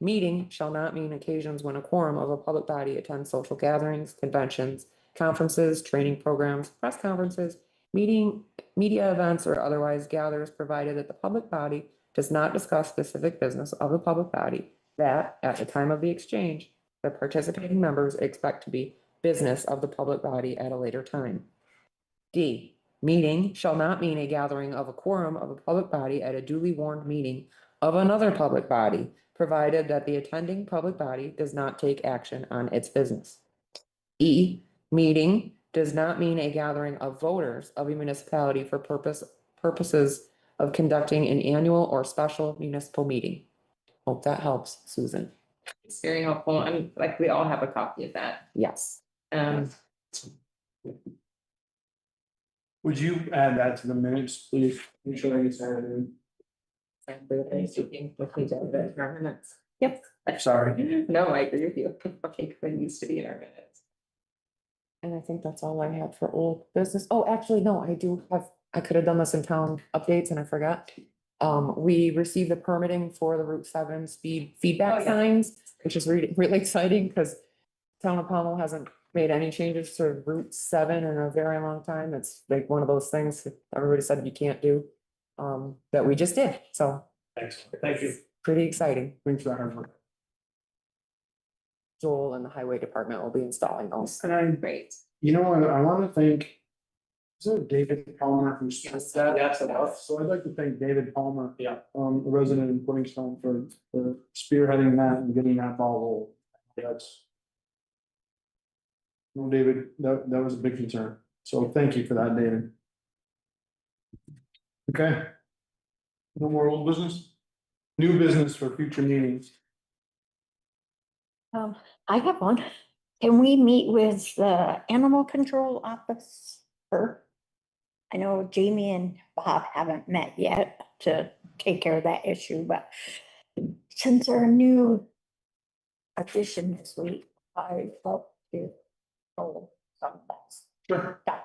Meeting shall not mean occasions when a quorum of a public body attends social gatherings, conventions, conferences, training programs, press conferences, media events, or otherwise gathers, provided that the public body does not discuss specific business of the public body, that at the time of the exchange, the participating members expect to be business of the public body at a later time. D, meeting shall not mean a gathering of a quorum of a public body at a duly warned meeting of another public body, provided that the attending public body does not take action on its business. E, meeting does not mean a gathering of voters of a municipality for purposes of conducting an annual or special municipal meeting. Hope that helps, Susan. It's very helpful, and like, we all have a copy of that. Yes. Would you add that to the minutes, please? Make sure I get added in. Yep. Sorry. No, I agree with you. Okay, it needs to be in our minutes. And I think that's all I had for old business. Oh, actually, no, I could have done this in town updates and I forgot. We received the permitting for the Route 7 speed feedback Oh, yeah. signs, which is really, really exciting because town of Pownal hasn't made any changes to Route 7 in a very long time. It's like one of those things that everybody said you can't do, that we just did. So Excellent, thank you. pretty exciting. Thanks for that hard work. Joel and the highway department will be installing those. And I, Great. you know what, I wanna thank. Is it David Palmer who started that? Yes, it was. So I'd like to thank David Palmer. Yeah. A resident in Puddingstone for spearheading that and getting that ball rolled. That's. Well, David, that was a big concern, so thank you for that, David. Okay. No more old business? New business for future meetings. I have one. Can we meet with the animal control officer? I know Jamie and Bob haven't met yet to take care of that issue, but since our new addition this week, I felt to hold some of that Sure. stuff,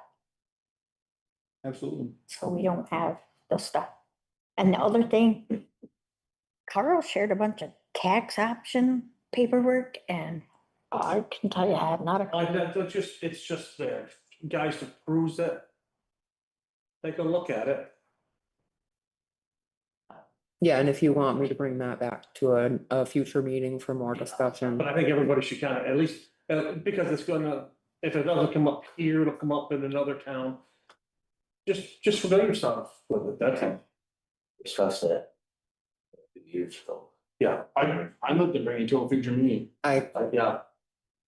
Absolutely. so we don't have the stuff. And the other thing, Carl shared a bunch of tax option paperwork, and I can tell you, I have not a. It's just there, guys to peruse it. Take a look at it. Yeah, and if you want me to bring that back to a future meeting for more discussion. But I think everybody should kind of, at least, because it's gonna, if it doesn't come up here, it'll come up in another town. Just familiar yourself with it, that's all. Discuss that. Years ago. Yeah, I'd like to bring it to a future meeting. yeah.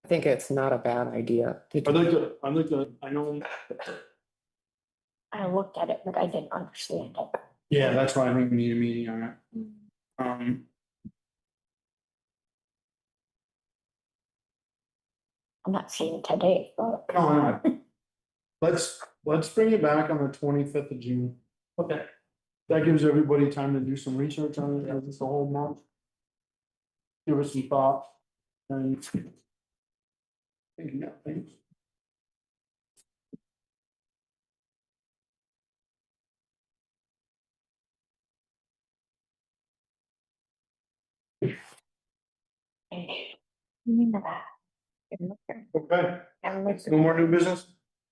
I think it's not a bad idea. I know, I looked at it, but I didn't understand it. yeah, that's why I think we need a meeting on it. I'm not seeing today, but No, let's bring it back on the 25th of June. Okay. That gives everybody time to do some research on it, as it's a whole month. Give us some thought and. Thinking about things. Okay, no more new business?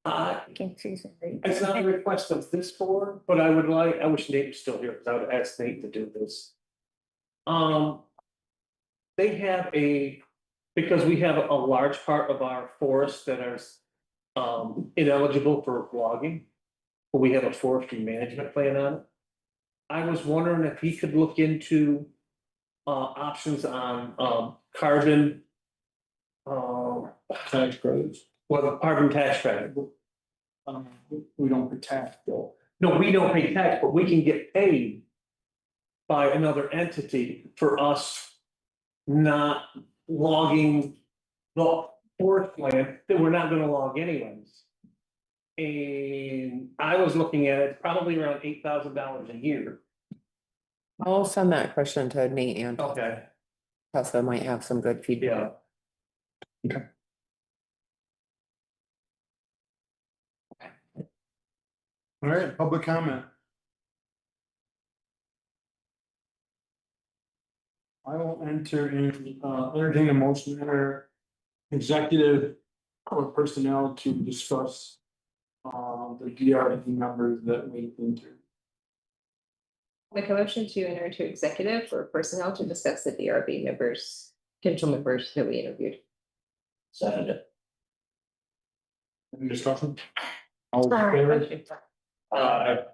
It's not a request of this board, but I wish Nate was still here, because I would ask Nate to do this. They have because we have a large part of our forest that are ineligible for logging. But we have a forestry management plan on it. I was wondering if he could look into options on carbon. Tax credits. Well, carbon tax credit. We don't protect though. No, we don't pay tax, but we can get paid by another entity for us not logging the forest land that we're not gonna log anyways. And I was looking at it, probably around $8,000 a year. I'll send that question to Nate and Okay. Tessa might have some good feedback. Yeah. All right, public comment. I will entertain a motion or executive our personnel to discuss the DRB members that we enter. Make a motion to enter into executive for personnel to discuss the DRB members, potential members that we interviewed. Second it. Any discussion? All in favor?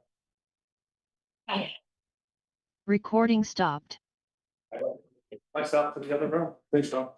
Recording stopped. Myself to the other room. Thanks, Tom.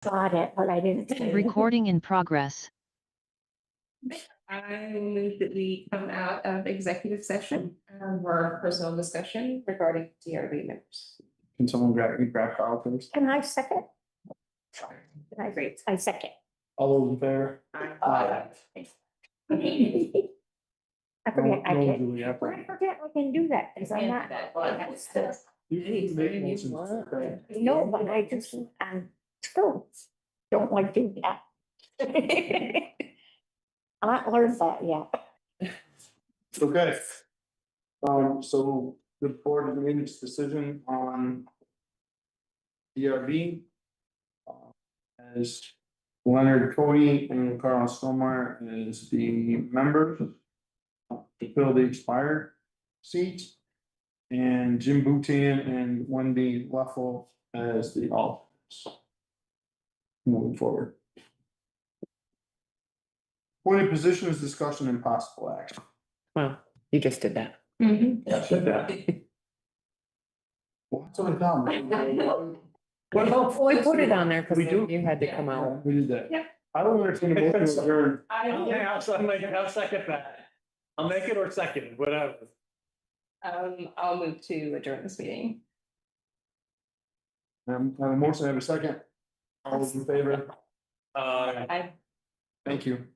got it, but I didn't. say it. Recording in progress. I move that we come out of executive session for personal discussion regarding DRB members. Can someone grab Carl, please? Can I second? Can I second. All those in favor? I forget, I No, can, Julie, after. I forget I can do that, because I'm not. You can make motions. No, but I just, still don't like doing that. I'm not learned that yet. Okay. So the board has made its decision on DRB. As Leonard Cody and Carl Stomar as the members to fill the expired seats. And Jim Boutin and Wendy Leffel as the alternates. Moving forward. Appointed positions, discussion and possible action. Well, you just did that. Yeah. Said that. What's on the down? What about, we put it on there because We do. you had to come out. We did that. Yeah. I don't understand. the motion to adjourn. I'll second that. I'll make it or second it, whatever. I'll move to adjourn this meeting. I have a motion, I have a second. All those in favor? Uh, I Thank you.